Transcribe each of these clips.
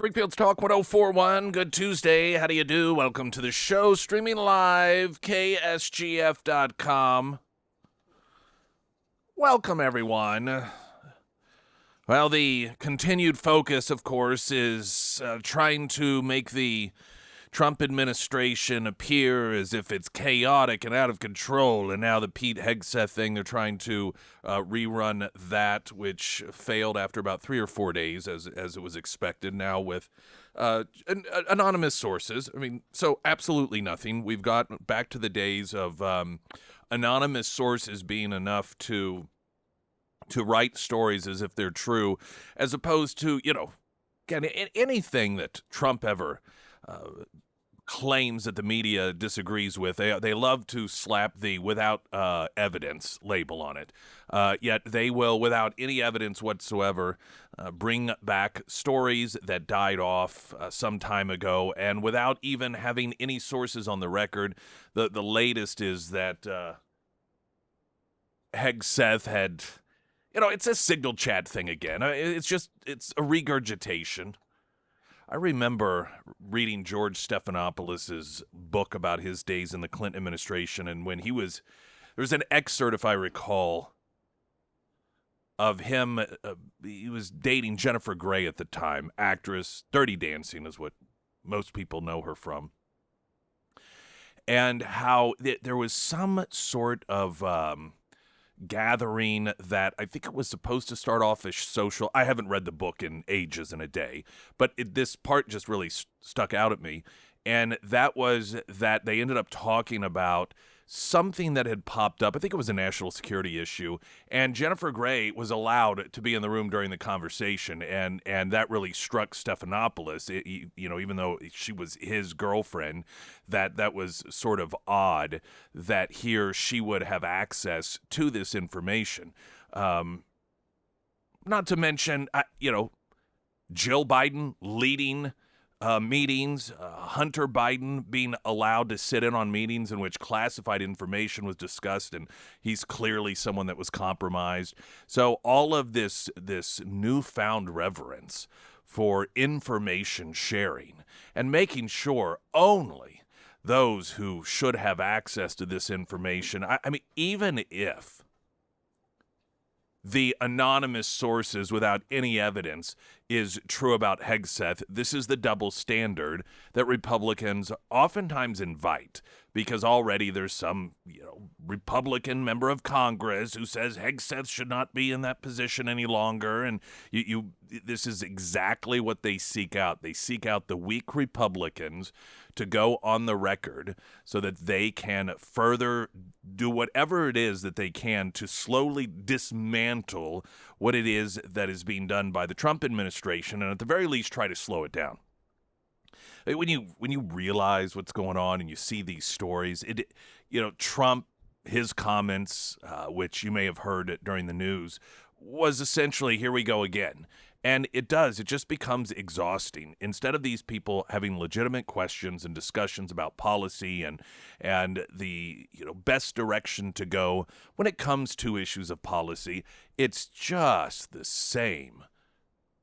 Springfield's Talk 1041. Good Tuesday. How do you do? Welcome to the show. Streaming live, KSGF.com. Welcome, everyone. Well, the continued focus, of course, is trying to make the Trump administration appear as if it's chaotic and out of control. And now the Pete Hegseth thing, they're trying to rerun that, which failed after about 3 or 4 days, as it was expected. Now with anonymous sources. I mean, so absolutely nothing. We've got back to the days of anonymous sources being enough to write stories as if they're true, as opposed to, again, anything that Trump ever claims that the media disagrees with. They love to slap the without evidence label on it. Yet they will, without any evidence whatsoever, bring back stories that died off some time ago, and without even having any sources on the record. The latest is that Hegseth had, it's a signal chat thing again. It's a regurgitation. I remember reading George Stephanopoulos' book about his days in the Clinton administration, and when there was an excerpt, if I recall, of him. He was dating Jennifer Grey at the time, actress. Dirty Dancing is what most people know her from. And how there was some sort of gathering that I think it was supposed to start off as social. I haven't read the book in ages and a day, but this part just really stuck out at me. And that was that they ended up talking about something that had popped up. I think it was a national security issue, and Jennifer Grey was allowed to be in the room during the conversation, and that really struck Stephanopoulos. Even though she was his girlfriend, that was sort of odd that she would have access to this information. Not to mention, Jill Biden leading meetings, Hunter Biden being allowed to sit in on meetings in which classified information was discussed, and he's clearly someone that was compromised. So all of this newfound reverence for information sharing and making sure only those who should have access to this information, I mean, even if the anonymous sources without any evidence is true about Hegseth, this is the double standard that Republicans oftentimes invite, because already there's some, Republican member of Congress who says Hegseth should not be in that position any longer. And this is exactly what they seek out. They seek out the weak Republicans to go on the record so that they can further do whatever it is that they can to slowly dismantle what it is that is being done by the Trump administration, and at the very least try to slow it down. When you realize what's going on and you see these stories, Trump, his comments, which you may have heard during the news, was essentially, here we go again. And it just becomes exhausting. Instead of these people having legitimate questions and discussions about policy and the best direction to go when it comes to issues of policy, it's just the same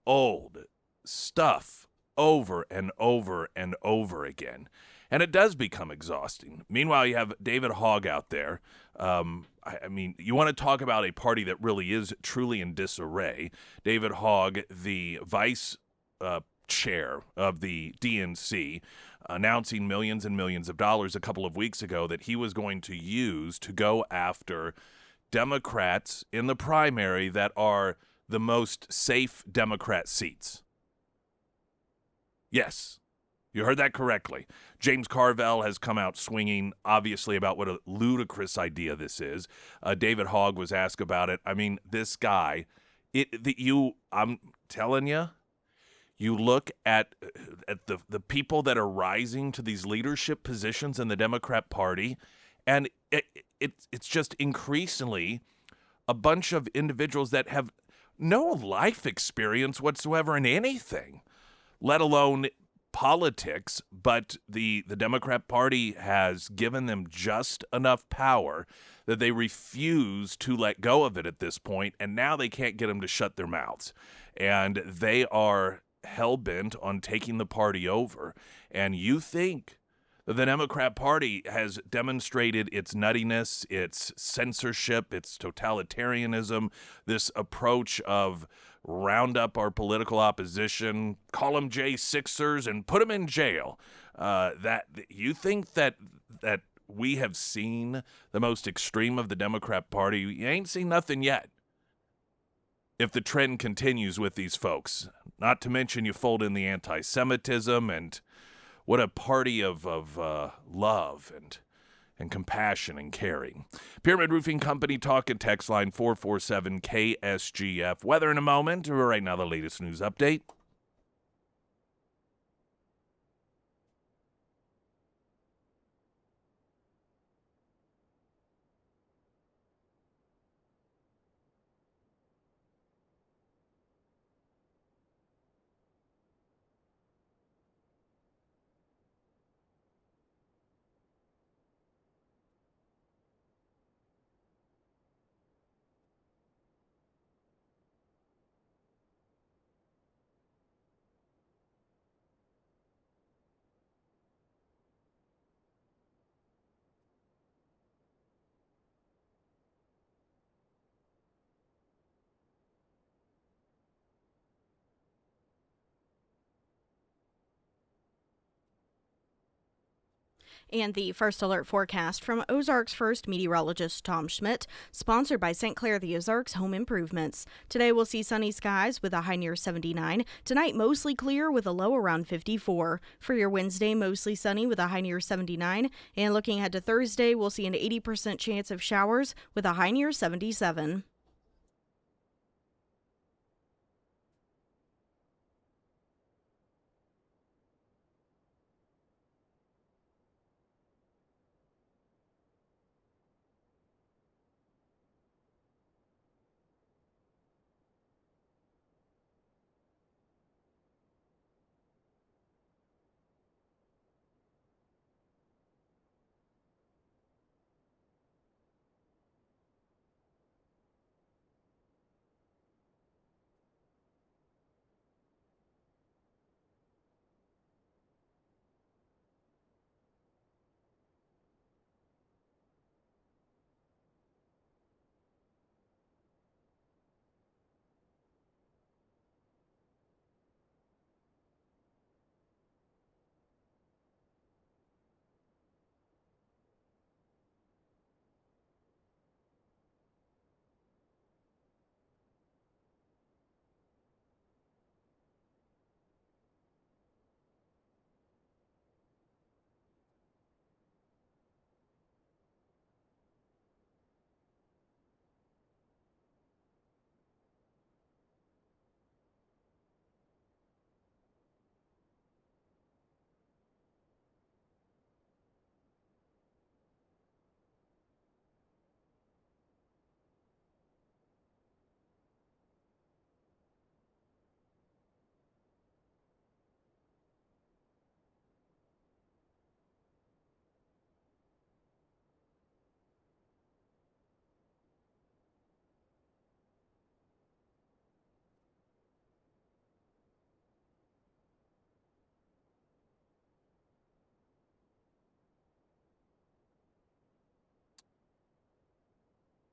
old stuff over and over and over again. And it does become exhausting. Meanwhile, you have David Hogg out there. You want to talk about a party that really is truly in disarray. David Hogg, the vice chair of the DNC, announcing millions and millions of dollars a couple of weeks ago that he was going to use to go after Democrats in the primary that are the most safe Democrat seats. Yes, you heard that correctly. James Carville has come out swinging, obviously, about what a ludicrous idea this is. David Hogg was asked about it. I mean, this guy, I'm telling you, you look at the people that are rising to these leadership positions in the Democrat Party, and it's just increasingly a bunch of individuals that have no life experience whatsoever in anything, let alone politics, but the Democrat Party has given them just enough power that they refuse to let go of it at this point, and now they can't get them to shut their mouths. And they are hell-bent on taking the party over. And you think that the Democrat Party has demonstrated its nuttiness, its censorship, its totalitarianism, this approach of round up our political opposition, call them J6ers, and put them in jail. That you think that we have seen the most extreme of the Democrat Party? You ain't seen nothing yet. If the trend continues with these folks, not to mention you fold in the anti-Semitism, and what a party of love and compassion and caring. Pyramid Roofing Company talk and text line 447 KSGF. Weather in a moment. Right now, the latest news update. And the first alert forecast from Ozarks First meteorologist Tom Schmidt, sponsored by St. Clair the Ozarks Home Improvements. Today we'll see sunny skies with a high near 79. Tonight mostly clear with a low around 54. For your Wednesday, mostly sunny with a high near 79. And looking ahead to Thursday, we'll see an 80% chance of showers with a high near 77.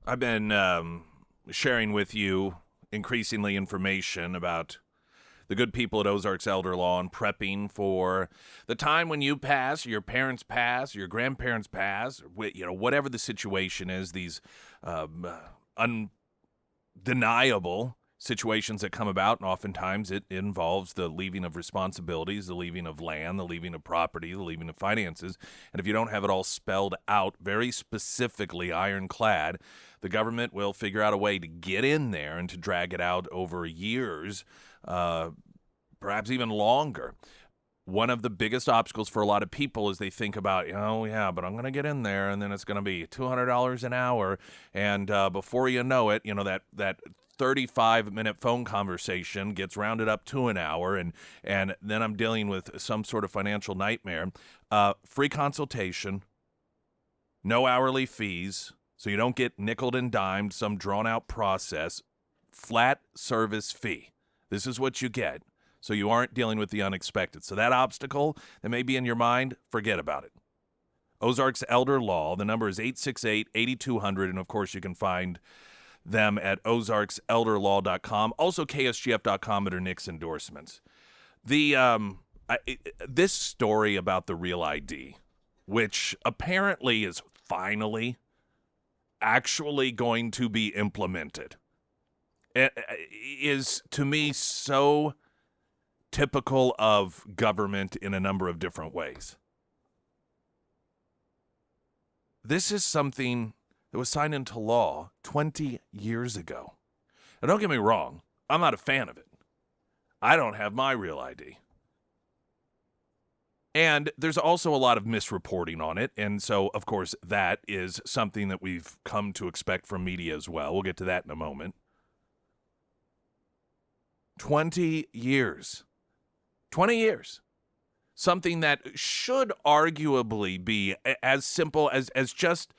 I've been sharing with you increasingly information about the good people at Ozarks Elder Law and prepping for the time when you pass, your parents pass, your grandparents pass, whatever the situation is, these undeniable situations that come about, and oftentimes it involves the leaving of responsibilities, the leaving of land, the leaving of property, the leaving of finances. And if you don't have it all spelled out very specifically, ironclad, the government will figure out a way to get in there and to drag it out over years, perhaps even longer. One of the biggest obstacles for a lot of people is they think about, but I'm going to get in there, and then it's going to be $200 an hour, and before you know it, that 35-minute phone conversation gets rounded up to an hour, and then I'm dealing with some sort of financial nightmare. Free consultation, no hourly fees, so you don't get nickeled and dimed, some drawn-out process, flat service fee. This is what you get. So you aren't dealing with the unexpected. So that obstacle that may be in your mind, forget about it. Ozarks Elder Law, the number is 868-8200, and of course you can find them at ozarkselderlaw.com, also ksgf.com under Nick's endorsements. This story about the Real ID, which apparently is finally actually going to be implemented, is to me so typical of government in a number of different ways. This is something that was signed into law 20 years ago. Now, don't get me wrong, I'm not a fan of it. I don't have my Real ID. And there's also a lot of misreporting on it, and so, of course, that is something that we've come to expect from media as well. We'll get to that in a moment. 20 years. 20 years. Something that should arguably be as simple as just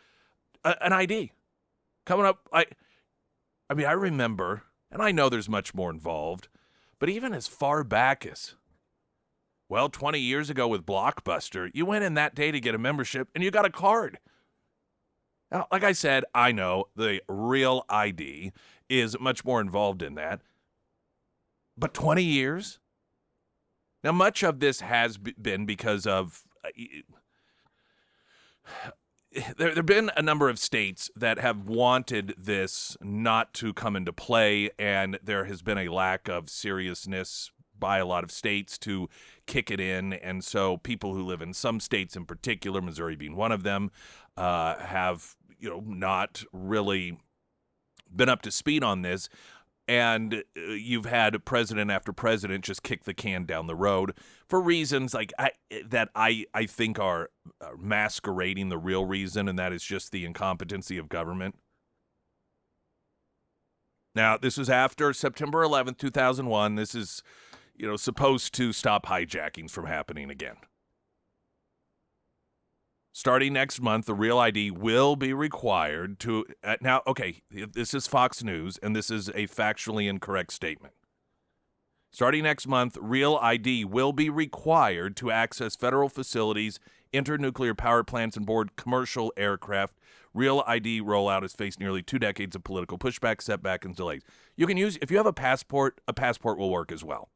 an ID. Coming up, I remember, and I know there's much more involved, but even as far back as, 20 years ago with Blockbuster, you went in that day to get a membership, and you got a card. Now, like I said, I know the Real ID is much more involved in that, but 20 years? Now, much of this has been because of there have been a number of states that have wanted this not to come into play, and there has been a lack of seriousness by a lot of states to kick it in, and so people who live in some states in particular, Missouri being one of them, have not really been up to speed on this. And you've had president after president just kick the can down the road for reasons like I think are masquerading the real reason, and that is just the incompetency of government. Now, this was after September 11th, 2001. This is, supposed to stop hijackings from happening again. Starting next month, the Real ID will be required to now, okay, this is Fox News, and this is a factually incorrect statement. Starting next month, Real ID will be required to access federal facilities, enter nuclear power plants, and board commercial aircraft. Real ID rollout has faced nearly 2 decades of political pushback, setback, and delays. You can use, if you have a passport will work as well.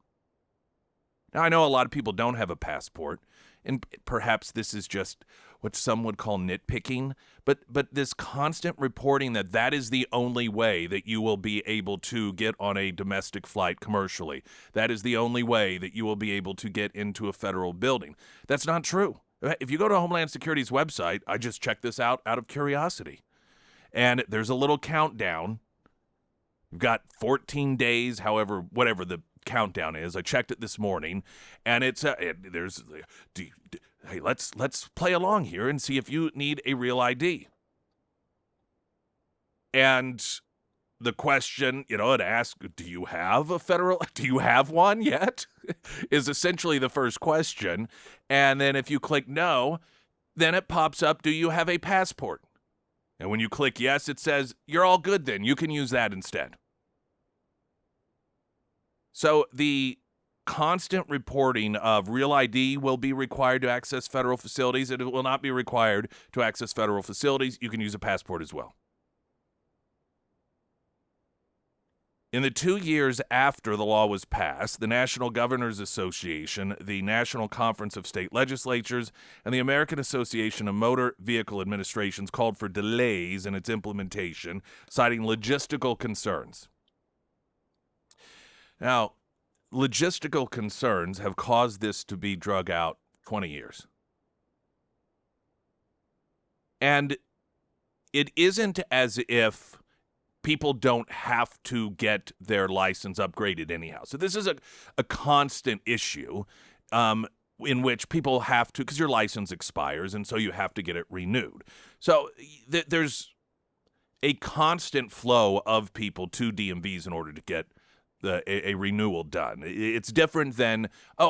Now, I know a lot of people don't have a passport, and perhaps this is just what some would call nitpicking, but this constant reporting that is the only way that you will be able to get on a domestic flight commercially. That is the only way that you will be able to get into a federal building. That's not true. If you go to Homeland Security's website, I just checked this out of curiosity, and there's a little countdown. You've got 14 days, whatever the countdown is. I checked it this morning, and it's hey, let's play along here and see if you need a Real ID. And the question, it asks, do you have one yet? Is essentially the first question. And then if you click no, then it pops up, do you have a passport? And when you click yes, it says, you're all good then. You can use that instead. So the constant reporting of Real ID will be required to access federal facilities, and it will not be required to access federal facilities. You can use a passport as well. In the 2 years after the law was passed, the National Governors Association, the National Conference of State Legislatures, and the American Association of Motor Vehicle Administrations called for delays in its implementation, citing logistical concerns. Now, logistical concerns have caused this to be drug out 20 years. And it isn't as if people don't have to get their license upgraded anyhow. So this is a constant issue in which people have to, because your license expires, and so you have to get it renewed. So there's a constant flow of people to DMVs in order to get a renewal done. It's different than,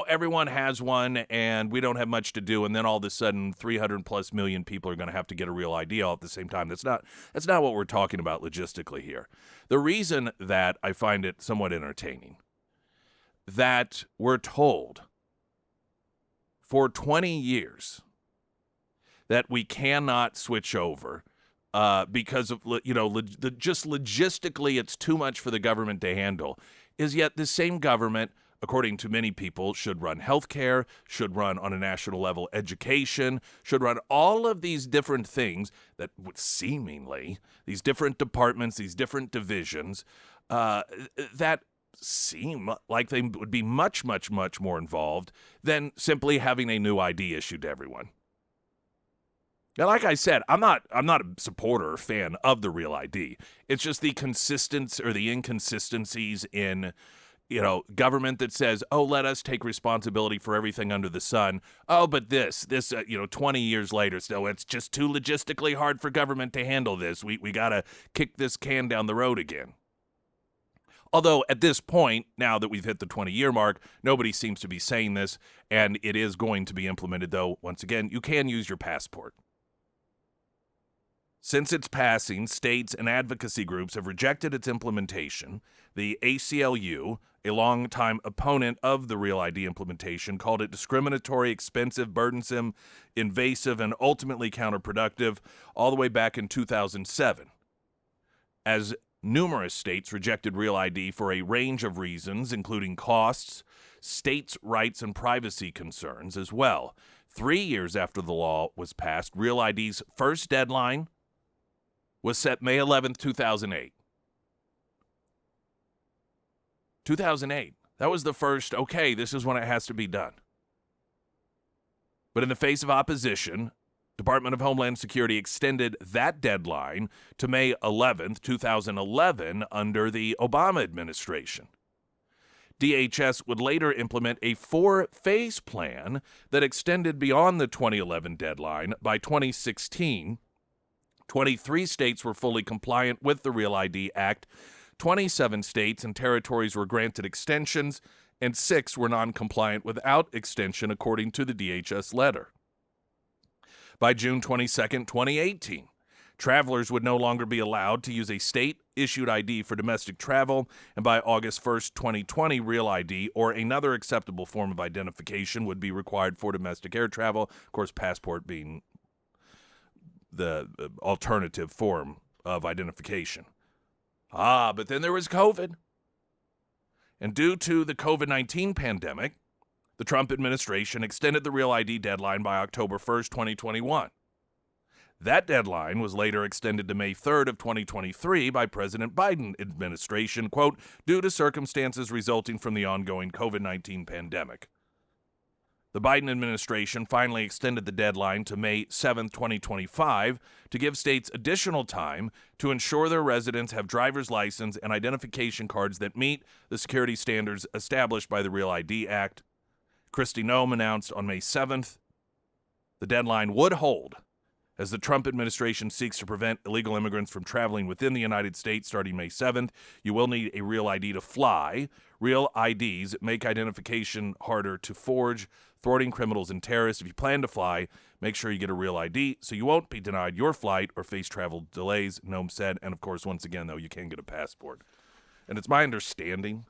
everyone has one and we don't have much to do, and then all of a sudden 300 plus million people are going to have to get a Real ID all at the same time. That's not what we're talking about logistically here. The reason that I find it somewhat entertaining, that we're told for 20 years that we cannot switch over because of, just logistically it's too much for the government to handle, is yet the same government, according to many people, should run healthcare, should run on a national level education, should run all of these different things that would seemingly, these different departments, these different divisions, that seem like they would be much, much, much more involved than simply having a new ID issued to everyone. Now, like I said, I'm not a supporter or fan of the Real ID. It's just the consistency or the inconsistencies in, government that says, oh, let us take responsibility for everything under the sun. Oh, but this 20 years later, still, it's just too logistically hard for government to handle this. We got to kick this can down the road again. Although at this point, now that we've hit the 20-year mark, nobody seems to be saying this, and it is going to be implemented, though, once again, you can use your passport. Since its passing, states and advocacy groups have rejected its implementation. The ACLU, a longtime opponent of the Real ID implementation, called it discriminatory, expensive, burdensome, invasive, and ultimately counterproductive all the way back in 2007. As numerous states rejected Real ID for a range of reasons, including costs, states' rights, and privacy concerns as well. 3 years after the law was passed, Real ID's first deadline was set May 11th, 2008. 2008. That was the first, okay, this is when it has to be done. But in the face of opposition, Department of Homeland Security extended that deadline to May 11th, 2011 under the Obama administration. DHS would later implement a 4-phase plan that extended beyond the 2011 deadline. By 2016, 23 states were fully compliant with the Real ID Act, 27 states and territories were granted extensions, and 6 were non-compliant without extension, according to the DHS letter. By June 22, 2018, travelers would no longer be allowed to use a state-issued ID for domestic travel, and by August 1, 2020, Real ID or another acceptable form of identification would be required for domestic air travel, of course, passport being the alternative form of identification. But then there was COVID. And due to the COVID-19 pandemic, the Trump administration extended the Real ID deadline by October 1st, 2021. That deadline was later extended to May 3rd of 2023 by President Biden administration, quote, due to circumstances resulting from the ongoing COVID-19 pandemic. The Biden administration finally extended the deadline to May 7, 2025, to give states additional time to ensure their residents have driver's license and identification cards that meet the security standards established by the Real ID Act. Kristi Noem announced on May 7th the deadline would hold as the Trump administration seeks to prevent illegal immigrants from traveling within the United States starting May 7th. You will need a Real ID to fly. Real IDs make identification harder to forge, thwarting criminals and terrorists. If you plan to fly, make sure you get a Real ID so you won't be denied your flight or face travel delays, Noem said. And, of course, once again, though, you can get a passport. And it's my understanding,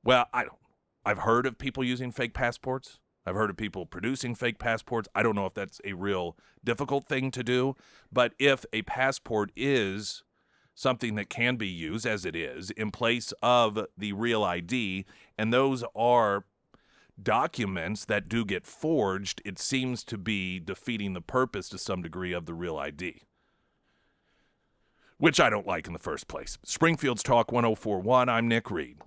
I've heard of people using fake passports. I've heard of people producing fake passports. I don't know if that's a real difficult thing to do, but if a passport is something that can be used, as it is, in place of the Real ID, and those are documents that do get forged, it seems to be defeating the purpose to some degree of the Real ID, which I don't like in the first place. Springfield's Talk 104.1, I'm Nick Reed.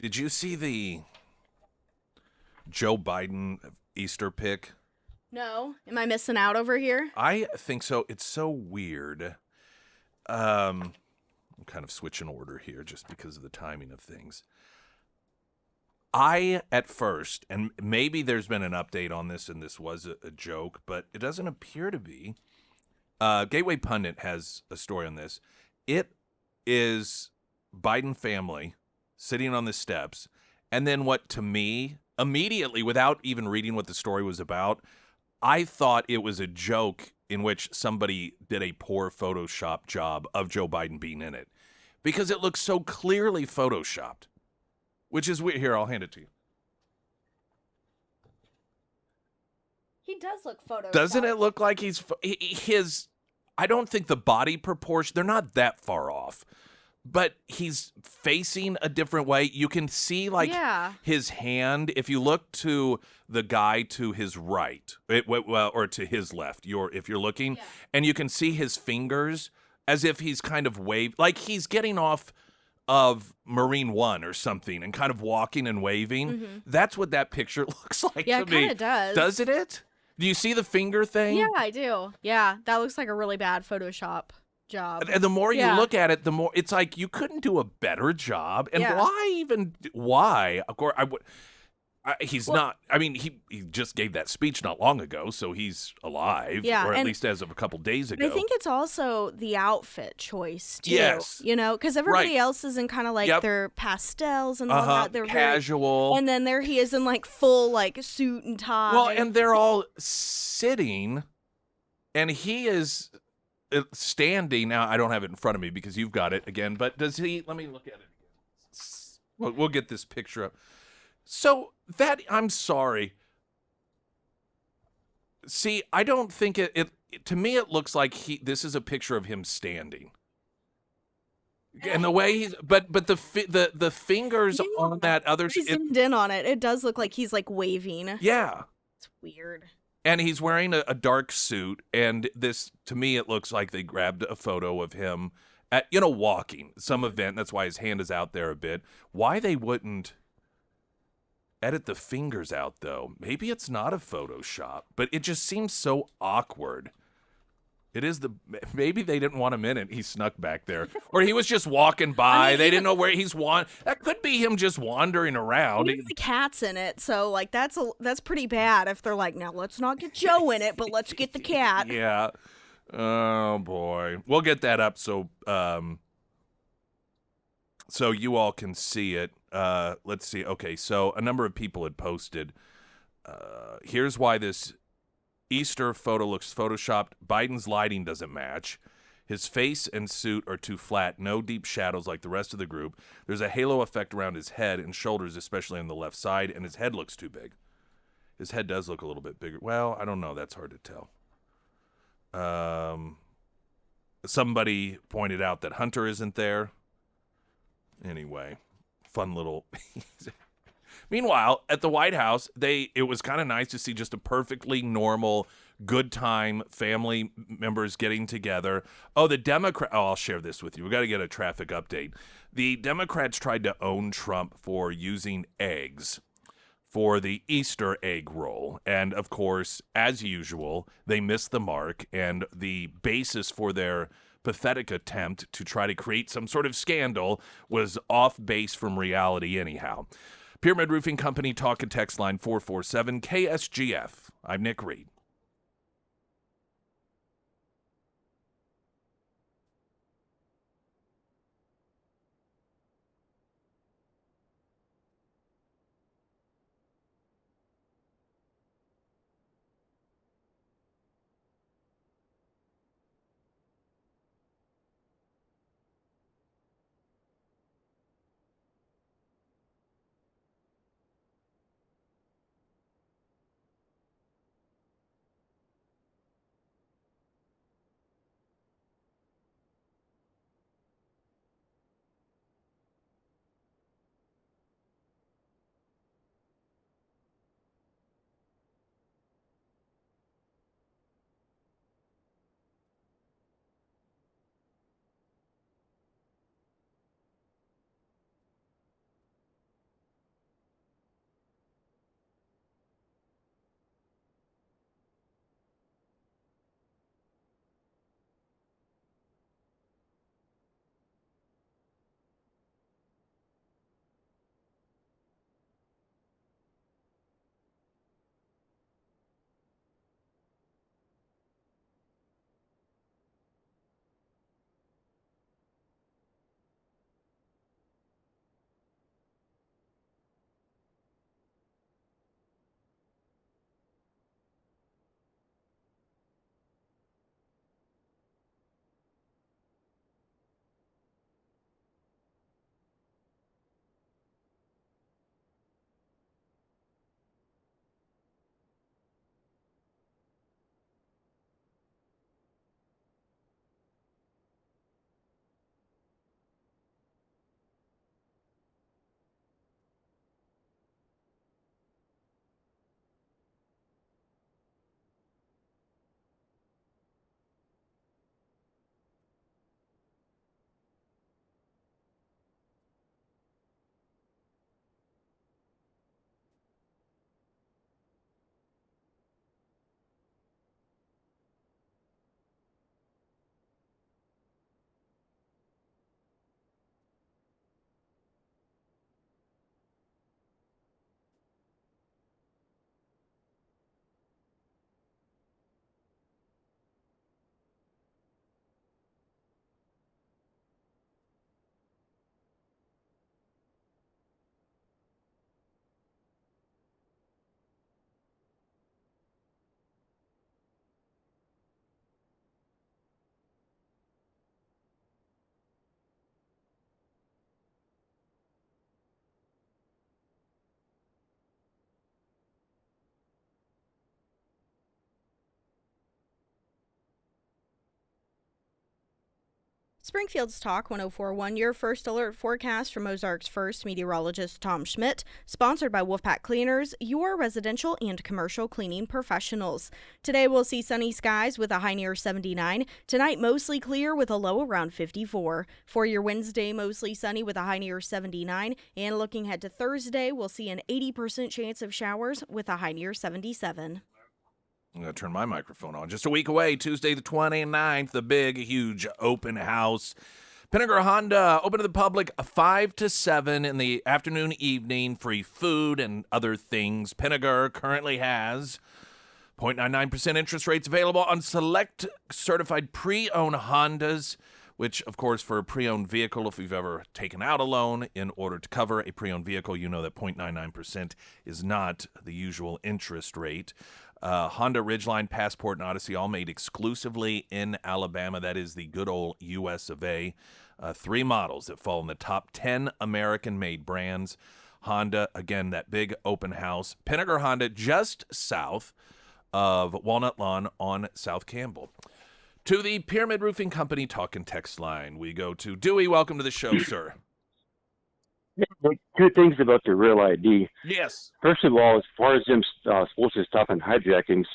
Did you see the Joe Biden Easter pic? No. Am I missing out over here? I think so. It's so weird. I'm kind of switching order here just because of the timing of things. I, at first, and maybe there's been an update on this and this was a joke, but it doesn't appear to be. Gateway Pundit has a story on this. It is Biden family sitting on the steps, and then what, to me, immediately, without even reading what the story was about, I thought it was a joke in which somebody did a poor Photoshop job of Joe Biden being in it, because it looks so clearly Photoshopped, which is weird. Here, I'll hand it to you. He does look photoshopped. Doesn't it look like his? I don't think the body proportion, they're not that far off, but he's facing a different way. You can see his hand. If you look to the guy to his right, or to his left, if you're looking, and you can see his fingers as if he's kind of like he's getting off of Marine One or something and kind of walking and waving. Mm-hmm. That's what that picture looks like to me. Yeah, it kind of does. Doesn't it? Do you see the finger thing? Yeah, I do. Yeah, that looks like a really bad Photoshop job. And the more you look at it, the more it's like you couldn't do a better job. And why? Of course, he's not. I mean, he just gave that speech not long ago, so he's alive, or at least as of a couple days ago. I think it's also the outfit choice too. Yes, because everybody else is in kind of like their pastels and all that. They're casual, and then there he is in like full like suit and tie. Well, and they're all sitting, and he is standing. Now I don't have it in front of me because you've got it again. But does he? Let me look at it again. We'll get this picture up. So I'm sorry. See, I don't think it to me it looks like this is a picture of him standing. And the way he's but the fingers on that other zoomed in on it. It does look like he's like waving. Yeah. It's weird. And he's wearing a dark suit, and this, to me, it looks like they grabbed a photo of him at walking some event. That's why his hand is out there a bit. Why they wouldn't edit the fingers out, though? Maybe it's not a Photoshop, but it just seems so awkward. Maybe they didn't want him in it. He snuck back there. Or he was just walking by. They didn't know where he's That could be him just wandering around. The cat's in it, so like that's pretty bad if they're like, now let's not get Joe in it, but let's get the cat. Yeah. Oh boy. We'll get that up so you all can see it. Let's see. Okay, so a number of people had posted. Here's why this Easter photo looks photoshopped. Biden's lighting doesn't match. His face and suit are too flat. No deep shadows like the rest of the group. There's a halo effect around his head and shoulders, especially on the left side, and his head looks too big. His head does look a little bit bigger. Well, I don't know. That's hard to tell. Somebody pointed out that Hunter isn't there. Anyway, fun little... Meanwhile, at the White House, it was kind of nice to see just a perfectly normal, good time, family members getting together. Oh, I'll share this with you. We got to get a traffic update. The Democrats tried to own Trump for using eggs for the Easter egg roll. And, of course, as usual, they missed the mark, and the basis for their pathetic attempt to try to create some sort of scandal was off base from reality anyhow. Pyramid Roofing Company, talk and text line 447 KSGF. I'm Nick Reed. Springfield's Talk 1041, your first alert forecast from Ozarks First meteorologist Tom Schmidt, sponsored by Wolfpack Cleaners, your residential and commercial cleaning professionals. Today we'll see sunny skies with a high near 79. Tonight mostly clear with a low around 54. For your Wednesday, mostly sunny with a high near 79. And looking ahead to Thursday, we'll see an 80% chance of showers with a high near 77. I'm going to turn my microphone on. Just a week away, Tuesday the 29th, the big, huge open house. Pinnaker Honda, open to the public 5 to 7 in the afternoon, evening, free food and other things. Pinnaker currently has 0.99% interest rates available on select certified pre-owned Hondas, which, of course, for a pre-owned vehicle, if you've ever taken out a loan in order to cover a pre-owned vehicle, you know that 0.99% is not the usual interest rate. Honda, Ridgeline, Passport, and Odyssey all made exclusively in Alabama. That is the good old U.S. of A. 3 models that fall in the top 10 American-made brands. Honda, again, that big open house. Pinnaker Honda, just south of Walnut Lawn on South Campbell. To the Pyramid Roofing Company talk and text line, we go to Dewey. Welcome to the show, sir. Two things about the real ID. Yes. First of all, as far as them supposed to stop in hijackings,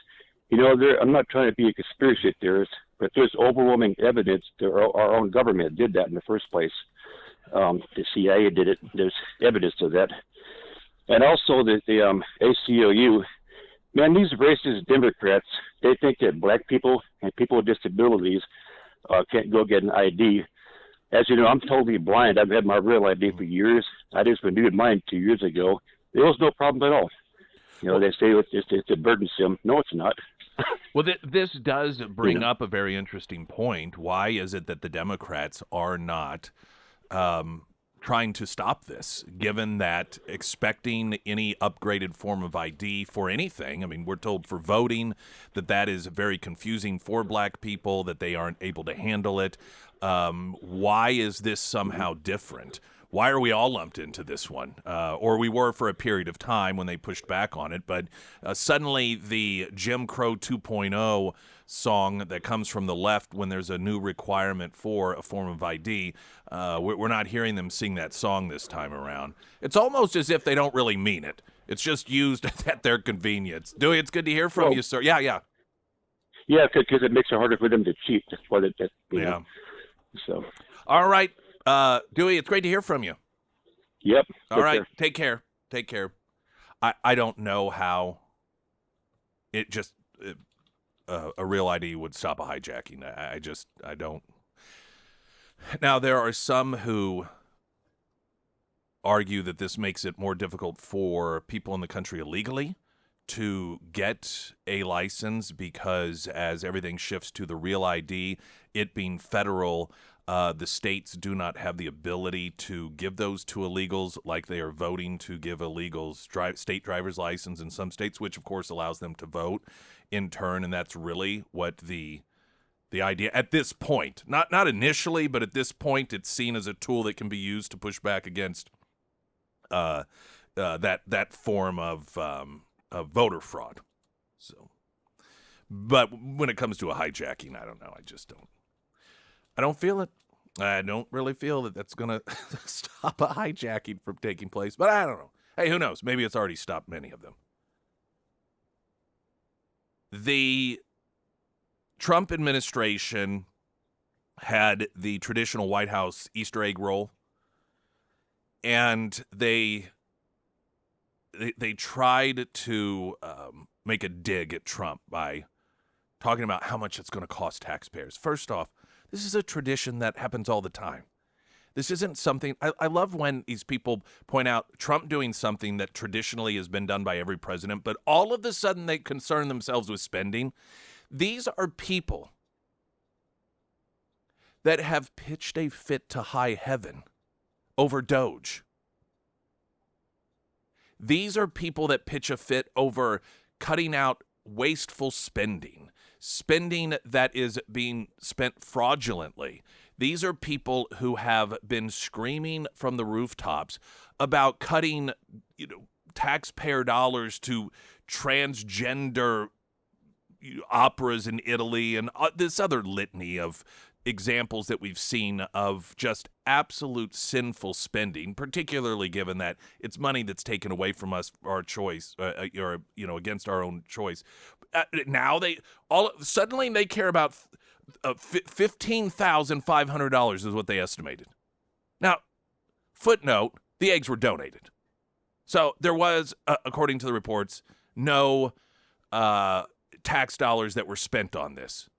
I'm not trying to be a conspiracy theorist, but there's overwhelming evidence that our own government did that in the first place. The CIA did it. There's evidence of that. And also the ACLU, man, these racist Democrats, they think that black people and people with disabilities can't go get an ID. As you know, I'm totally blind. I've had my real ID for years. I just renewed mine 2 years ago. There was no problem at all. They say it's a burdensome. No, it's not. Well, this does bring up a very interesting point. Why is it that the Democrats are not trying to stop this, given that expecting any upgraded form of ID for anything? I mean, we're told for voting that is very confusing for black people, that they aren't able to handle it. Why is this somehow different? Why are we all lumped into this one? Or we were for a period of time when they pushed back on it, but suddenly the Jim Crow 2.0 song that comes from the left when there's a new requirement for a form of ID, we're not hearing them sing that song this time around. It's almost as if they don't really mean it. It's just used at their convenience. Dewey, it's good to hear from you, sir. Yeah. Yeah, because it makes it harder for them to cheat. That's what you know. So. All right. Dewey, it's great to hear from you. Yep. All right. Take care. I don't know how a real ID would stop a hijacking. I don't. Now, there are some who argue that this makes it more difficult for people in the country illegally to get a license because as everything shifts to the real ID, it being federal, the states do not have the ability to give those to illegals like they are voting to give illegals state driver's license in some states, which of course allows them to vote in turn. And that's really what the idea at this point, not initially, but at this point, it's seen as a tool that can be used to push back against that form of voter fraud. So, but when it comes to a hijacking, I don't know. I don't feel it. I don't really feel that that's going to stop a hijacking from taking place, but I don't know. Hey, who knows? Maybe it's already stopped many of them. The Trump administration had the traditional White House Easter egg roll, and they tried to make a dig at Trump by talking about how much it's going to cost taxpayers. First off, this is a tradition that happens all the time. This isn't something I love when these people point out Trump doing something that traditionally has been done by every president, but all of a sudden they concern themselves with spending. These are people that have pitched a fit to high heaven over Doge. These are people that pitch a fit over cutting out wasteful spending that is being spent fraudulently. These are people who have been screaming from the rooftops about cutting, taxpayer dollars to transgender operas in Italy and this other litany of examples that we've seen of just absolute sinful spending, particularly given that it's money that's taken away from us, our choice, or against our own choice. Now suddenly they care about $15,500 is what they estimated. Now, footnote: the eggs were donated, so there was, according to the reports, no tax dollars that were spent on this.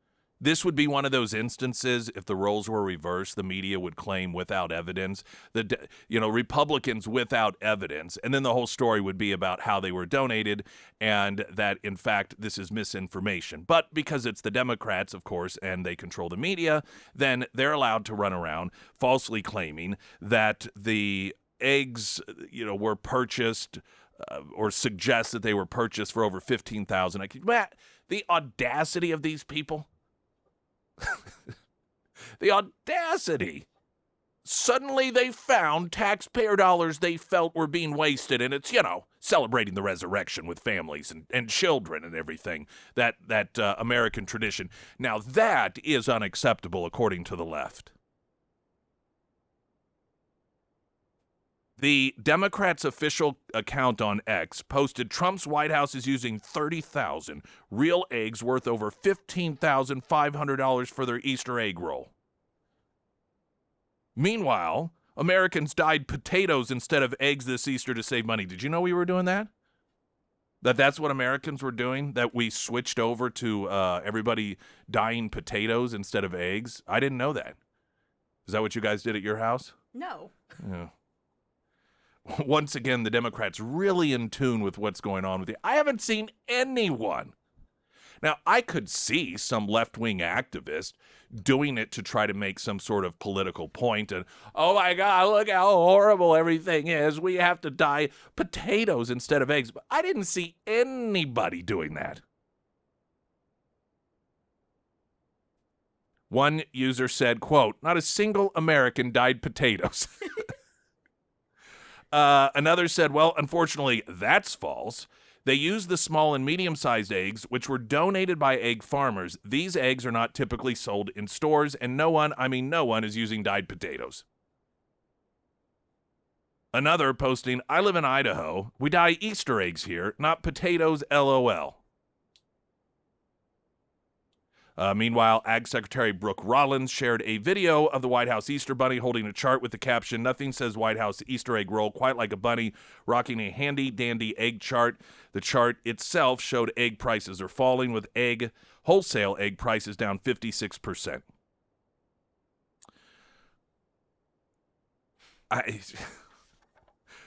This would be one of those instances, if the roles were reversed, the media would claim without evidence, Republicans without evidence, and then the whole story would be about how they were donated and that, in fact, this is misinformation. But because it's the Democrats, of course, and they control the media, then they're allowed to run around falsely claiming that the eggs, were purchased or suggest that they were purchased for over $15,000. The audacity of these people. The audacity. Suddenly they found taxpayer dollars they felt were being wasted, and it's, celebrating the resurrection with families and children and everything, that American tradition. Now that is unacceptable according to the left. The Democrats' official account on X posted Trump's White House is using 30,000 real eggs worth over $15,500 for their Easter egg roll. Meanwhile, Americans dyed potatoes instead of eggs this Easter to save money. Did you know we were doing that? That's what Americans were doing? That we switched over to everybody dyeing potatoes instead of eggs? I didn't know that. Is that what you guys did at your house? No. Yeah. Once again, the Democrats really in tune with what's going on with you. I haven't seen anyone. Now, I could see some left-wing activist doing it to try to make some sort of political point. And, oh, my God, look how horrible everything is. We have to dye potatoes instead of eggs. But I didn't see anybody doing that. One user said, quote, not a single American dyed potatoes. Another said, well, unfortunately, that's false. They use the small and medium-sized eggs, which were donated by egg farmers. These eggs are not typically sold in stores, and no one is using dyed potatoes. Another posting, I live in Idaho. We dye Easter eggs here, not potatoes, LOL. Meanwhile, Ag Secretary Brooke Rollins shared a video of the White House Easter Bunny holding a chart with the caption, nothing says White House Easter egg roll quite like a bunny, rocking a handy-dandy egg chart. The chart itself showed egg prices are falling, with wholesale egg prices down 56%.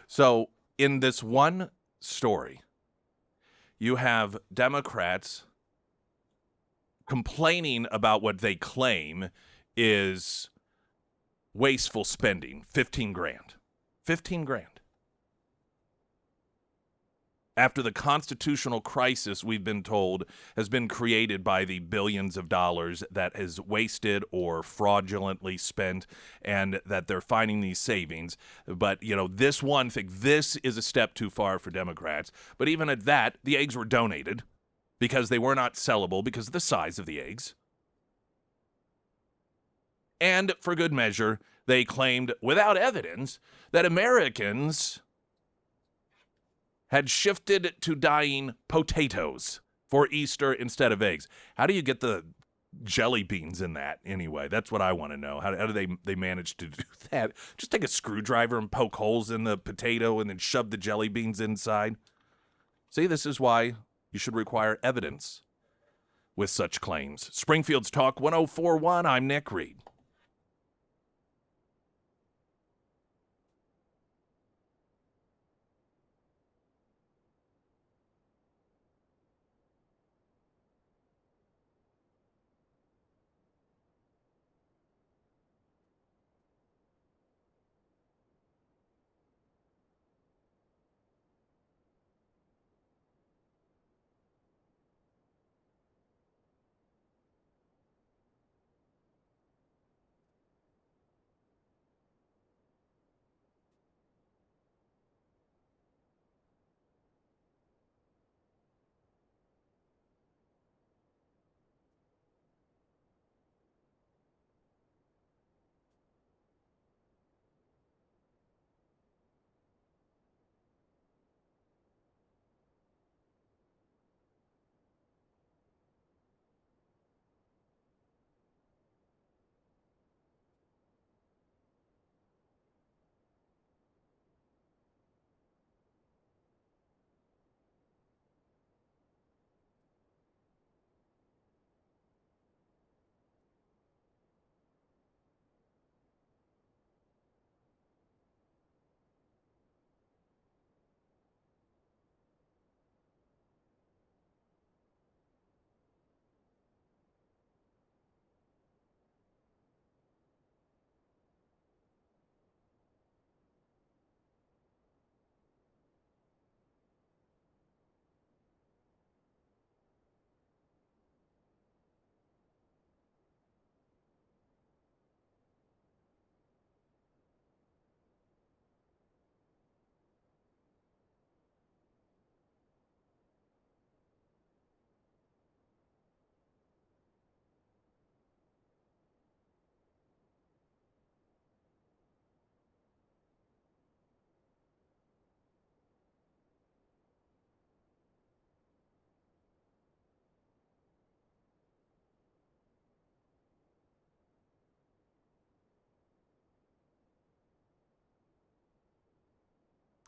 So, in this one story, you have Democrats complaining about what they claim is wasteful spending, $15,000. $15,000. After the constitutional crisis, we've been told, has been created by the billions of dollars that is wasted or fraudulently spent, and that they're finding these savings. But, this one thing, this is a step too far for Democrats. But even at that, the eggs were donated, because they were not sellable because of the size of the eggs. And for good measure, they claimed without evidence that Americans had shifted to dyeing potatoes for Easter instead of eggs. How do you get the jelly beans in that anyway? That's what I want to know. How do they manage to do that? Just take a screwdriver and poke holes in the potato and then shove the jelly beans inside? See, this is why you should require evidence with such claims. Springfield's Talk 1041, I'm Nick Reed.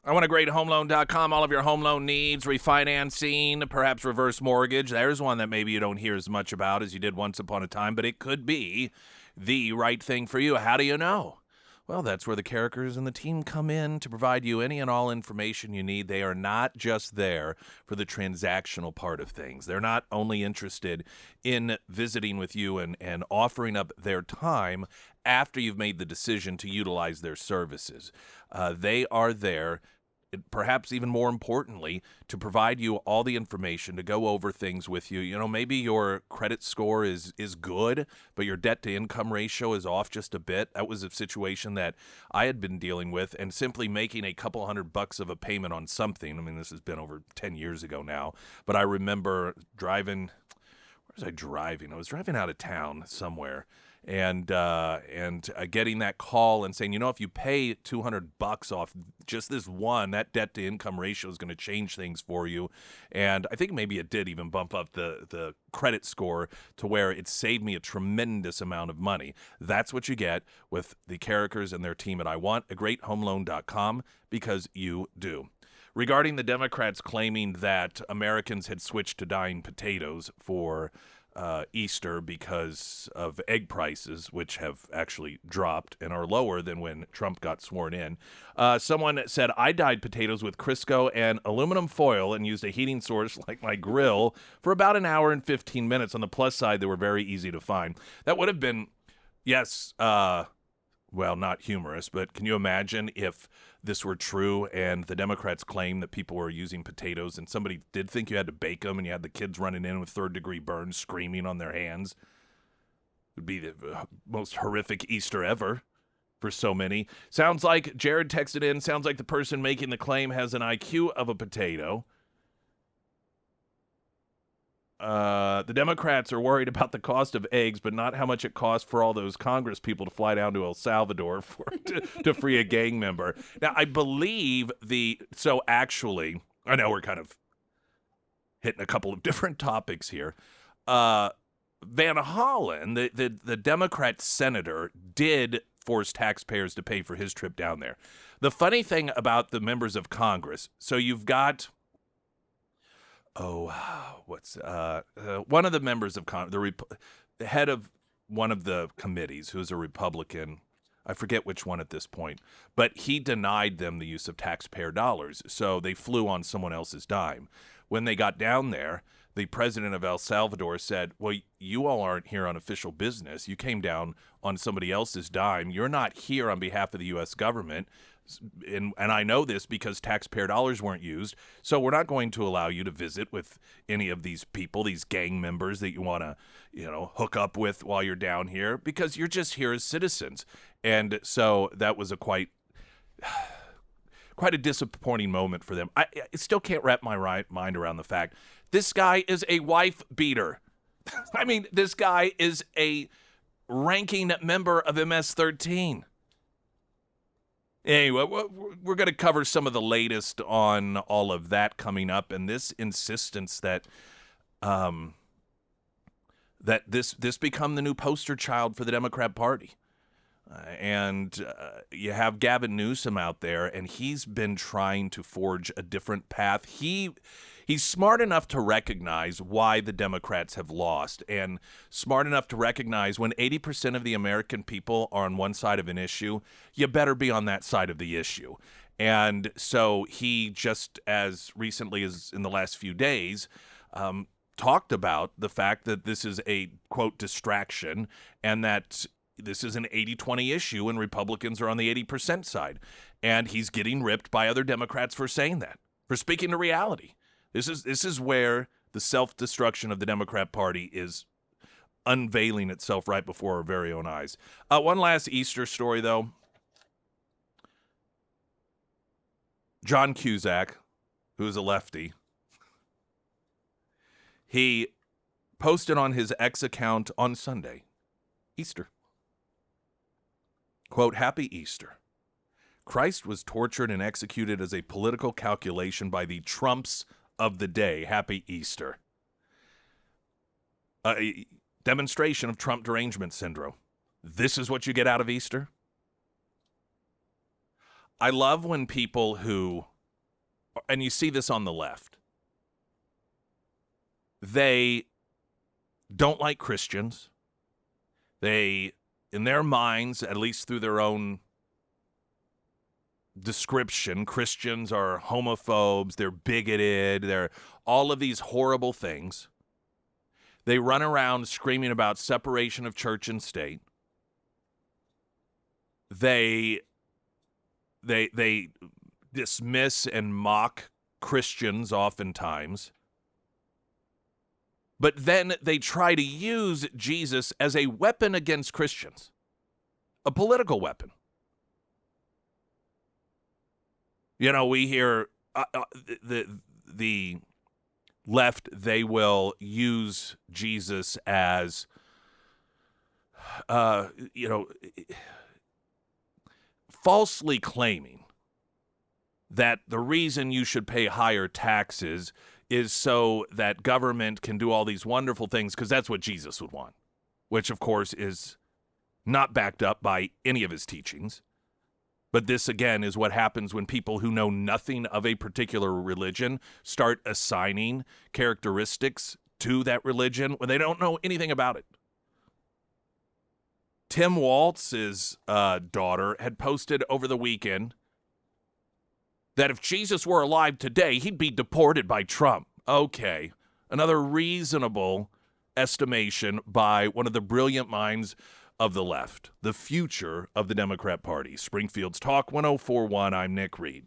I want a great homeloan.com. All of your home loan needs, refinancing, perhaps reverse mortgage. There's one that maybe you don't hear as much about as you did once upon a time, but it could be the right thing for you. How do you know? Well, that's where the characters and the team come in to provide you any and all information you need. They are not just there for the transactional part of things. They're not only interested in visiting with you and offering up their time after you've made the decision to utilize their services. They are there, perhaps even more importantly, to provide you all the information, to go over things with you. You know, maybe your credit score is good, but your debt-to-income ratio is off just a bit. That was a situation that I had been dealing with, and simply making a couple $100 of a payment on something. I mean, this has been over 10 years ago now, but I remember driving. Where was I driving? I was driving out of town somewhere. And getting that call and saying, you know, if you pay $200 off just this one, that debt to income ratio is going to change things for you. And I think maybe it did even bump up the credit score to where it saved me a tremendous amount of money. That's what you get with the characters and their team at iwantagreathomeloan.com, because you do. Regarding the Democrats claiming that Americans had switched to dyeing potatoes for Easter because of egg prices, which have actually dropped and are lower than when Trump got sworn in. Someone said, I dyed potatoes with Crisco and aluminum foil and used a heating source like my grill for about an hour and 15 minutes. On the plus side, they were very easy to find. That would have been, yes, well, not humorous, but can you imagine if this were true and the Democrats claim that people were using potatoes and somebody did think you had to bake them and you had the kids running in with third-degree burns screaming on their hands? It would be the most horrific Easter ever for so many. Sounds like, Jared texted in, sounds like the person making the claim has an IQ of a potato. The Democrats are worried about the cost of eggs, but not how much it costs for all those Congress people to fly down to El Salvador to free a gang member. Now, I believe so actually, I know we're kind of hitting a couple of different topics here. Van Hollen, the Democrat senator, did force taxpayers to pay for his trip down there. The funny thing about the members of Congress, so you've got one of the members of Congress, the head of one of the committees, who's a Republican, I forget which one at this point, but he denied them the use of taxpayer dollars, so they flew on someone else's dime. When they got down there, the president of El Salvador said, well, you all aren't here on official business. You came down on somebody else's dime. You're not here on behalf of the U.S. government. And I know this because taxpayer dollars weren't used, so we're not going to allow you to visit with any of these people, these gang members that you want to, hook up with while you're down here, because you're just here as citizens. And so that was quite a disappointing moment for them. I still can't wrap my mind around the fact this guy is a wife beater. I mean, this guy is a ranking member of MS-13. Anyway, we're going to cover some of the latest on all of that coming up, and this insistence that this become the new poster child for the Democrat Party. And you have Gavin Newsom out there, and he's been trying to forge a different path. He's smart enough to recognize why the Democrats have lost, and smart enough to recognize when 80% of the American people are on one side of an issue, you better be on that side of the issue. And so he, just as recently as in the last few days, talked about the fact that this is a, quote, distraction, and that this is an 80-20 issue and Republicans are on the 80% side. And he's getting ripped by other Democrats for saying that, for speaking to reality. This is where the self-destruction of the Democrat Party is unveiling itself right before our very own eyes. One last Easter story, though. John Cusack, who's a lefty, he posted on his X account on Sunday, Easter. Quote, "Happy Easter. Christ was tortured and executed as a political calculation by the Trumps of the day. Happy Easter." A demonstration of Trump derangement syndrome. This is what you get out of Easter? I love when people who and you see this on the left, they don't like Christians. They, in their minds, at least through their own description, Christians are homophobes, they're bigoted, they're all of these horrible things. They run around screaming about separation of church and state. They dismiss and mock Christians oftentimes. But then they try to use Jesus as a weapon against Christians, a political weapon. You know, we hear the left, they will use Jesus as, falsely claiming that the reason you should pay higher taxes is so that government can do all these wonderful things, because that's what Jesus would want, which, of course, is not backed up by any of his teachings. But this, again, is what happens when people who know nothing of a particular religion start assigning characteristics to that religion when they don't know anything about it. Tim Waltz's daughter had posted over the weekend that if Jesus were alive today, he'd be deported by Trump. Okay, another reasonable estimation by one of the brilliant minds of the left, the future of the Democrat Party. Springfield's Talk 1041, I'm Nick Reed.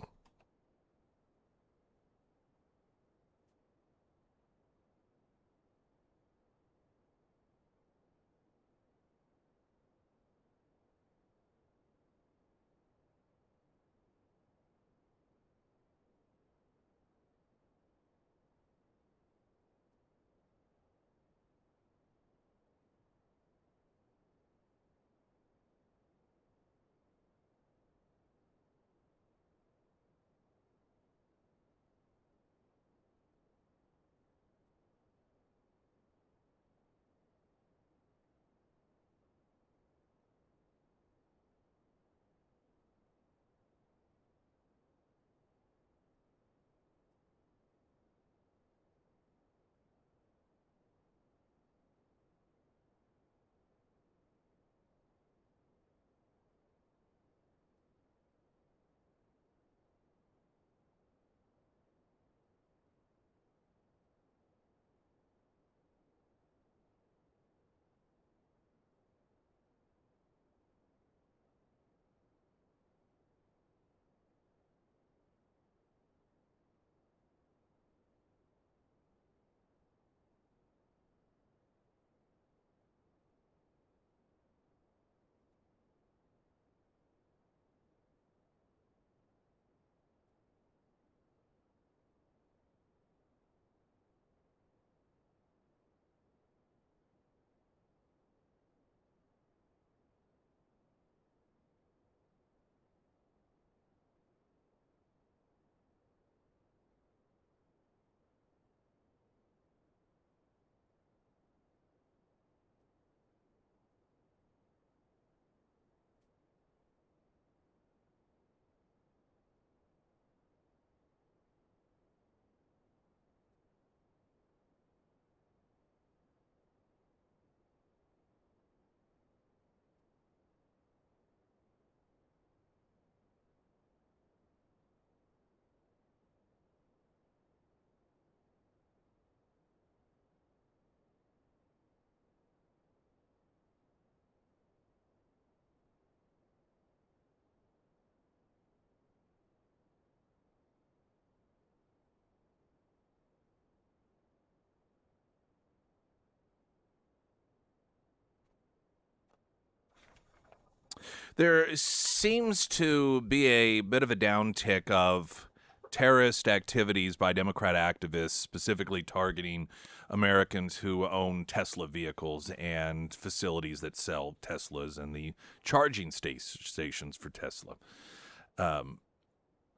There seems to be a bit of a downtick of terrorist activities by Democrat activists, specifically targeting Americans who own Tesla vehicles and facilities that sell Teslas and the charging stations for Tesla.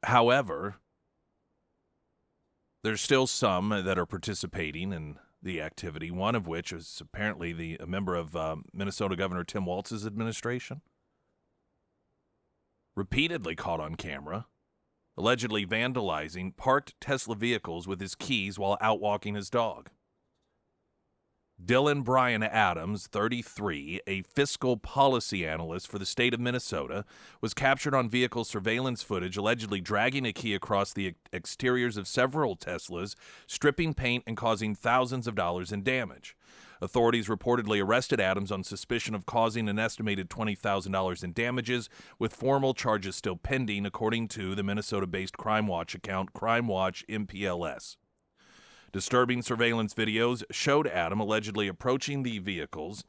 However, there's still some that are participating in the activity, one of which is apparently a member of Minnesota Governor Tim Waltz's administration. Repeatedly caught on camera allegedly vandalizing parked Tesla vehicles with his keys while out walking his dog. Dylan Bryan Adams, 33, a fiscal policy analyst for the state of Minnesota, was captured on vehicle surveillance footage allegedly dragging a key across the exteriors of several Teslas, stripping paint and causing thousands of dollars in damage. Authorities reportedly arrested Adams on suspicion of causing an estimated $20,000 in damages, with formal charges still pending, according to the Minnesota-based Crime Watch account Crime Watch MPLS. Disturbing surveillance videos showed Adam allegedly approaching the vehicles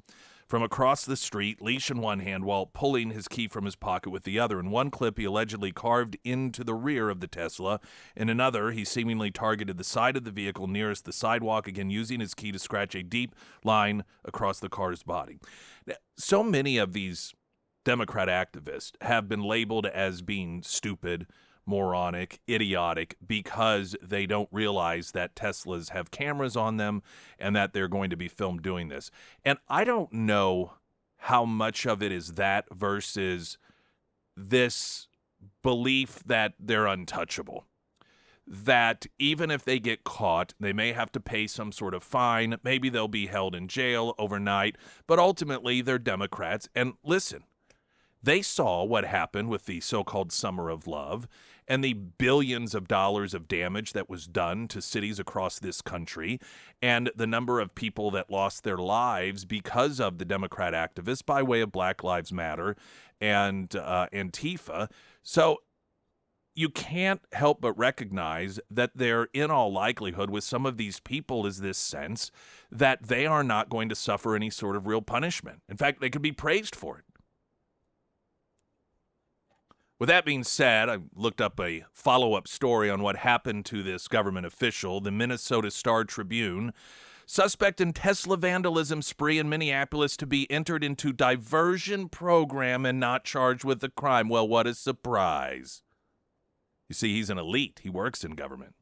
from across the street, leash in one hand, while pulling his key from his pocket with the other. In one clip, he allegedly carved into the rear of the Tesla. In another, he seemingly targeted the side of the vehicle nearest the sidewalk, again using his key to scratch a deep line across the car's body. Now, so many of these Democrat activists have been labeled as being stupid, moronic, idiotic, because they don't realize that Teslas have cameras on them and that they're going to be filmed doing this. And I don't know how much of it is that versus this belief that they're untouchable. That even if they get caught, they may have to pay some sort of fine. Maybe they'll be held in jail overnight. But ultimately, they're Democrats. And listen, they saw what happened with the so-called Summer of Love and the billions of dollars of damage that was done to cities across this country, and the number of people that lost their lives because of the Democrat activists by way of Black Lives Matter and Antifa. So you can't help but recognize that there, in all likelihood, with some of these people, is this sense that they are not going to suffer any sort of real punishment. In fact, they could be praised for it. With that being said, I looked up a follow-up story on what happened to this government official, the Minnesota Star-Tribune. Suspect in Tesla vandalism spree in Minneapolis to be entered into diversion program and not charged with a crime. Well, what a surprise. You see, he's an elite. He works in government.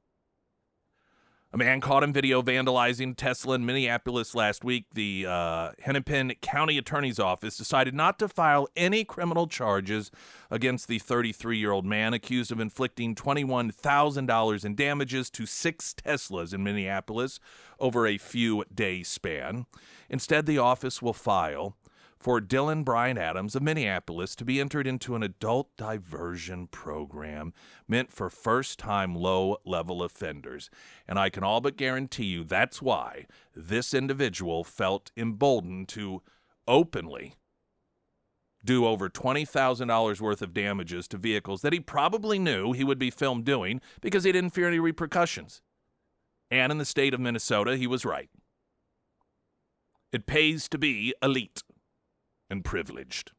A man caught in video vandalizing Tesla in Minneapolis last week. The Hennepin County Attorney's Office decided not to file any criminal charges against the 33-year-old man accused of inflicting $21,000 in damages to 6 Teslas in Minneapolis over a few-day span. Instead, the office will file for Dylan Bryan Adams of Minneapolis to be entered into an adult diversion program meant for first-time low-level offenders. And I can all but guarantee you that's why this individual felt emboldened to openly do over $20,000 worth of damages to vehicles that he probably knew he would be filmed doing because he didn't fear any repercussions. And in the state of Minnesota, he was right. It pays to be elite and privileged.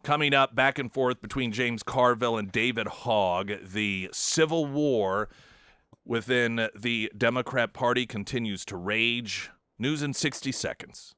Coming up, back and forth between James Carville and David Hogg, the civil war within the Democrat Party continues to rage. News in 60 seconds.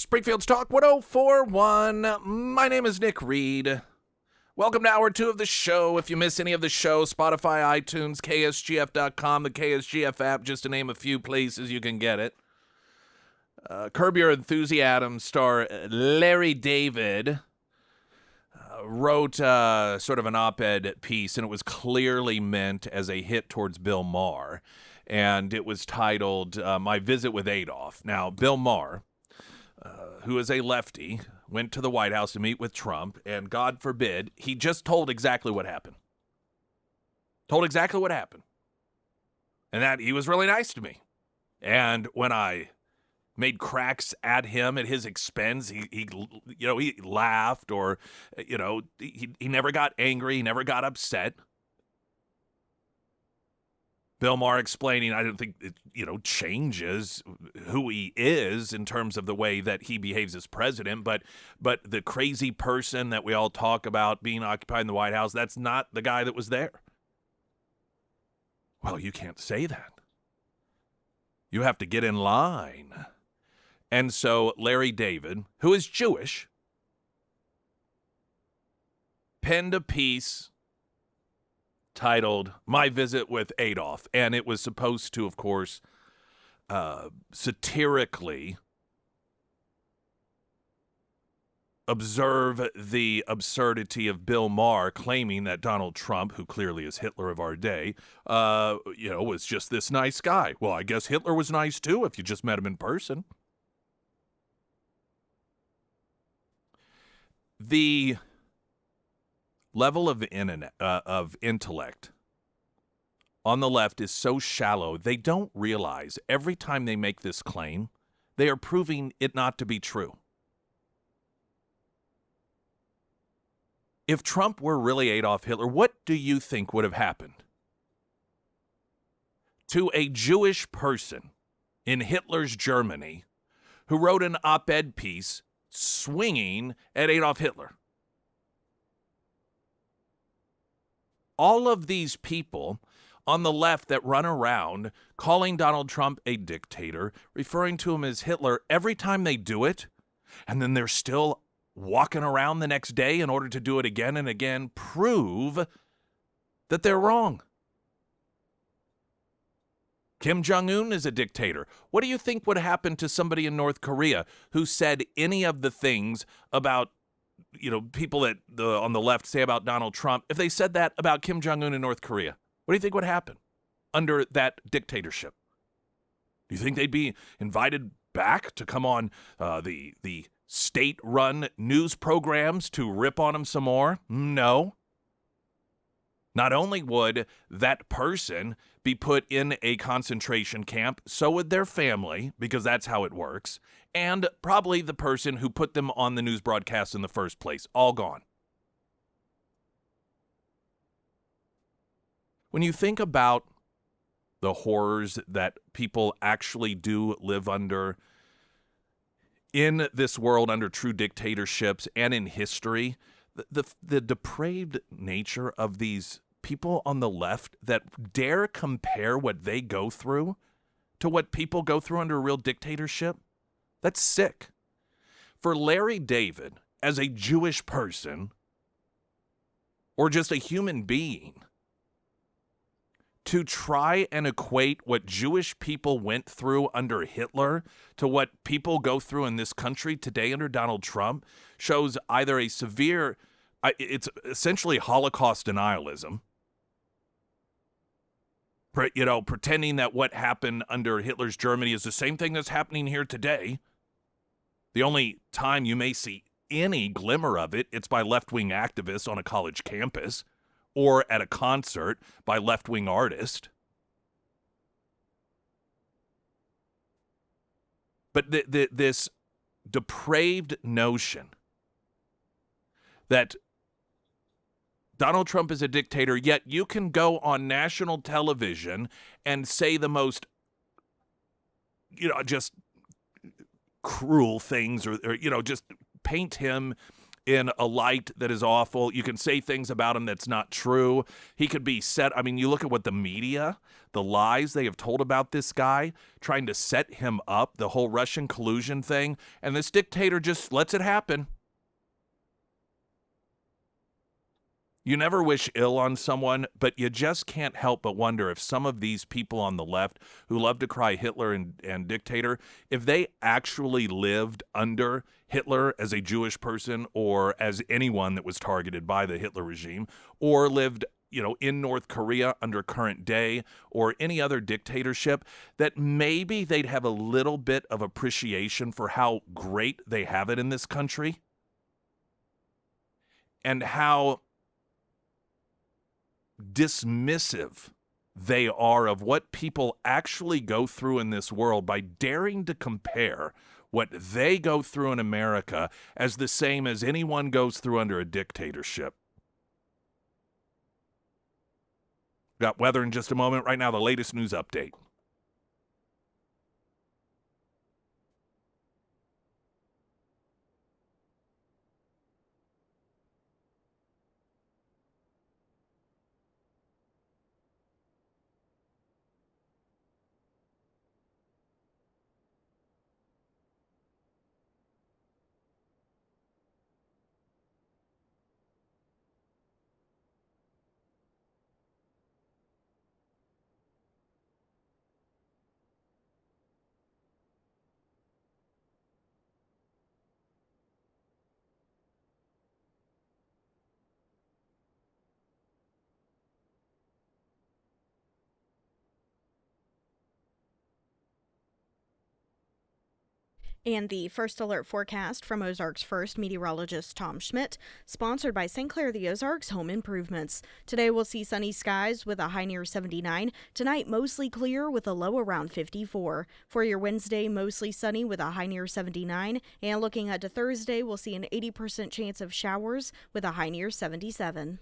Springfield's Talk 1041. My name is Nick Reed. Welcome to Hour 2 of the show. If you miss any of the show, Spotify, iTunes, KSGF.com, the KSGF app, just to name a few places you can get it. Curb Your Enthusiasm star Larry David wrote sort of an op-ed piece, and it was clearly meant as a hit towards Bill Maher, and it was titled My Visit with Adolf. Now, Bill Maher, who is a lefty, went to the White House to meet with Trump, and God forbid, he just told exactly what happened. And that he was really nice to me. And when I made cracks at him at his expense, he laughed, or, he never got angry, he never got upset. Bill Maher explaining, I don't think it, changes who he is in terms of the way that he behaves as president, but the crazy person that we all talk about being occupied in the White House, that's not the guy that was there. Well, you can't say that. You have to get in line. And so Larry David, who is Jewish, penned a piece titled My Visit with Adolf, and it was supposed to, of course, satirically observe the absurdity of Bill Maher claiming that Donald Trump, who clearly is Hitler of our day, was just this nice guy. Well, I guess Hitler was nice too if you just met him in person. The level of intellect on the left is so shallow, they don't realize every time they make this claim, they are proving it not to be true. If Trump were really Adolf Hitler, what do you think would have happened to a Jewish person in Hitler's Germany who wrote an op-ed piece swinging at Adolf Hitler? All of these people on the left that run around calling Donald Trump a dictator, referring to him as Hitler, every time they do it, and then they're still walking around the next day in order to do it again and again, prove that they're wrong. Kim Jong-un is a dictator. What do you think would happen to somebody in North Korea who said any of the things about people that on the left say about Donald Trump, if they said that about Kim Jong-un in North Korea? What do you think would happen under that dictatorship? Do you think they'd be invited back to come on the state-run news programs to rip on them some more? No. Not only would that person be put in a concentration camp, so would their family, because that's how it works, and probably the person who put them on the news broadcast in the first place. All gone. When you think about the horrors that people actually do live under in this world under true dictatorships and in history, the depraved nature of these people on the left that dare compare what they go through to what people go through under a real dictatorship, that's sick. For Larry David, as a Jewish person, or just a human being, to try and equate what Jewish people went through under Hitler to what people go through in this country today under Donald Trump shows either a severe, it's essentially Holocaust denialism, pretending that what happened under Hitler's Germany is the same thing that's happening here today. The only time you may see any glimmer of it, it's by left-wing activists on a college campus or at a concert by left-wing artists. But this depraved notion that Donald Trump is a dictator, yet you can go on national television and say the most, just cruel things or just paint him in a light that is awful. You can say things about him that's not true. He could be set. I mean, you look at what the media, the lies they have told about this guy, trying to set him up, the whole Russian collusion thing, and this dictator just lets it happen. You never wish ill on someone, but you just can't help but wonder if some of these people on the left who love to cry Hitler and dictator, if they actually lived under Hitler as a Jewish person or as anyone that was targeted by the Hitler regime, or lived in North Korea under current day or any other dictatorship, that maybe they'd have a little bit of appreciation for how great they have it in this country and how dismissive they are of what people actually go through in this world by daring to compare what they go through in America as the same as anyone goes through under a dictatorship. Got weather in just a moment. Right now, the latest news update. And the first alert forecast from Ozarks First meteorologist Tom Schmidt, sponsored by St. Clair the Ozarks Home Improvements. Today we'll see sunny skies with a high near 79. Tonight mostly clear with a low around 54. For your Wednesday, mostly sunny with a high near 79. And looking ahead to Thursday, we'll see an 80% chance of showers with a high near 77.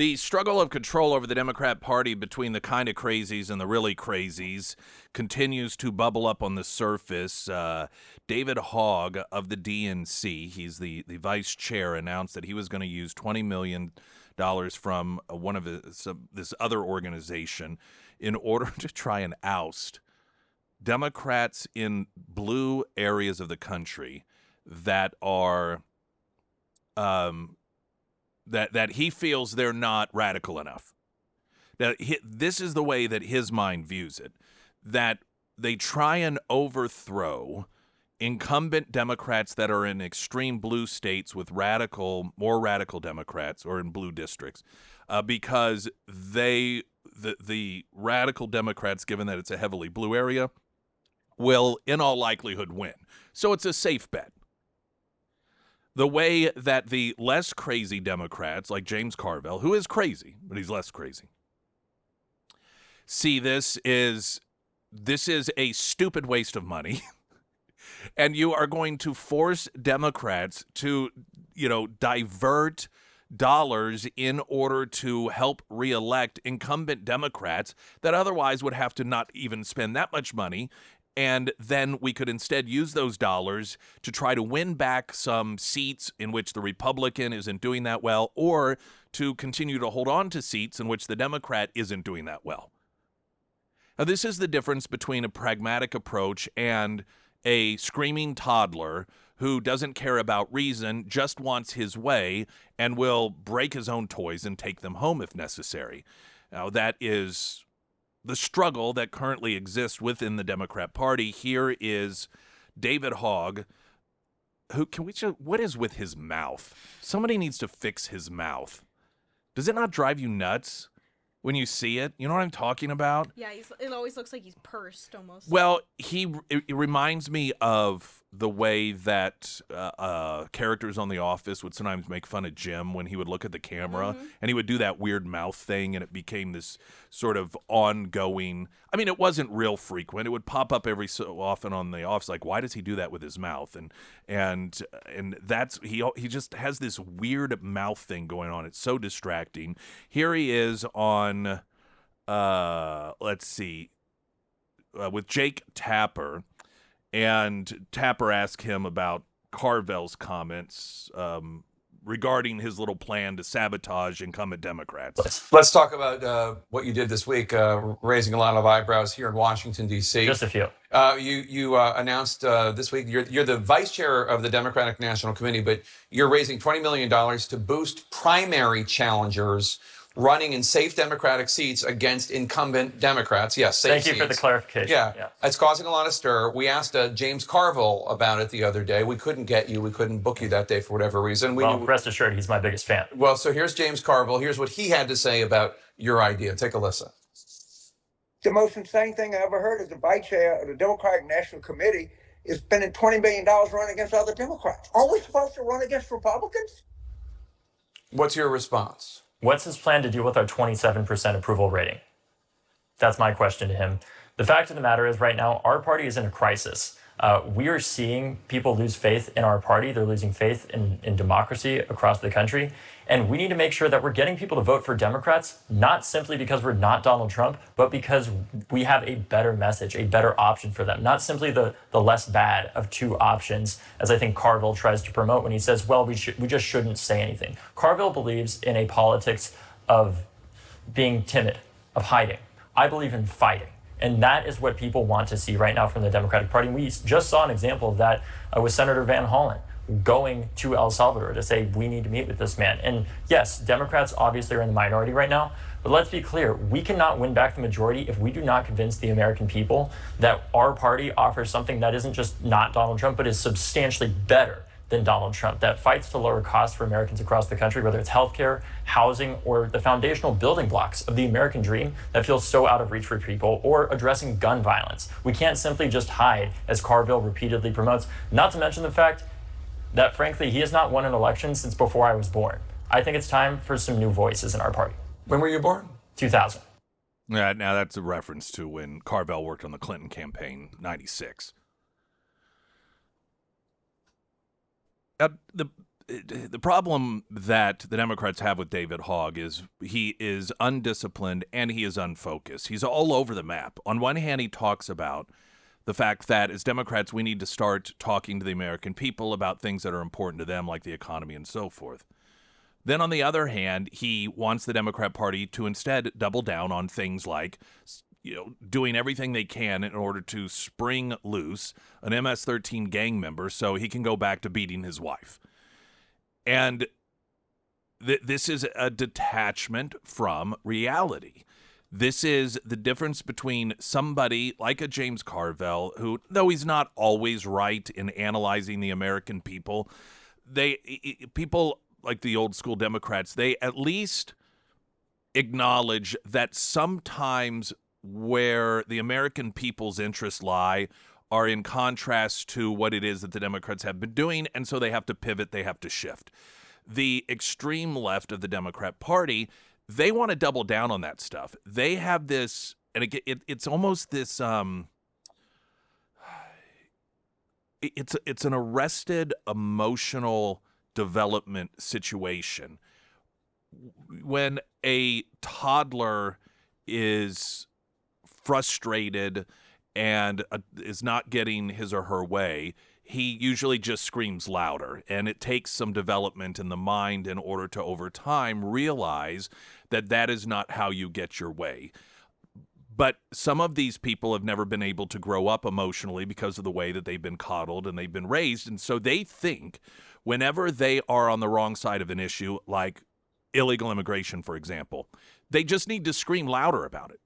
The struggle of control over the Democrat Party between the kind of crazies and the really crazies continues to bubble up on the surface. David Hogg of the DNC, he's the vice chair, announced that he was going to use $20 million from one of this other organization in order to try and oust Democrats in blue areas of the country that are that he feels they're not radical enough. Now, this is the way that his mind views it, that they try and overthrow incumbent Democrats that are in extreme blue states with more radical Democrats or in blue districts, because the radical Democrats, given that it's a heavily blue area, will in all likelihood win. So it's a safe bet. The way that the less crazy Democrats, like James Carville, who is crazy, but he's less crazy, see this is a stupid waste of money. And you are going to force Democrats to, divert dollars in order to help reelect incumbent Democrats that otherwise would have to not even spend that much money. And then we could instead use those dollars to try to win back some seats in which the Republican isn't doing that well, or to continue to hold on to seats in which the Democrat isn't doing that well. Now, this is the difference between a pragmatic approach and a screaming toddler who doesn't care about reason, just wants his way, and will break his own toys and take them home if necessary. Now, that is the struggle that currently exists within the Democrat Party. Here is David Hogg, what is with his mouth? Somebody needs to fix his mouth. Does it not drive you nuts when you see it? You know what I'm talking about? Yeah, it always looks like he's pursed almost. Well, it reminds me of the way that characters on The Office would sometimes make fun of Jim when he would look at the camera, and he would do that weird mouth thing, and it became this sort of ongoing. I mean, it wasn't real frequent. It would pop up every so often on The Office, like, why does he do that with his mouth? And that's he just has this weird mouth thing going on. It's so distracting. Here he is on, let's see, with Jake Tapper. And Tapper asked him about Carville's comments regarding his little plan to sabotage incumbent Democrats. Let's talk about what you did this week, raising a lot of eyebrows here in Washington, D.C. Just a few. You announced this week you're the vice chair of the Democratic National Committee, but you're raising $20 million to boost primary challengers running in safe Democratic seats against incumbent Democrats. Yes, safe Thank you seats. for the clarification. Yeah, it's causing a lot of stir. We asked James Carville about it the other day. We couldn't get you. We couldn't book you that day for whatever reason. Rest assured, he's my biggest fan. Well, so here's James Carville. Here's what he had to say about your idea. Take a listen. The most insane thing I ever heard is the vice chair of the Democratic National Committee is spending $20 million running against other Democrats. Are we supposed to run against Republicans? What's your response? What's his plan to deal with our 27% approval rating? That's my question to him. The fact of the matter is right now, our party is in a crisis. We are seeing people lose faith in our party. They're losing faith in democracy across the country. And we need to make sure that we're getting people to vote for Democrats, not simply because we're not Donald Trump, but because we have a better message, a better option for them. Not simply the less bad of two options, as I think Carville tries to promote when he says, well, we just shouldn't say anything. Carville believes in a politics of being timid, of hiding. I believe in fighting. And that is what people want to see right now from the Democratic Party. We just saw an example of that with Senator Van Hollen going to El Salvador to say, we need to meet with this man. And yes, Democrats obviously are in the minority right now, but let's be clear, we cannot win back the majority if we do not convince the American people that our party offers something that isn't just not Donald Trump, but is substantially better than Donald Trump, that fights to lower costs for Americans across the country, whether it's healthcare, housing, or the foundational building blocks of the American dream that feels so out of reach for people, or addressing gun violence. We can't simply just hide, as Carville repeatedly promotes, not to mention the fact that, frankly, he has not won an election since before I was born. I think it's time for some new voices in our party. When were you born? 2000. Yeah, now that's a reference to when Carville worked on the Clinton campaign, 96. the problem that the Democrats have with David Hogg is he is undisciplined and he is unfocused. He's all over the map. On one hand, he talks about the fact that as Democrats, we need to start talking to the American people about things that are important to them, like the economy and so forth. Then on the other hand, he wants the Democrat Party to instead double down on things like, doing everything they can in order to spring loose an MS-13 gang member so he can go back to beating his wife. And this is a detachment from reality. This is the difference between somebody like a James Carville, who, though he's not always right in analyzing the American people, people like the old school Democrats, they at least acknowledge that sometimes where the American people's interests lie are in contrast to what it is that the Democrats have been doing, and so they have to pivot, they have to shift. The extreme left of the Democrat Party, they want to double down on that stuff. They have this, and it's almost this, it's an arrested emotional development situation. When a toddler is frustrated and is not getting his or her way, he usually just screams louder. And it takes some development in the mind in order to, over time, realize that that is not how you get your way. But some of these people have never been able to grow up emotionally because of the way that they've been coddled and they've been raised. And so they think whenever they are on the wrong side of an issue, like illegal immigration, for example, they just need to scream louder about it.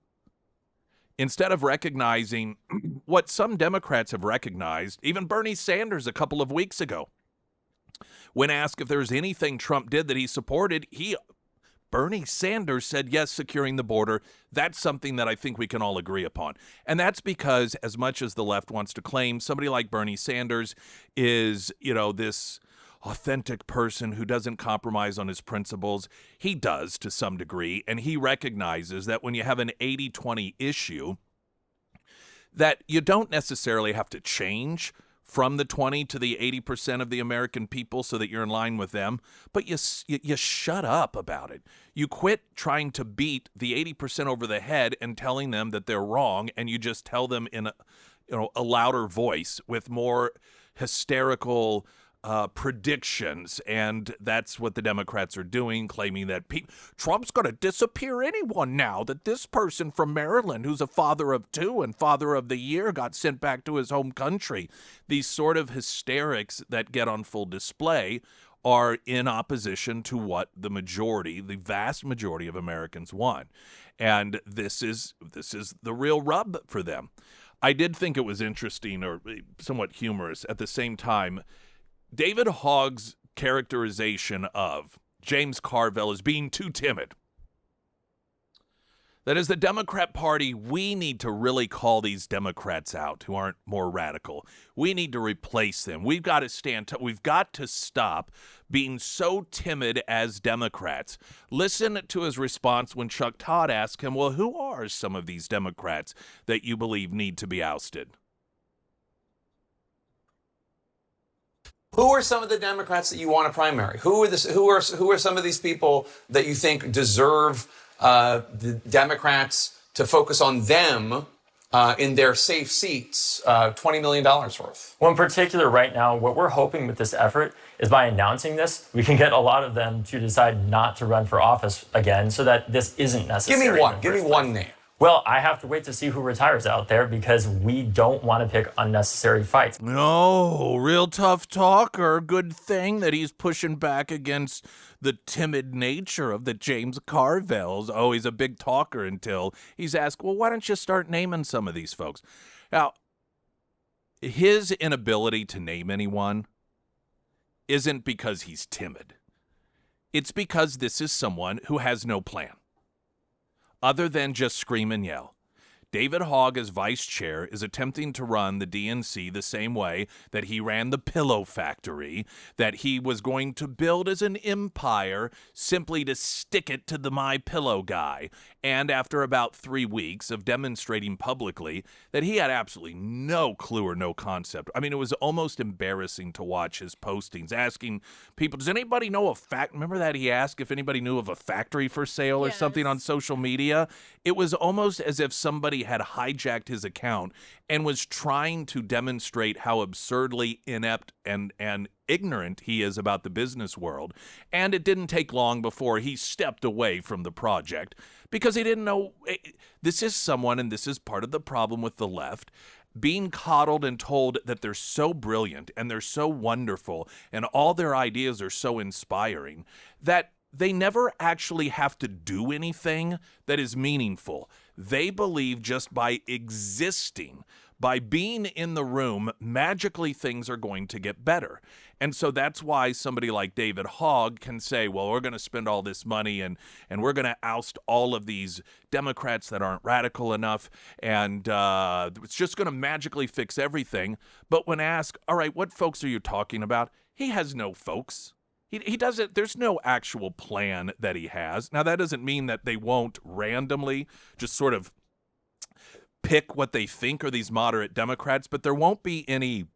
Instead of recognizing what some Democrats have recognized, even Bernie Sanders a couple of weeks ago, when asked if there was anything Trump did that he supported, Bernie Sanders said, yes, securing the border. That's something that I think we can all agree upon. And that's because as much as the left wants to claim somebody like Bernie Sanders is, this authentic person who doesn't compromise on his principles, he does to some degree, and he recognizes that when you have an 80-20 issue, that you don't necessarily have to change from the 20 to the 80% of the American people so that you're in line with them, but you shut up about it. You quit trying to beat the 80% over the head and telling them that they're wrong, and you just tell them in a louder voice with more hysterical predictions, and that's what the Democrats are doing, claiming that Trump's going to disappear anyone now, that this person from Maryland who's a father of two and father of the year got sent back to his home country. These sort of hysterics that get on full display are in opposition to what the vast majority of Americans want. And this is the real rub for them. I did think it was interesting, or somewhat humorous at the same time, David Hogg's characterization of James Carville as being too timid. That as the Democrat Party, we need to really call these Democrats out who aren't more radical. We need to replace them. We've got to we've got to stop being so timid as Democrats. Listen to his response when Chuck Todd asked him, well, who are some of these Democrats that you believe need to be ousted? Who are some of the Democrats that you want to primary? Who are some of these people that you think deserve the Democrats to focus on them in their safe seats, $20 million worth? Well, in particular, right now, what we're hoping with this effort is by announcing this, we can get a lot of them to decide not to run for office again so that this isn't necessary. Give me one name. Well, I have to wait to see who retires out there because we don't want to pick unnecessary fights. No, real tough talker. Good thing that he's pushing back against the timid nature of the James Carvilles. Oh, he's a big talker until he's asked, well, why don't you start naming some of these folks? Now, his inability to name anyone isn't because he's timid. It's because this is someone who has no plan other than just scream and yell. David Hogg, as vice chair, is attempting to run the DNC the same way that he ran the pillow factory, that he was going to build as an empire simply to stick it to the My Pillow guy. And after about 3 weeks of demonstrating publicly that he had absolutely no clue or no concept. I mean, it was almost embarrassing to watch his postings asking people, does anybody know a fact? Remember that he asked if anybody knew of a factory for sale or something on social media? It was almost as if somebody had hijacked his account and was trying to demonstrate how absurdly inept and ignorant he is about the business world. And it didn't take long before he stepped away from the project because he didn't know. This is someone, and this is part of the problem with the left, being coddled and told that they're so brilliant and they're so wonderful and all their ideas are so inspiring that they never actually have to do anything that is meaningful. They believe just by existing, by being in the room, magically things are going to get better. And so that's why somebody like David Hogg can say, well, we're going to spend all this money and we're going to oust all of these Democrats that aren't radical enough, and it's just going to magically fix everything. But when asked, all right, what folks are you talking about? He has no folks. He doesn't, there's no actual plan that he has. Now, that doesn't mean that they won't randomly just sort of pick what they think are these moderate Democrats, but there won't be any,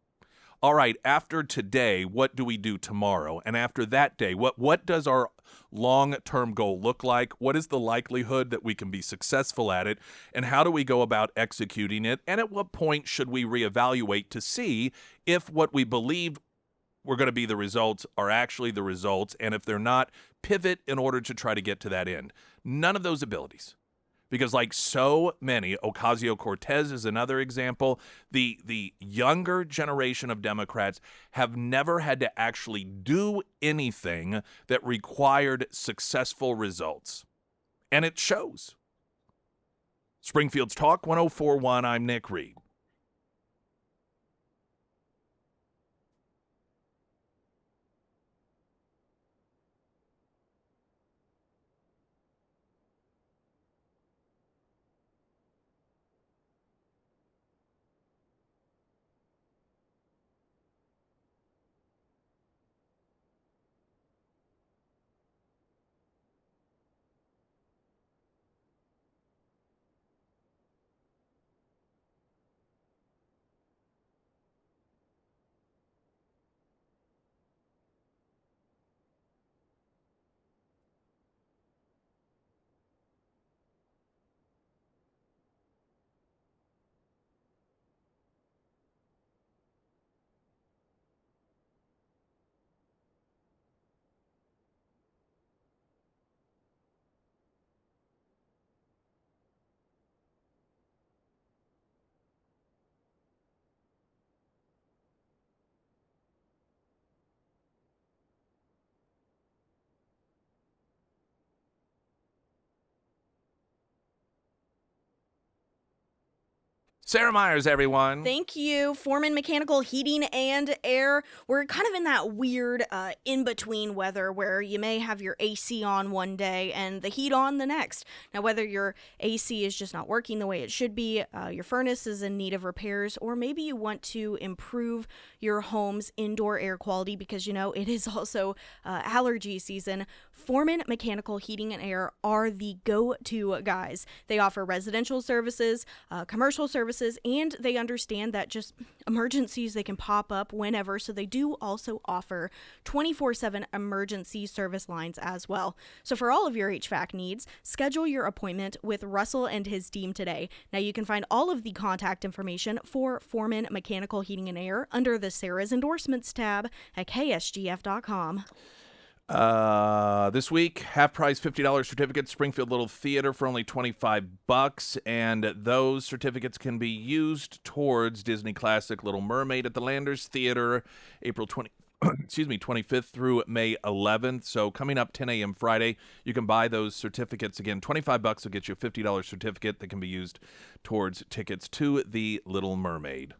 all right, after today, what do we do tomorrow? And after that day, what does our long-term goal look like? What is the likelihood that we can be successful at it? And how do we go about executing it? And at what point should we reevaluate to see if what we believed were going to be the results are actually the results, and if they're not, pivot in order to try to get to that end? None of those abilities. Because like so many, Ocasio-Cortez is another example, the younger generation of Democrats have never had to actually do anything that required successful results. And it shows. Springfield's Talk 1041, I'm Nick Reed. Sarah Myers, everyone. Thank you. Foreman Mechanical Heating and Air. We're kind of in that weird in-between weather where you may have your AC on one day and the heat on the next. Now, whether your AC is just not working the way it should be, your furnace is in need of repairs, or maybe you want to improve your home's indoor air quality because, you know, it is also allergy season, Foreman Mechanical Heating and Air are the go-to guys. They offer residential services, commercial services, and they understand that just emergencies, they can pop up whenever. So they do also offer 24/7 emergency service lines as well. So for all of your HVAC needs, schedule your appointment with Russell and his team today. Now you can find all of the contact information for Foreman Mechanical Heating and Air under the Sarah's Endorsements tab at ksgf.com. This week, half price $50 certificate, Springfield Little Theater for only $25, and those certificates can be used towards Disney Classic Little Mermaid at the Landers Theater, April 25th through May 11th. So coming up 10 a.m. Friday, you can buy those certificates. Again, $25 will get you a $50 certificate that can be used towards tickets to the Little Mermaid.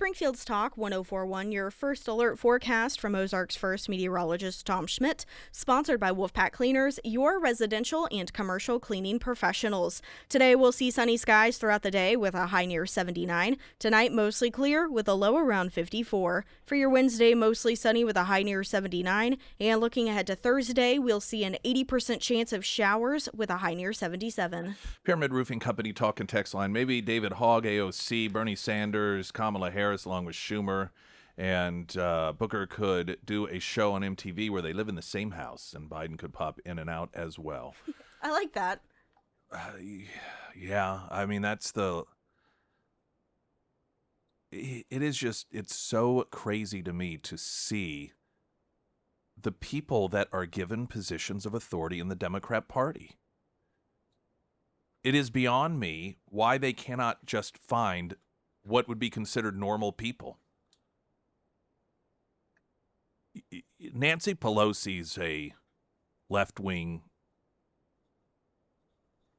Springfield's Talk 1041, your first alert forecast from Ozarks First meteorologist Tom Schmidt, sponsored by Wolfpack Cleaners, your residential and commercial cleaning professionals. Today we'll see sunny skies throughout the day with a high near 79. Tonight mostly clear with a low around 54. For your Wednesday, mostly sunny with a high near 79. And looking ahead to Thursday, we'll see an 80% chance of showers with a high near 77. Pyramid Roofing Company talk and text line. Maybe David Hogg, AOC, Bernie Sanders, Kamala Harris, along with Schumer, and Booker could do a show on MTV where they live in the same house, and Biden could pop in and out as well. I like that. Yeah, I mean, that's the... It is just, it's so crazy to me to see the people that are given positions of authority in the Democrat Party. It is beyond me why they cannot just find what would be considered normal people. Nancy Pelosi's a left-wing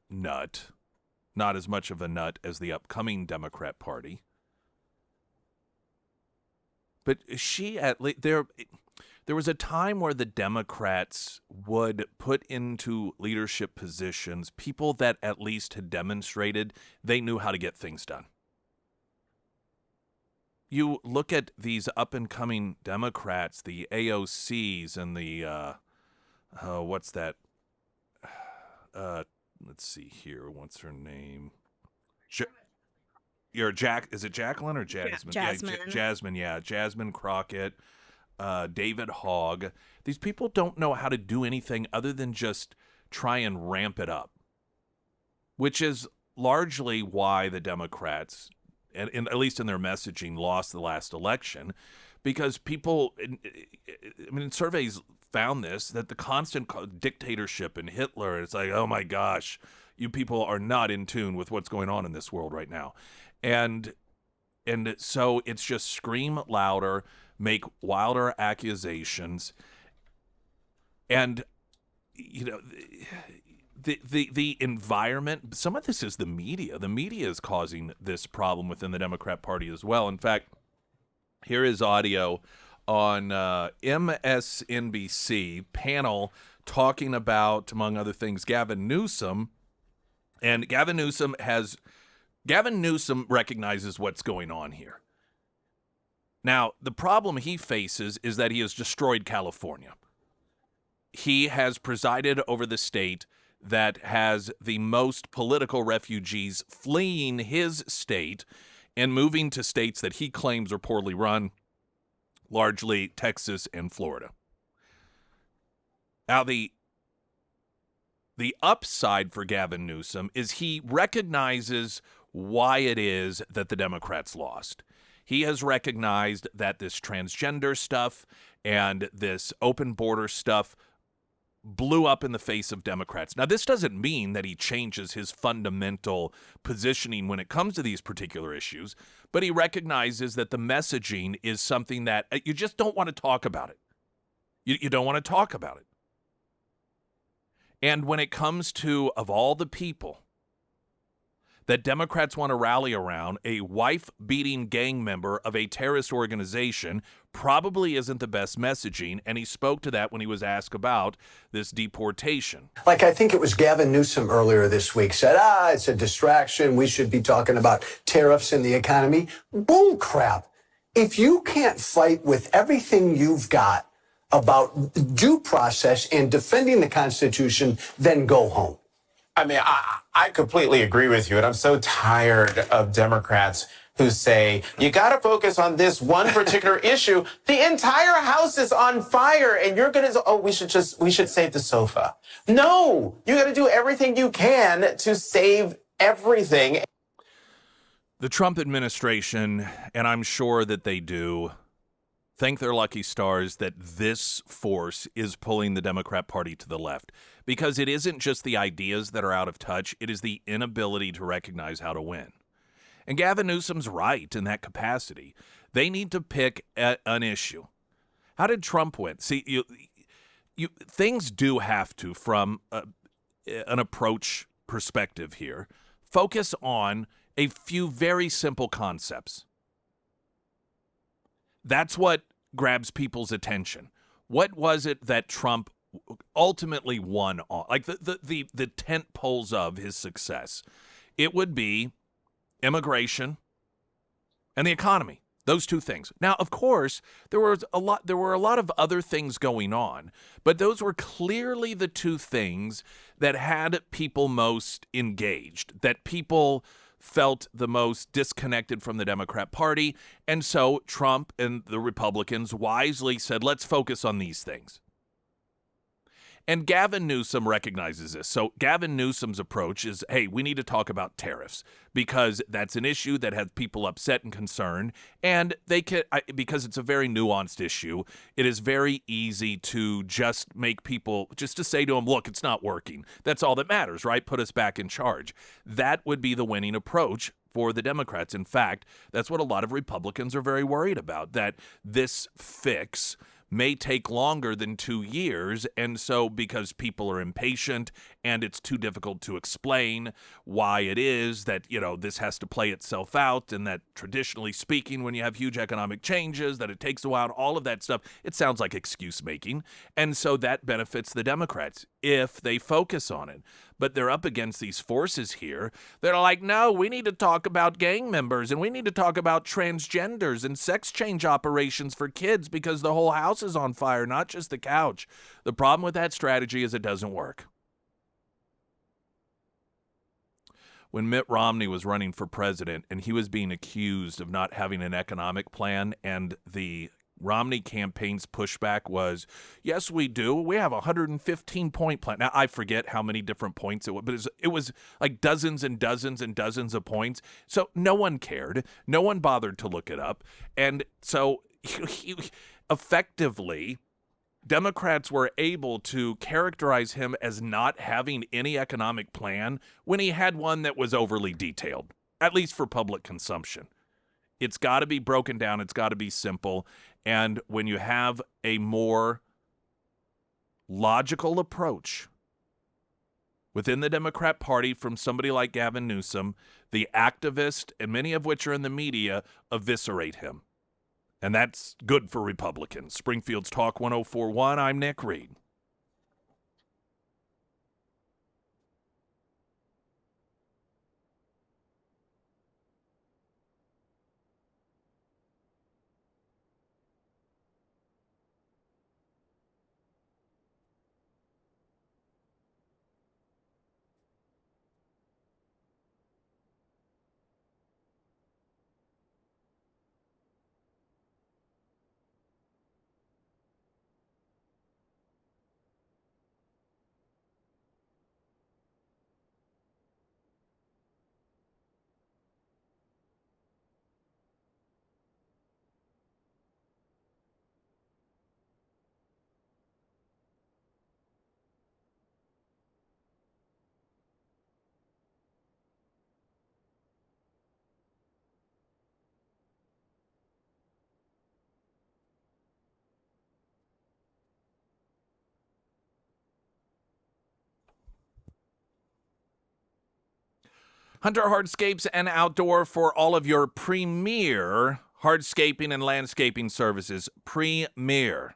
nut, not as much of a nut as the upcoming Democrat Party. But she, at least, there was a time where the Democrats would put into leadership positions people that at least had demonstrated they knew how to get things done. You look at these up-and-coming Democrats, the AOCs and the, what's that? Let's see here. What's her name? Is it Jacqueline or Jasmine? Jasmine. Yeah, Jasmine, yeah. Jasmine Crockett, David Hogg. These people don't know how to do anything other than just try and ramp it up, which is largely why the Democrats, and at least in their messaging, lost the last election, because people, I mean, surveys found this, that the constant dictatorship and Hitler, it's like, oh my gosh, you people are not in tune with what's going on in this world right now. And so it's just scream louder, make wilder accusations, and, you know, the environment, some of this is the media. The media is causing this problem within the Democrat Party as well. In fact, here is audio on MSNBC panel talking about, among other things, Gavin Newsom. And Gavin Newsom recognizes what's going on here. Now, the problem he faces is that he has destroyed California. He has presided over the state that has the most political refugees fleeing his state and moving to states that he claims are poorly run, largely Texas and Florida. Now, the upside for Gavin Newsom is he recognizes why it is that the Democrats lost. He has recognized that this transgender stuff and this open border stuff blew up in the face of Democrats. Now, this doesn't mean that he changes his fundamental positioning when it comes to these particular issues, but he recognizes that the messaging is something that you just don't want to talk about it. You don't want to talk about it. And when it comes to, of all the people that Democrats want to rally around, a wife-beating gang member of a terrorist organization probably isn't the best messaging, and he spoke to that when he was asked about this deportation. Like, I think it was Gavin Newsom earlier this week said, it's a distraction. We should be talking about tariffs and the economy. Bull crap. If you can't fight with everything you've got about due process and defending the Constitution, then go home. I mean, I completely agree with you, and I'm so tired of Democrats who say, you got to focus on this one particular issue. The entire house is on fire, and you're going to, we should save the sofa. No, you got to do everything you can to save everything. The Trump administration, and I'm sure that they do, thank their lucky stars that this force is pulling the Democrat Party to the left, because it isn't just the ideas that are out of touch, it is the inability to recognize how to win. And Gavin Newsom's right in that capacity. They need to pick an issue. How did Trump win? See, things do have to, from an approach perspective here, focus on a few very simple concepts. That's what grabs people's attention. What was it that Trump ultimately won on? Like the tent poles of his success. It would be immigration and the economy. Those two things. Now, of course, there were a lot of other things going on, but those were clearly the two things that had people most engaged, that people felt the most disconnected from the Democrat Party. And so Trump and the Republicans wisely said, let's focus on these things. And Gavin Newsom recognizes this. So Gavin Newsom's approach is, hey, we need to talk about tariffs because that's an issue that has people upset and concerned. And they can, because it's a very nuanced issue, it is very easy to just make people, just to say to them, look, it's not working. That's all that matters, right? Put us back in charge. That would be the winning approach for the Democrats. In fact, that's what a lot of Republicans are very worried about, that this fix may take longer than 2 years, and so because people are impatient and it's too difficult to explain why it is that, this has to play itself out, and that traditionally speaking, when you have huge economic changes, that it takes a while, and all of that stuff, it sounds like excuse making, and so that benefits the Democrats if they focus on it. But they're up against these forces here that are like, no, we need to talk about gang members, and we need to talk about transgenders and sex change operations for kids because the whole house is on fire, not just the couch. The problem with that strategy is it doesn't work. When Mitt Romney was running for president and he was being accused of not having an economic plan, and the Romney campaign's pushback was, yes, we do. We have a 115-point plan. Now, I forget how many different points it was, but it was like dozens and dozens and dozens of points. So no one cared. No one bothered to look it up. And so effectively, Democrats were able to characterize him as not having any economic plan when he had one that was overly detailed, at least for public consumption. It's got to be broken down. It's got to be simple. And when you have a more logical approach within the Democrat Party from somebody like Gavin Newsom, the activists, and many of which are in the media, eviscerate him. And that's good for Republicans. Springfield's Talk 1041. I'm Nick Reed. Hunter Hardscapes and Outdoor for all of your premier hardscaping and landscaping services. Premier.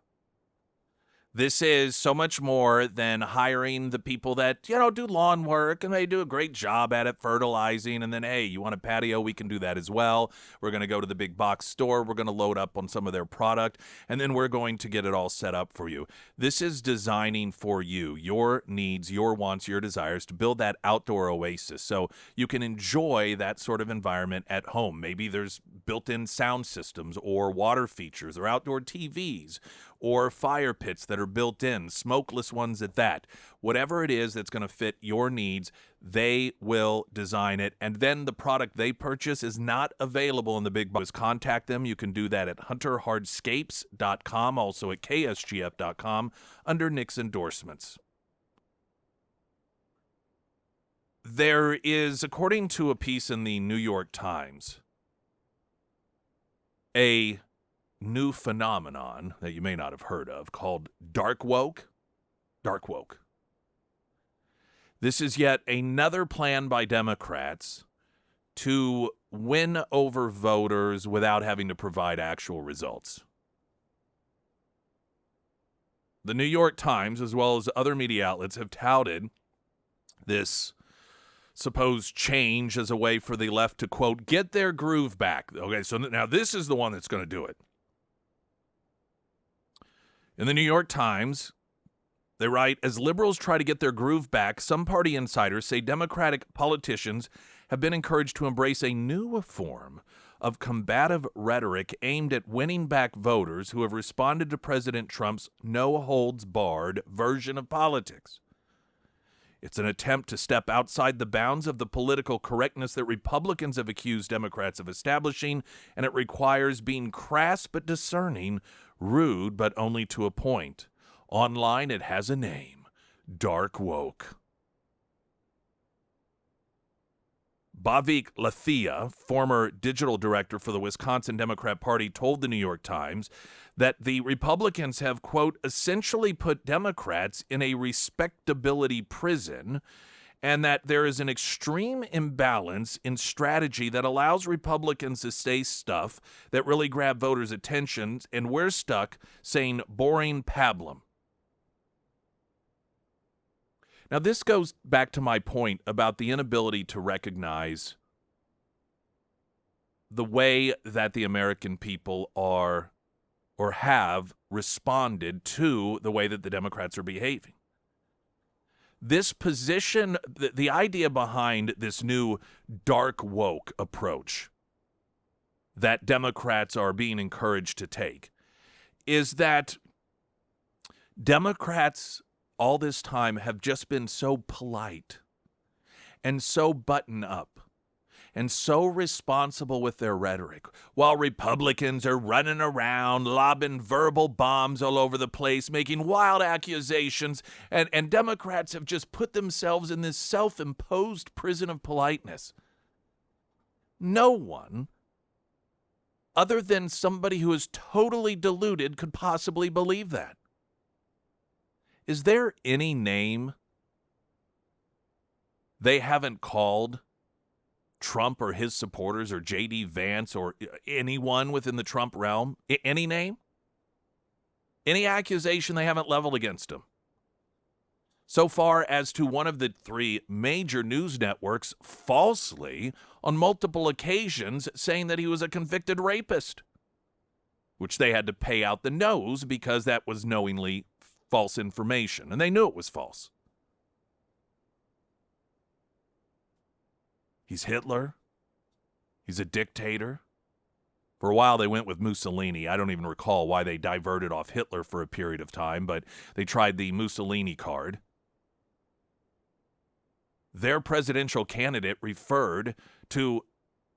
This is so much more than hiring the people that, do lawn work and they do a great job at it, fertilizing, and then, hey, you want a patio? We can do that as well. We're going to go to the big box store. We're going to load up on some of their product, and then we're going to get it all set up for you. This is designing for you, your needs, your wants, your desires, to build that outdoor oasis so you can enjoy that sort of environment at home. Maybe there's built-in sound systems or water features or outdoor TVs or fire pits that are built in, smokeless ones at that. Whatever it is that's going to fit your needs, they will design it. And then the product they purchase is not available in the big box. Contact them. You can do that at hunterhardscapes.com, also at ksgf.com under Nick's endorsements. There is, according to a piece in the New York Times, a new phenomenon that you may not have heard of called dark woke. Dark woke. This is yet another plan by Democrats to win over voters without having to provide actual results. The New York Times, as well as other media outlets, have touted this supposed change as a way for the left to, quote, get their groove back. Okay, so now this is the one that's going to do it. In the New York Times, they write, as liberals try to get their groove back, some party insiders say Democratic politicians have been encouraged to embrace a new form of combative rhetoric aimed at winning back voters who have responded to President Trump's no-holds-barred version of politics. It's an attempt to step outside the bounds of the political correctness that Republicans have accused Democrats of establishing, and it requires being crass but discerning, rude but only to a point. Online, it has a name: dark woke. Bhavik Lathia, former digital director for the Wisconsin Democrat Party, told the New York Times that the Republicans have, quote, essentially put Democrats in a respectability prison, and that there is an extreme imbalance in strategy that allows Republicans to say stuff that really grab voters' attention, and we're stuck saying boring pablum. Now, this goes back to my point about the inability to recognize the way that the American people are or have responded to the way that the Democrats are behaving. This position, the idea behind this new dark woke approach that Democrats are being encouraged to take is that Democrats all this time have just been so polite and so button up and so responsible with their rhetoric, while Republicans are running around lobbing verbal bombs all over the place, making wild accusations, and Democrats have just put themselves in this self-imposed prison of politeness. No one, other than somebody who is totally deluded, could possibly believe that. Is there any name they haven't called Trump or his supporters or J.D. Vance or anyone within the Trump realm? Any name? Any accusation they haven't leveled against him? So far as to one of the three major news networks falsely, on multiple occasions, saying that he was a convicted rapist, which they had to pay out the nose because that was knowingly false information, and they knew it was false. He's Hitler. He's a dictator. For a while, they went with Mussolini. I don't even recall why they diverted off Hitler for a period of time, but they tried the Mussolini card. Their presidential candidate referred to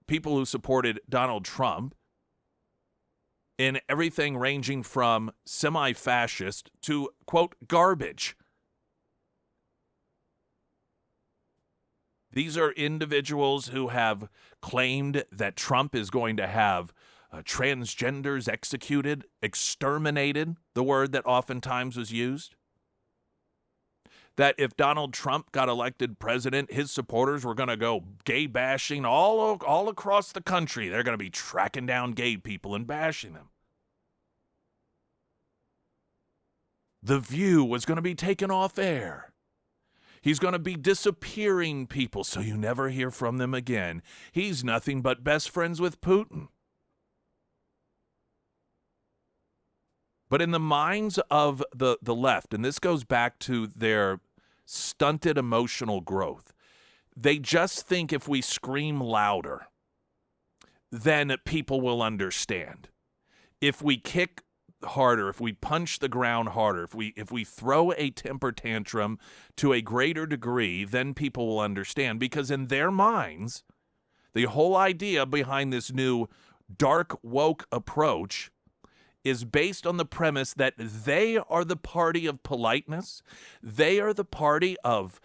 people who supported Donald Trump in everything ranging from semi-fascist to, quote, garbage. These are individuals who have claimed that Trump is going to have transgenders executed, exterminated, the word that oftentimes was used. That if Donald Trump got elected president, his supporters were going to go gay bashing all across the country. They're going to be tracking down gay people and bashing them. The View was going to be taken off air. He's going to be disappearing people so you never hear from them again. He's nothing but best friends with Putin. But in the minds of the left, and this goes back to their stunted emotional growth, they just think if we scream louder, then people will understand. If we kick harder, if we punch the ground harder, if we throw a temper tantrum to a greater degree, then people will understand. Because in their minds, the whole idea behind this new dark woke approach is based on the premise that they are the party of politeness. They are the party of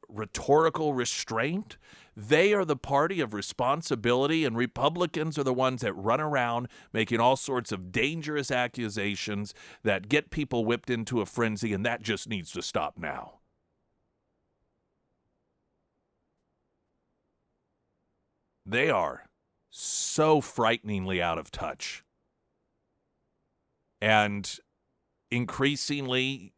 rhetorical restraint. They are the party of responsibility, and Republicans are the ones that run around making all sorts of dangerous accusations that get people whipped into a frenzy, and that just needs to stop now. They are so frighteningly out of touch. And increasingly,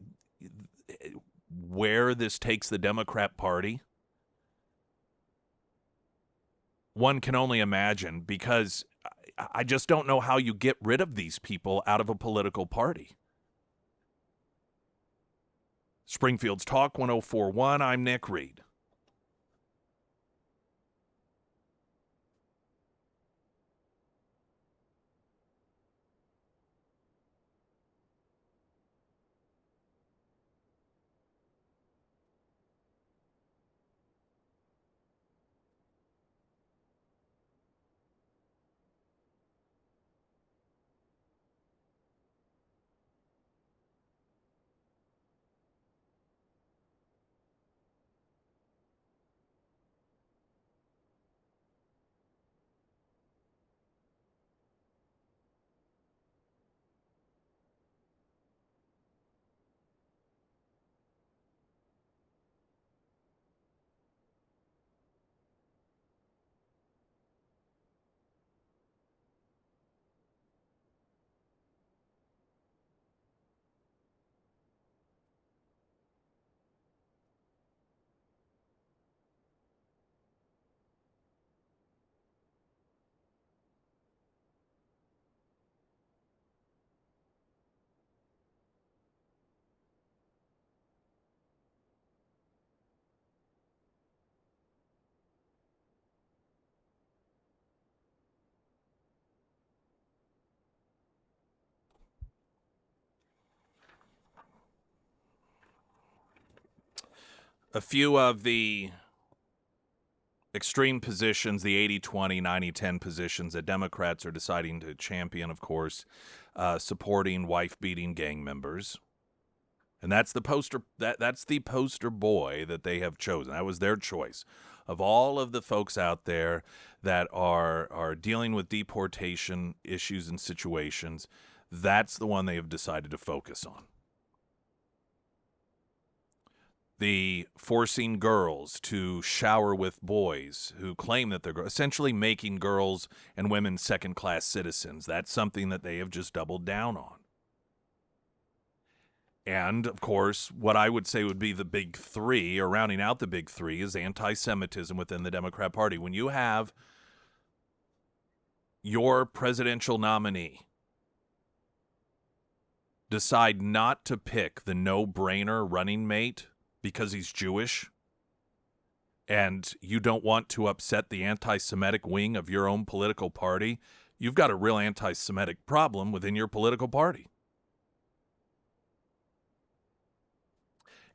where this takes the Democrat Party, one can only imagine, because I just don't know how you get rid of these people out of a political party. Springfield's Talk 1041, I'm Nick Reed. A few of the extreme positions, the 80-20, 90-10 positions that Democrats are deciding to champion, of course, supporting wife-beating gang members. And that's the poster boy that they have chosen. That was their choice. Of all of the folks out there that are dealing with deportation issues and situations, that's the one they have decided to focus on. The forcing girls to shower with boys who claim that they're essentially making girls and women second-class citizens. That's something that they have just doubled down on. And, of course, what I would say would be the big three, or rounding out the big three, is anti-Semitism within the Democrat Party. When you have your presidential nominee decide not to pick the no-brainer running mate because he's Jewish, and you don't want to upset the anti-Semitic wing of your own political party, you've got a real anti-Semitic problem within your political party.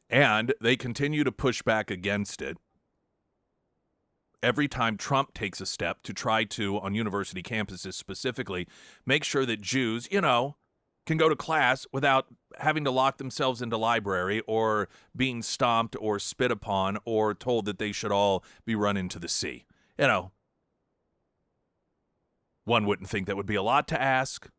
And they continue to push back against it every time Trump takes a step to try to, on university campuses specifically, make sure that Jews, can go to class without having to lock themselves into library or being stomped or spit upon or told that they should all be run into the sea. One wouldn't think that would be a lot to ask.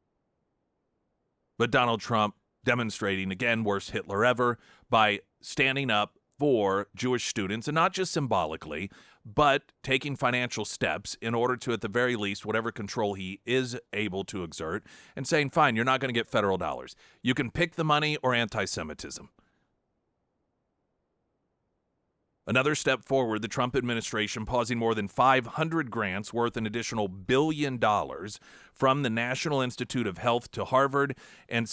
But Donald Trump demonstrating, again, worst Hitler ever, by standing up for Jewish students, and not just symbolically, but taking financial steps in order to, at the very least, whatever control he is able to exert, and saying, fine, you're not going to get federal dollars. You can pick the money or anti-Semitism. Another step forward, the Trump administration pausing more than 500 grants worth an additional $1 billion from the National Institute of Health to Harvard, and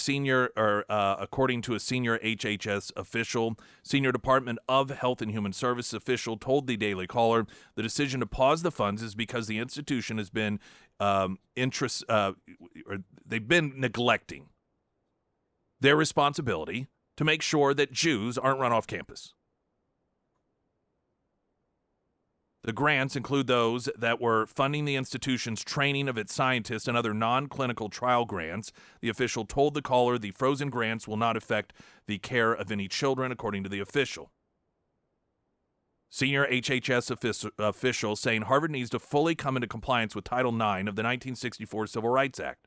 according to a senior HHS official, Senior Department of Health and Human Services official told the Daily Caller the decision to pause the funds is because the institution has been they've been neglecting their responsibility to make sure that Jews aren't run off campus. The grants include those that were funding the institution's training of its scientists and other non-clinical trial grants. The official told the caller the frozen grants will not affect the care of any children, according to the official. Senior HHS official saying Harvard needs to fully come into compliance with Title IX of the 1964 Civil Rights Act.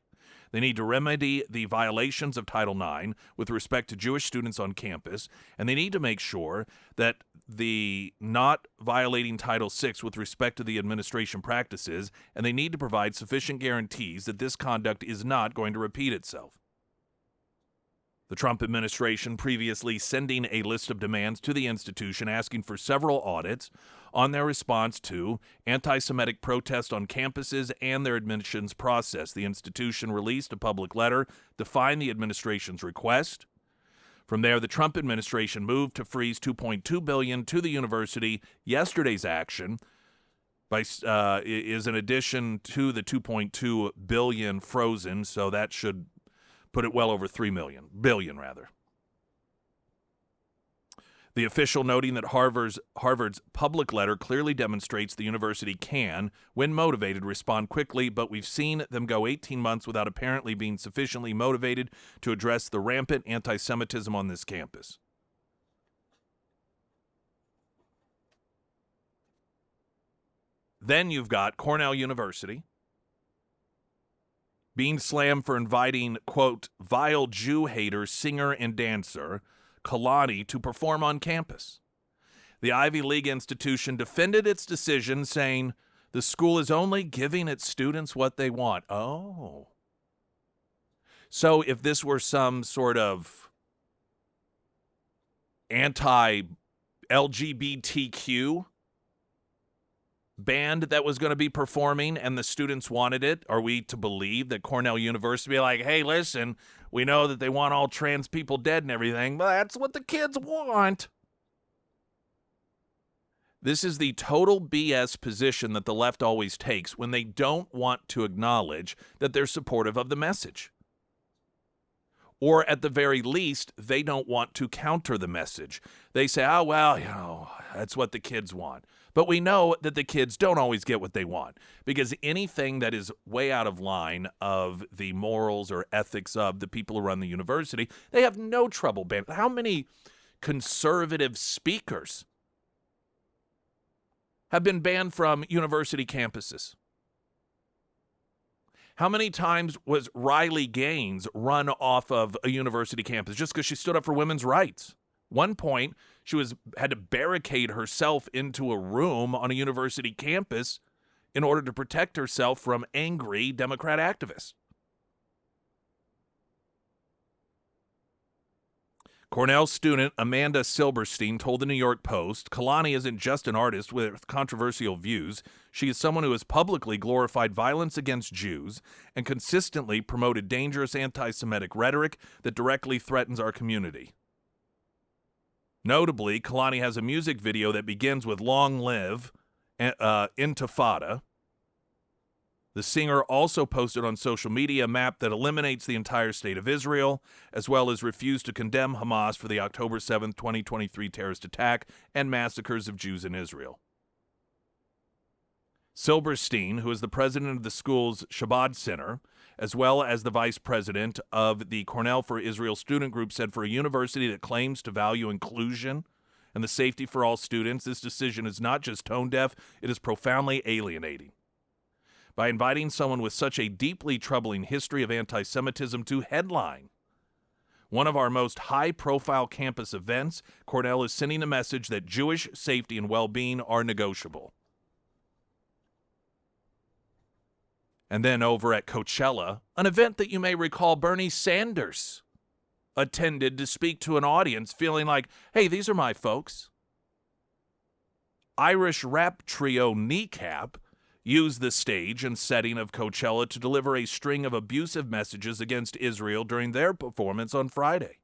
They need to remedy the violations of Title IX with respect to Jewish students on campus, and they need to make sure that the not violating Title VI with respect to the administration practices, and they need to provide sufficient guarantees that this conduct is not going to repeat itself. The Trump administration previously sending a list of demands to the institution asking for several audits on their response to anti-Semitic protests on campuses and their admissions process. The institution released a public letter defying the administration's request. From there, the Trump administration moved to freeze $2.2 billion to the university. Yesterday's action is in addition to the $2.2 billion frozen, so that should put it well over $3 billion. The official noting that Harvard's public letter clearly demonstrates the university can, when motivated, respond quickly, but we've seen them go 18 months without apparently being sufficiently motivated to address the rampant anti-Semitism on this campus. Then you've got Cornell University being slammed for inviting, quote, vile Jew hater, singer, and dancer Kalani to perform on campus. The Ivy League institution defended its decision, saying the school is only giving its students what they want. Oh. So if this were some sort of anti-LGBTQ band that was going to be performing and the students wanted it, are we to believe that Cornell University be like, hey, listen, we know that they want all trans people dead and everything, but that's what the kids want? This is the total BS position that the left always takes when they don't want to acknowledge that they're supportive of the message. Or at the very least, they don't want to counter the message. They say, oh, well, that's what the kids want. But we know that the kids don't always get what they want, because anything that is way out of line of the morals or ethics of the people who run the university, they have no trouble banning. How many conservative speakers have been banned from university campuses? How many times was Riley Gaines run off of a university campus just because she stood up for women's rights? One point, she had to barricade herself into a room on a university campus in order to protect herself from angry Democrat activists. Cornell student Amanda Silberstein told the New York Post, Kalani isn't just an artist with controversial views. She is someone who has publicly glorified violence against Jews and consistently promoted dangerous anti-Semitic rhetoric that directly threatens our community. Notably, Kalani has a music video that begins with Long Live Intifada. The singer also posted on social media a map that eliminates the entire state of Israel, as well as refused to condemn Hamas for the October 7, 2023 terrorist attack and massacres of Jews in Israel. Silberstein, who is the president of the school's Shabbat Center, as well as the vice president of the Cornell for Israel student group, said for a university that claims to value inclusion and the safety for all students, this decision is not just tone deaf, it is profoundly alienating. By inviting someone with such a deeply troubling history of anti-Semitism to headline one of our most high-profile campus events, Cornell is sending a message that Jewish safety and well-being are negotiable. And then over at Coachella, an event that you may recall Bernie Sanders attended to speak to an audience feeling like, hey, these are my folks. Irish rap trio Kneecap used the stage and setting of Coachella to deliver a string of abusive messages against Israel during their performance on Friday.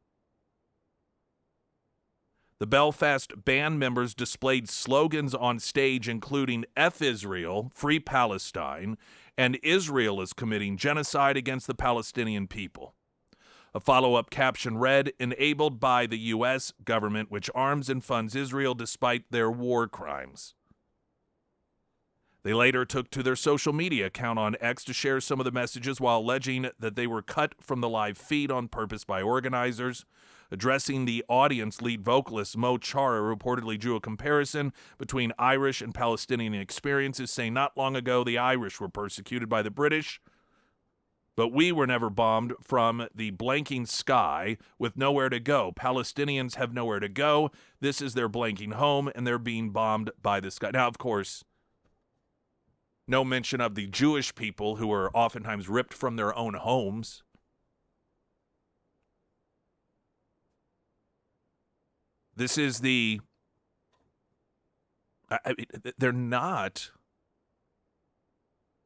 The Belfast band members displayed slogans on stage including F Israel, Free Palestine, and Israel is committing genocide against the Palestinian people. A follow-up caption read, enabled by the U.S. government, which arms and funds Israel despite their war crimes. They later took to their social media account on X to share some of the messages while alleging that they were cut from the live feed on purpose by organizers. Addressing the audience, lead vocalist Mo Chara reportedly drew a comparison between Irish and Palestinian experiences, saying not long ago the Irish were persecuted by the British, But we were never bombed from the blanking sky with nowhere to go. Palestinians have nowhere to go. This is their blanking home, and they're being bombed by the sky. Now, of course, no mention of the Jewish people who are oftentimes ripped from their own homes. This is they're not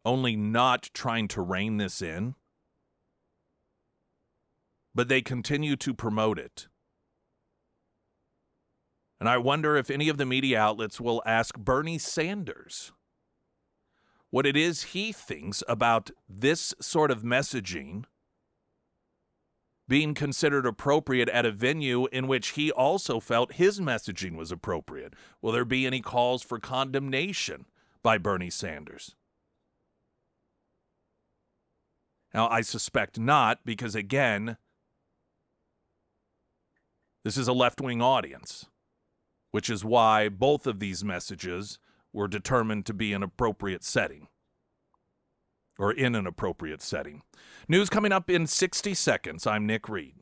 only not trying to rein this in, but they continue to promote it. And I wonder if any of the media outlets will ask Bernie Sanders what it is he thinks about this sort of messaging being considered appropriate at a venue in which he also felt his messaging was appropriate. Will there be any calls for condemnation by Bernie Sanders? Now, I suspect not, because, again, this is a left-wing audience, which is why both of these messages were determined to be an appropriate setting, or in an appropriate setting. News coming up in 60 seconds. I'm Nick Reed.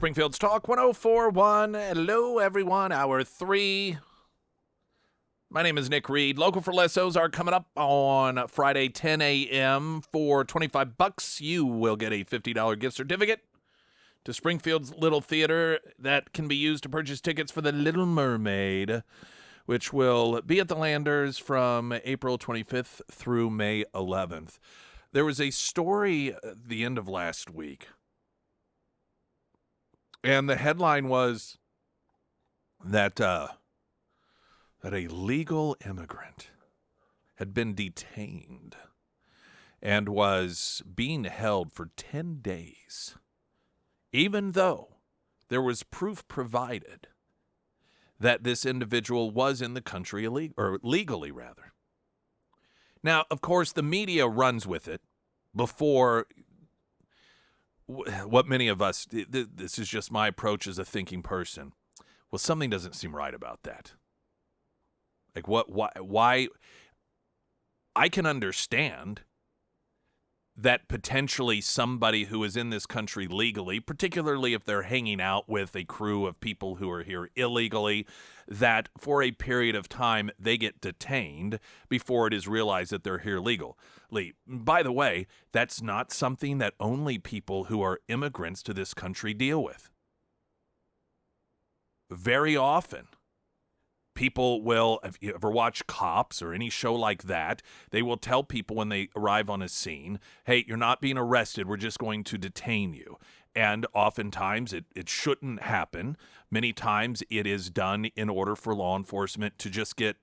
Springfield's Talk 104.1. Hello, everyone. Hour 3. My name is Nick Reed. Local for Less Ozark coming up on Friday, 10 a.m. For $25, you will get a $50 gift certificate to Springfield's Little Theater that can be used to purchase tickets for The Little Mermaid, which will be at the Landers from April 25th through May 11th. There was a story at the end of last week, and the headline was that a legal immigrant had been detained and was being held for 10 days, even though there was proof provided that this individual was in the country legally. Now, of course, the media runs with it before what many of us, this is just my approach as a thinking person. Well, something doesn't seem right about that. Like why? I can understand that potentially somebody who is in this country legally, particularly if they're hanging out with a crew of people who are here illegally, that for a period of time they get detained before it is realized that they're here legally. By the way, that's not something that only people who are immigrants to this country deal with. Very often, people will, if you ever watch Cops or any show like that, they will tell people when they arrive on a scene, hey, you're not being arrested, we're just going to detain you. And oftentimes it shouldn't happen. Many times it is done in order for law enforcement to just get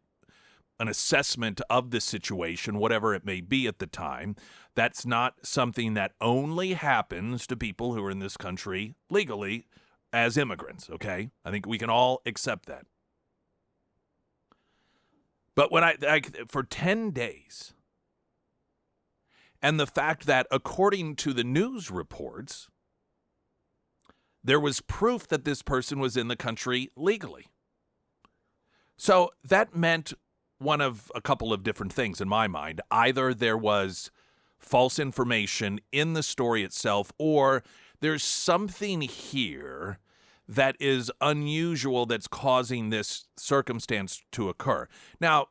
an assessment of the situation, whatever it may be at the time. That's not something that only happens to people who are in this country legally as immigrants, okay? I think we can all accept that. But when I for 10 days, and the fact that according to the news reports, there was proof that this person was in the country legally. So that meant one of a couple of different things in my mind. Either there was false information in the story itself, or there's something here that is unusual that's causing this circumstance to occur. Now,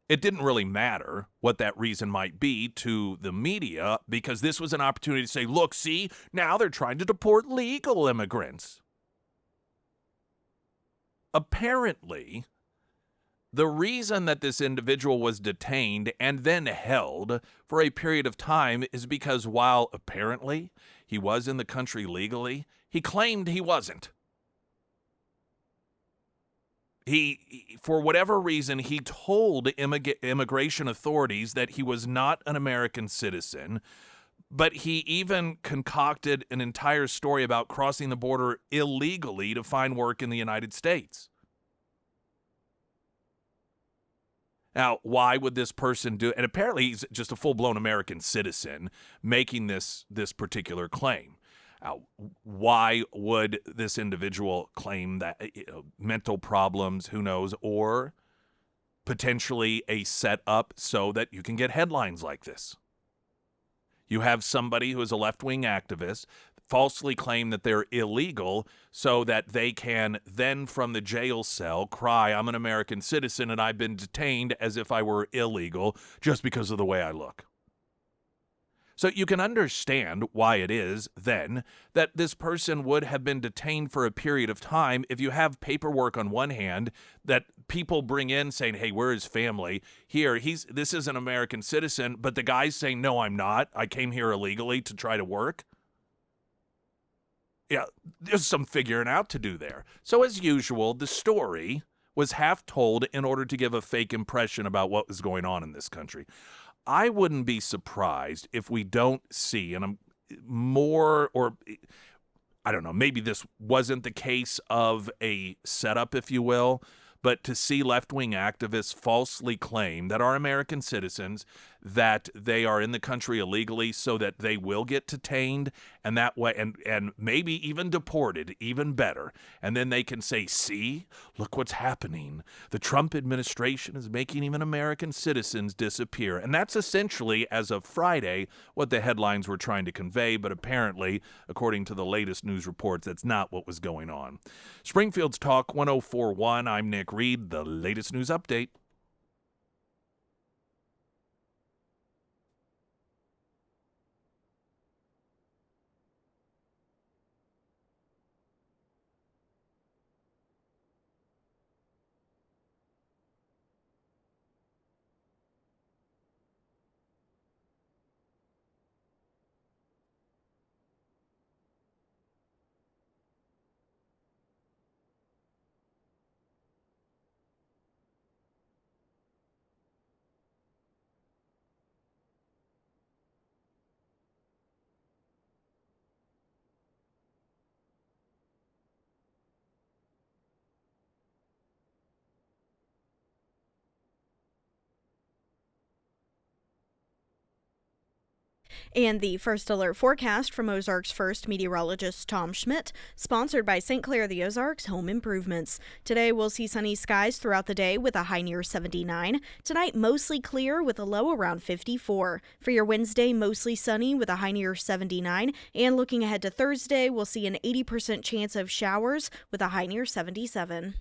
it didn't really matter what that reason might be to the media, because this was an opportunity to say, look, see, now they're trying to deport legal immigrants. Apparently, the reason that this individual was detained and then held for a period of time is because while apparently he was in the country legally, he claimed he wasn't. He, for whatever reason, he told immigration authorities that he was not an American citizen, but he even concocted an entire story about crossing the border illegally to find work in the United States. Now, why would this person do it? And apparently he's just a full-blown American citizen making this particular claim. Why would this individual claim that mental problems, who knows, or potentially a setup so that you can get headlines like this? You have somebody who is a left-wing activist falsely claim that they're illegal so that they can then from the jail cell cry, I'm an American citizen and I've been detained as if I were illegal just because of the way I look. So you can understand why it is, then, that this person would have been detained for a period of time if you have paperwork on one hand that people bring in saying, hey, where is family? Here, this is an American citizen, but the guy's saying, no, I'm not. I came here illegally to try to work. Yeah, there's some figuring out to do there. So as usual, the story was half told in order to give a fake impression about what was going on in this country. I wouldn't be surprised if we don't see, and I'm more, or I don't know, maybe this wasn't the case of a setup, if you will, but to see left-wing activists falsely claim that are American citizens, that they are in the country illegally so that they will get detained and that way and maybe even deported, even better. And then they can say, see, look what's happening. The Trump administration is making even American citizens disappear. And that's essentially, as of Friday, what the headlines were trying to convey. But apparently, according to the latest news reports, that's not what was going on. Springfield's Talk 1041. I'm Nick Reed. The latest news update. And the first alert forecast from Ozarks First meteorologist Tom Schmidt, sponsored by St. Clair the Ozarks Home Improvements. Today we'll see sunny skies throughout the day with a high near 79. Tonight mostly clear with a low around 54. For your Wednesday, mostly sunny with a high near 79. And looking ahead to Thursday, we'll see an 80% chance of showers with a high near 77.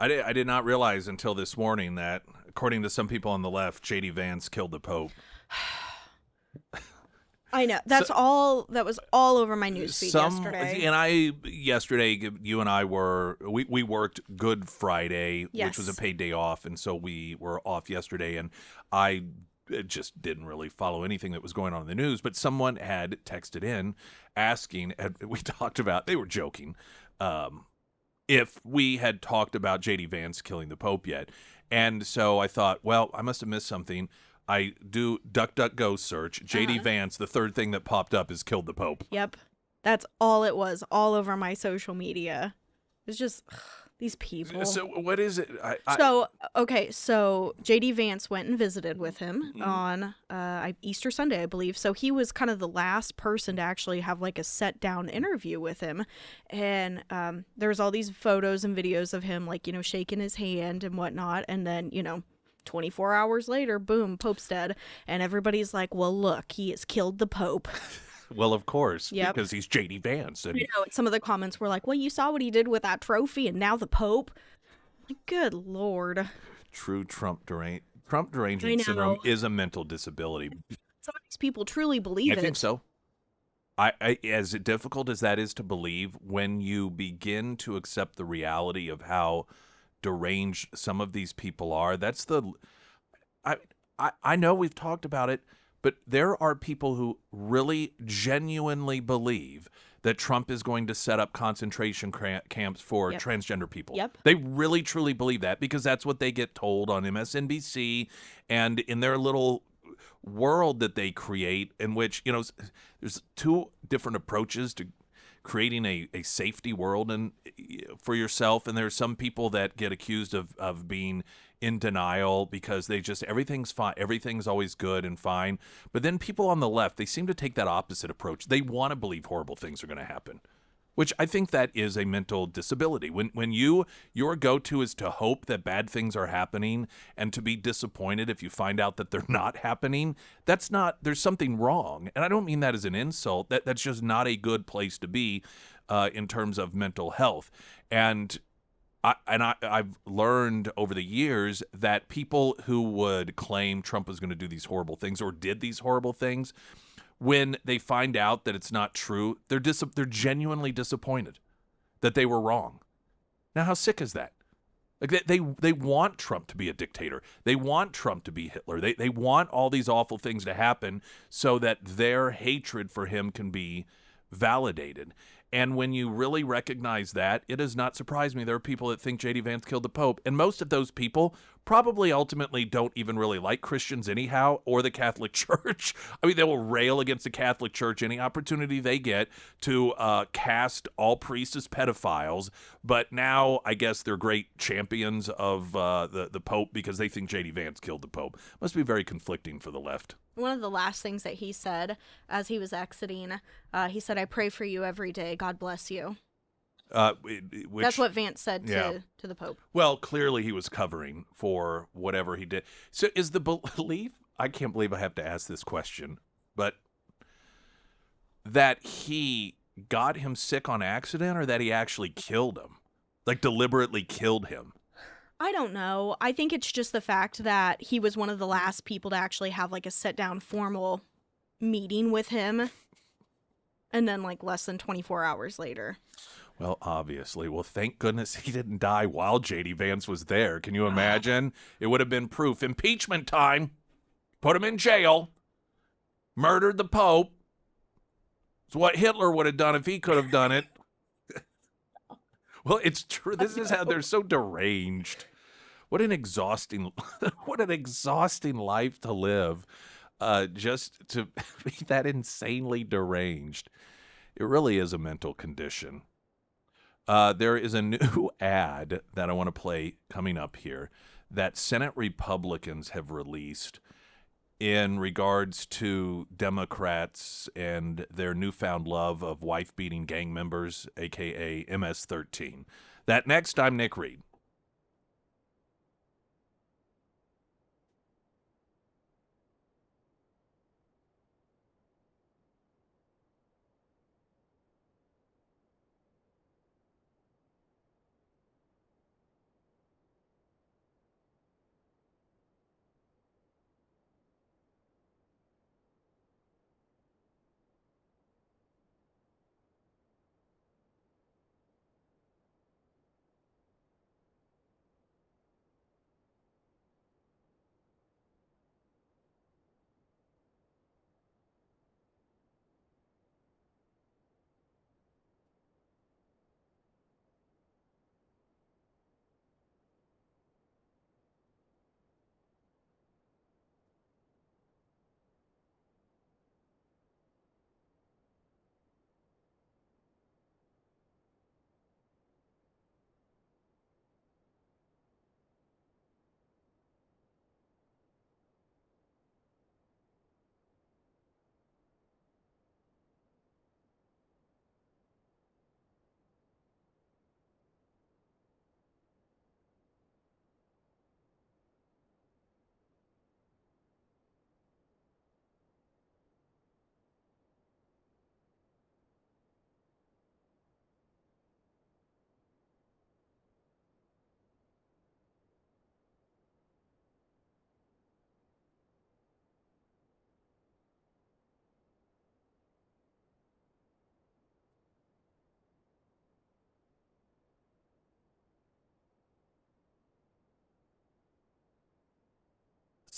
I did not realize until this morning that, according to some people on the left, J.D. Vance killed the Pope. I know. That was all over my newsfeed yesterday. And yesterday, you and I we worked Good Friday, Yes. which was a paid day off, and so we were off yesterday, and I just didn't really follow anything that was going on in the news, but someone had texted in asking, and we talked about, they were joking, if we had talked about J.D. Vance killing the Pope yet. And so I thought, well, I must have missed something. I do DuckDuckGo search. J.D. Vance, the third thing that popped up is killed the Pope. Yep. That's all it was, all over my social media. It's just these people. So what is it? So JD Vance went and visited with him on Easter Sunday, I believe. So he was kind of the last person to actually have like a set down interview with him. And there's all these photos and videos of him like, shaking his hand and whatnot. And then, 24 hours later, boom, Pope's dead. And everybody's like, well, look, he has killed the Pope. Well, of course, Yep. because he's J.D. Vance. And Some of the comments were like, well, you saw what he did with that trophy and now the Pope. Like, good Lord. True Trump derangement syndrome is a mental disability. Some of these people truly believe it. I think so. I as difficult as that is to believe, when you begin to accept the reality of how deranged some of these people are, that's the I know we've talked about it, but there are people who really genuinely believe that Trump is going to set up concentration camps for transgender people. Yep. They really, truly believe that because that's what they get told on MSNBC and in their little world that they create, in which, there's two different approaches to creating a safety world and for yourself. And there's some people that get accused of being in denial because they just, everything's fine. Everything's always good and fine. But then people on the left, they seem to take that opposite approach. They want to believe horrible things are going to happen, which I think that is a mental disability. When your go-to is to hope that bad things are happening and to be disappointed if you find out that they're not happening, there's something wrong. And I don't mean that as an insult. That's just not a good place to be in terms of mental health. And I've learned over the years that people who would claim Trump was going to do these horrible things or did these horrible things, when they find out that it's not true, they're genuinely disappointed that they were wrong. Now, how sick is that? Like they want Trump to be a dictator. They want Trump to be Hitler. They want all these awful things to happen so that their hatred for him can be validated. And when you really recognize that, it does not surprise me there are people that think J.D. Vance killed the Pope. And most of those people probably ultimately don't even really like Christians anyhow, or the Catholic Church. I mean, they will rail against the Catholic Church any opportunity they get to cast all priests as pedophiles. But now I guess they're great champions of the Pope because they think J.D. Vance killed the Pope. Must be very conflicting for the left. One of the last things that he said as he was exiting, he said, I pray for you every day. God bless you. That's what Vance said to the Pope. Well, clearly he was covering for whatever he did. So is the belief, I can't believe I have to ask this question, but that he got him sick on accident or that he actually killed him? Like deliberately killed him? I don't know. I think it's just the fact that he was one of the last people to actually have like a sit down formal meeting with him. And then like less than 24 hours later. Well, obviously. Well, thank goodness he didn't die while J.D. Vance was there. Can you imagine? It would have been proof. Impeachment time. Put him in jail. Murdered the Pope. It's what Hitler would have done if he could have done it. Well, it's true. This is how they're so deranged. What an exhausting life to live, just to be that insanely deranged. It really is a mental condition. There is a new ad that I want to play coming up here that Senate Republicans have released in regards to Democrats and their newfound love of wife-beating gang members, a.k.a. MS-13. That next, I'm Nick Reed.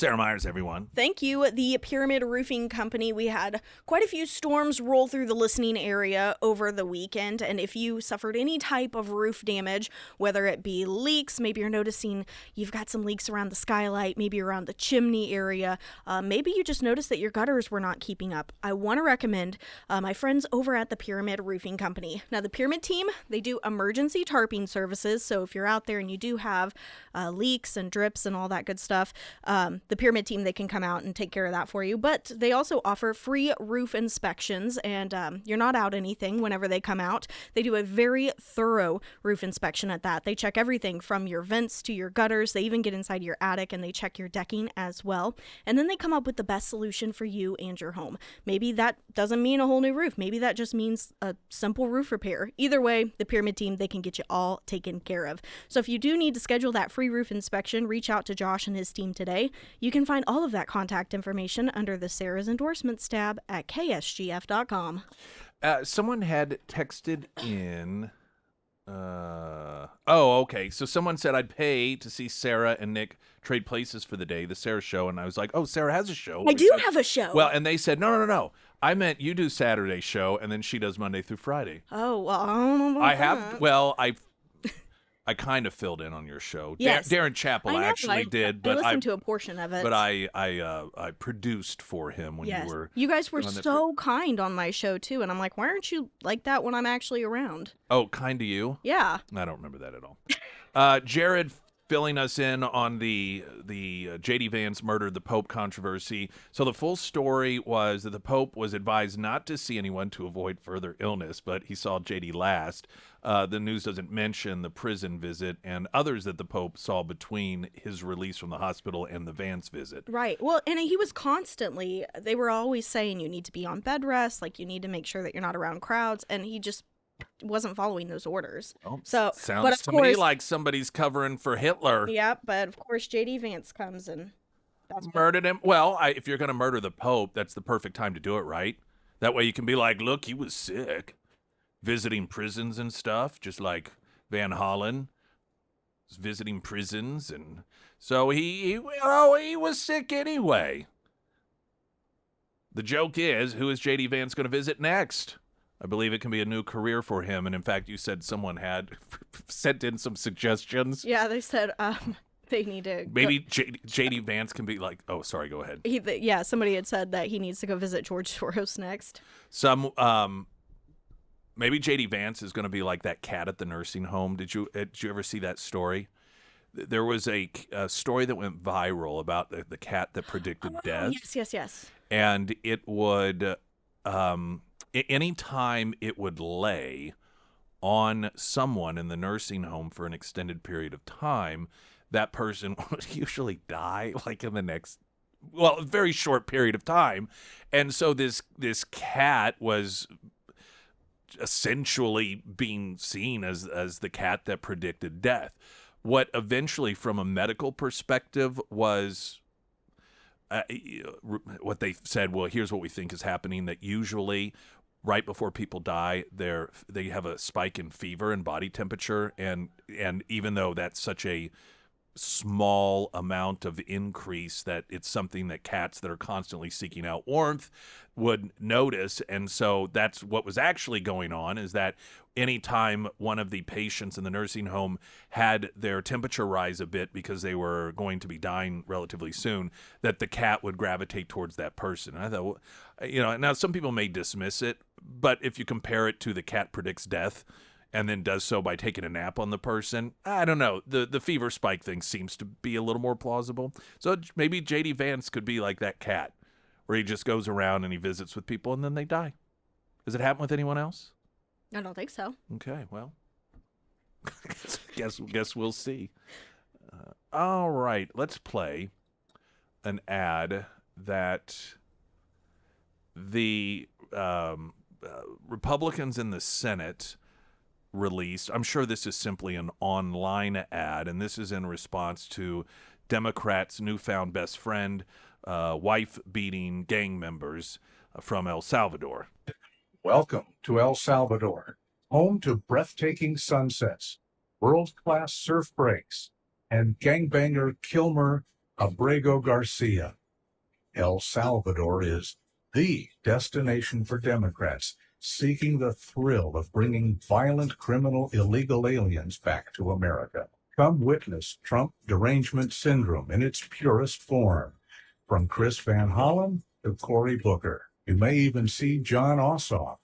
Sarah Myers, everyone. Thank you. The Pyramid Roofing Company, we had quite a few storms roll through the listening area over the weekend, and if you suffered any type of roof damage, whether it be leaks, maybe you're noticing you've got some leaks around the skylight, maybe around the chimney area, maybe you just noticed that your gutters were not keeping up, I want to recommend my friends over at the Pyramid Roofing Company. Now, the Pyramid team, they do emergency tarping services, so if you're out there and you do have leaks and drips and all that good stuff, the Pyramid team, they can come out and take care of that for you. But they also offer free roof inspections, and you're not out anything whenever they come out. They do a very thorough roof inspection at that. They check everything from your vents to your gutters. They even get inside your attic and they check your decking as well. And then they come up with the best solution for you and your home. Maybe that doesn't mean a whole new roof. Maybe that just means a simple roof repair. Either way, the Pyramid team, they can get you all taken care of. So if you do need to schedule that free roof inspection, reach out to Josh and his team today. You can find all of that contact information under the Sarah's Endorsements tab at ksgf.com. Someone had texted in. Okay. So someone said I'd pay to see Sarah and Nick trade places for the day, the Sarah show. And I was like, oh, Sarah has a show. I do have a show. Well, and they said, no. I meant you do Saturday show, and then she does Monday through Friday. Oh, well, I don't know about I have. that. Well, I kind of filled in on your show. Yes. Darren Chappell actually did, but I listened to a portion of it. But I produced for him when you were. You guys were so kind on my show too, and I'm like, why aren't you like that when I'm actually around? Oh, kind to you? Yeah. I don't remember that at all. Jared filling us in on the J.D. Vance murdered the Pope controversy. So the full story was that the Pope was advised not to see anyone to avoid further illness, but he saw J.D. last. The news doesn't mention the prison visit and others that the Pope saw between his release from the hospital and the Vance visit. Right. Well, and he was constantly, they were always saying you need to be on bed rest, like you need to make sure that you're not around crowds, and he just wasn't following those orders. Oh, so sounds but of to course, me like somebody's covering for Hitler. Yeah, but of course J.D. Vance comes and murdered him. Well, if you're going to murder the Pope, that's the perfect time to do it, right? That way you can be like, look, he was sick. Visiting prisons and stuff, just like Van Hollen was visiting prisons. And so he was sick anyway. The joke is, who is J.D. Vance going to visit next? I believe it can be a new career for him. And in fact, you said someone had sent in some suggestions. Yeah, they said they need to maybe J.D. Vance can be like, oh, sorry, go ahead. Somebody had said that he needs to go visit George Soros next. Maybe J.D. Vance is going to be like that cat at the nursing home. Did you ever see that story? There was a story that went viral about the cat that predicted death. Yes. And it would, any time it would lay on someone in the nursing home for an extended period of time, that person would usually die like in the next, a very short period of time. And so this cat was essentially being seen as the cat that predicted death. What eventually, from a medical perspective, was what they said, well, here's what we think is happening, that usually right before people die, they have a spike in fever and body temperature, and even though that's such a small amount of increase, that it's something that cats that are constantly seeking out warmth would notice. And so that's what was actually going on, is that anytime one of the patients in the nursing home had their temperature rise a bit because they were going to be dying relatively soon, that the cat would gravitate towards that person. And I thought, now some people may dismiss it, but if you compare it to the cat predicts death and then does so by taking a nap on the person, I don't know. The fever spike thing seems to be a little more plausible. So maybe J.D. Vance could be like that cat, where he just goes around and he visits with people and then they die. Does it happen with anyone else? I don't think so. Okay, well, guess we'll see. All right, let's play an ad that the Republicans in the Senate released. I'm sure this is simply an online ad, and this is in response to Democrats' newfound best friend, wife-beating gang members from El Salvador. Welcome to El Salvador, home to breathtaking sunsets, world-class surf breaks, and gangbanger Kilmer Abrego Garcia. El Salvador is the destination for Democrats seeking the thrill of bringing violent, criminal, illegal aliens back to America. Come witness Trump derangement syndrome in its purest form. From Chris Van Hollen to Cory Booker. You may even see John Ossoff.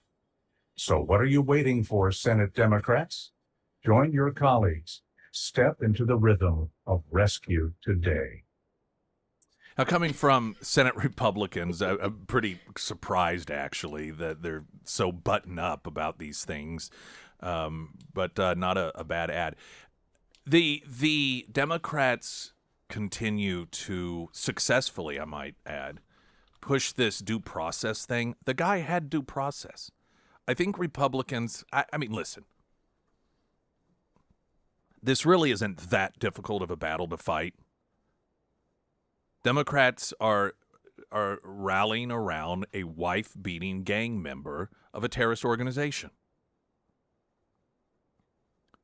So what are you waiting for, Senate Democrats? Join your colleagues. Step into the rhythm of rescue today. Now, coming from Senate Republicans, I'm pretty surprised, actually, that they're so buttoned up about these things, but not a bad ad. The Democrats continue to successfully, I might add, push this due process thing. The guy had due process. I think Republicans, I mean, listen, this really isn't that difficult of a battle to fight. Democrats are rallying around a wife-beating gang member of a terrorist organization.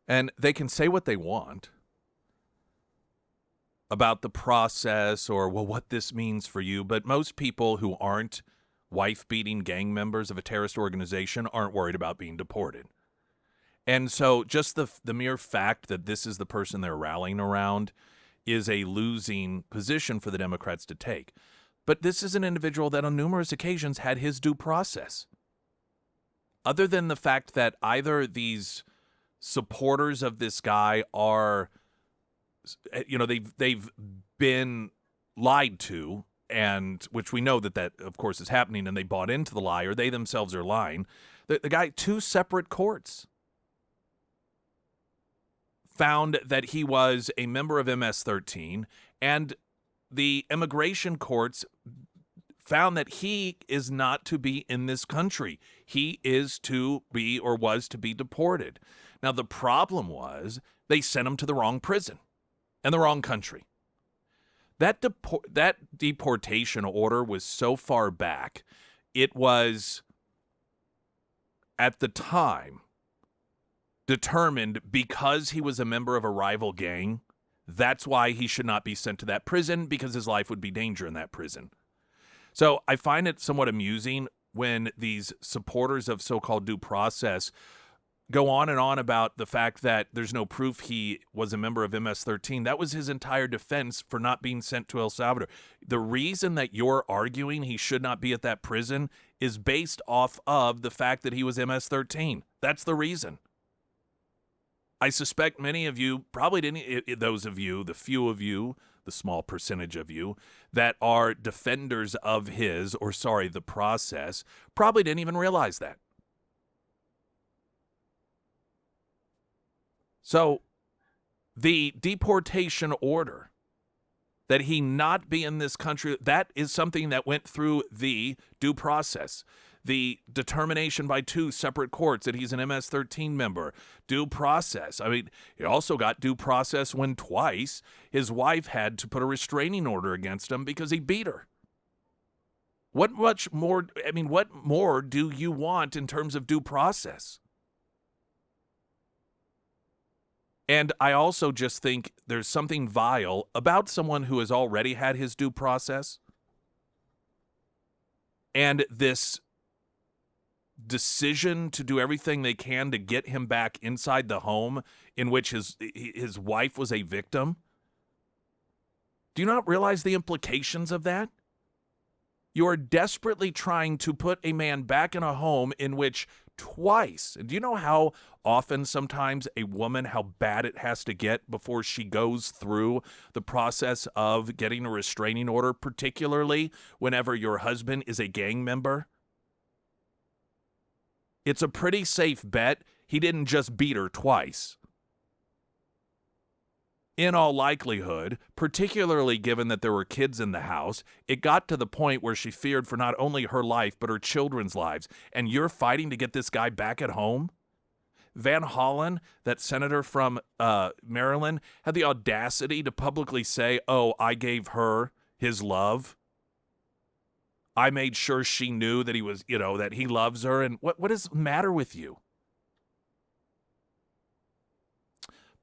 And they can say what they want about the process or, well, what this means for you, but most people who aren't wife-beating gang members of a terrorist organization aren't worried about being deported. And so just the mere fact that this is the person they're rallying around is a losing position for the Democrats to take. But this is an individual that on numerous occasions had his due process. Other than the fact that either these supporters of this guy are, you know, they've been lied to, and which we know that of course is happening, and they bought into the lie, or they themselves are lying. The guy, 2 separate courts found that he was a member of MS-13, and the immigration courts found that he is not to be in this country. He is to be, or was to be, deported. Now, the problem was they sent him to the wrong prison and the wrong country. That deportation order was so far back, it was, at the time, determined because he was a member of a rival gang, that's why he should not be sent to that prison, because his life would be danger in that prison. So I find it somewhat amusing when these supporters of so-called due process go on and on about the fact that there's no proof he was a member of MS-13. That was his entire defense for not being sent to El Salvador. The reason that you're arguing he should not be at that prison is based off of the fact that he was MS-13. That's the reason. I suspect many of you probably didn't, those of you, the few of you, the small percentage of you that are defenders of the process, probably didn't even realize that. So the deportation order, that he not be in this country, that is something that went through the due process. The determination by 2 separate courts that he's an MS-13 member, due process. I mean, he also got due process when twice his wife had to put a restraining order against him because he beat her. What more do you want in terms of due process? And I also just think there's something vile about someone who has already had his due process, and this decision to do everything they can to get him back inside the home in which his wife was a victim. Do you not realize the implications of that? You are desperately trying to put a man back in a home in which twice, do you know how often sometimes a woman, how bad it has to get before she goes through the process of getting a restraining order, particularly whenever your husband is a gang member? It's a pretty safe bet he didn't just beat her twice. In all likelihood, particularly given that there were kids in the house, it got to the point where she feared for not only her life, but her children's lives. And you're fighting to get this guy back at home? Van Hollen, that senator from Maryland, had the audacity to publicly say, oh, I gave her his love. I made sure she knew that he was, that he loves her. And what does the matter with you?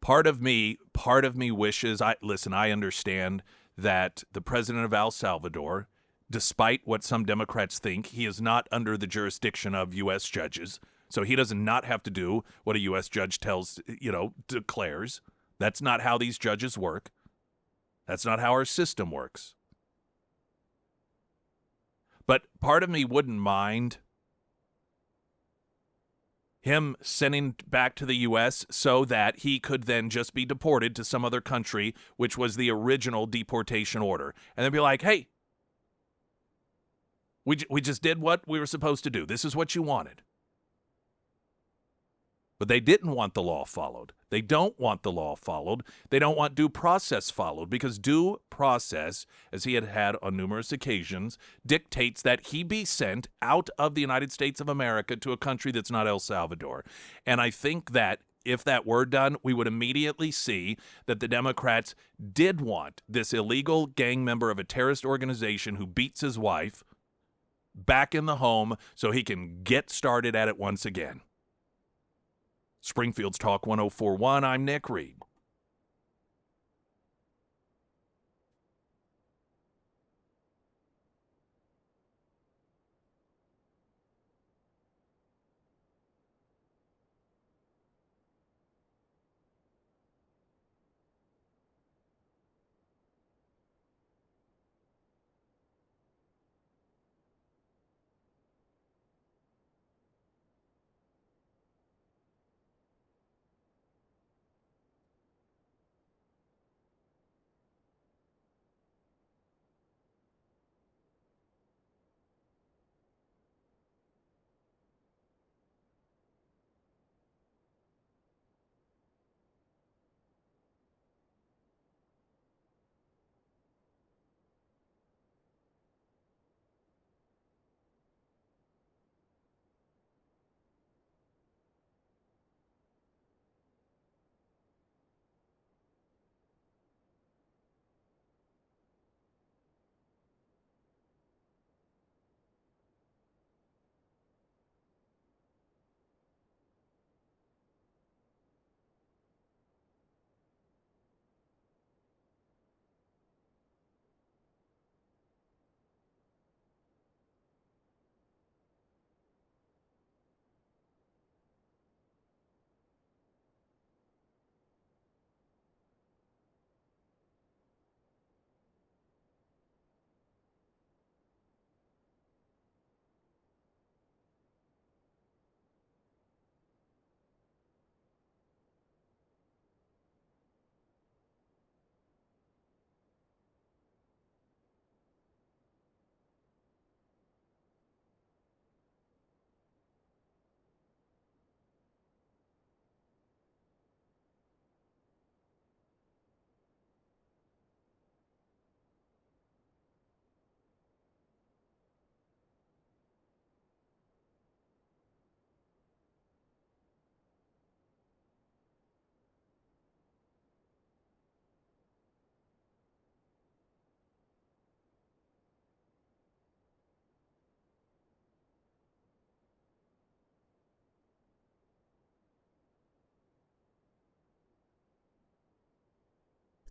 Part of me wishes, I understand that the president of El Salvador, despite what some Democrats think, he is not under the jurisdiction of U.S. judges. So he does not have to do what a U.S. judge declares. That's not how these judges work. That's not how our system works. But part of me wouldn't mind him sending back to the U.S. so that he could then just be deported to some other country, which was the original deportation order. And then be like, hey, we just did what we were supposed to do. This is what you wanted. But they didn't want the law followed. They don't want the law followed. They don't want due process followed, because due process, as he had on numerous occasions, dictates that he be sent out of the United States of America to a country that's not El Salvador. And I think that if that were done, we would immediately see that the Democrats did want this illegal gang member of a terrorist organization who beats his wife back in the home so he can get started at it once again. Springfield's Talk 1041, I'm Nick Reed.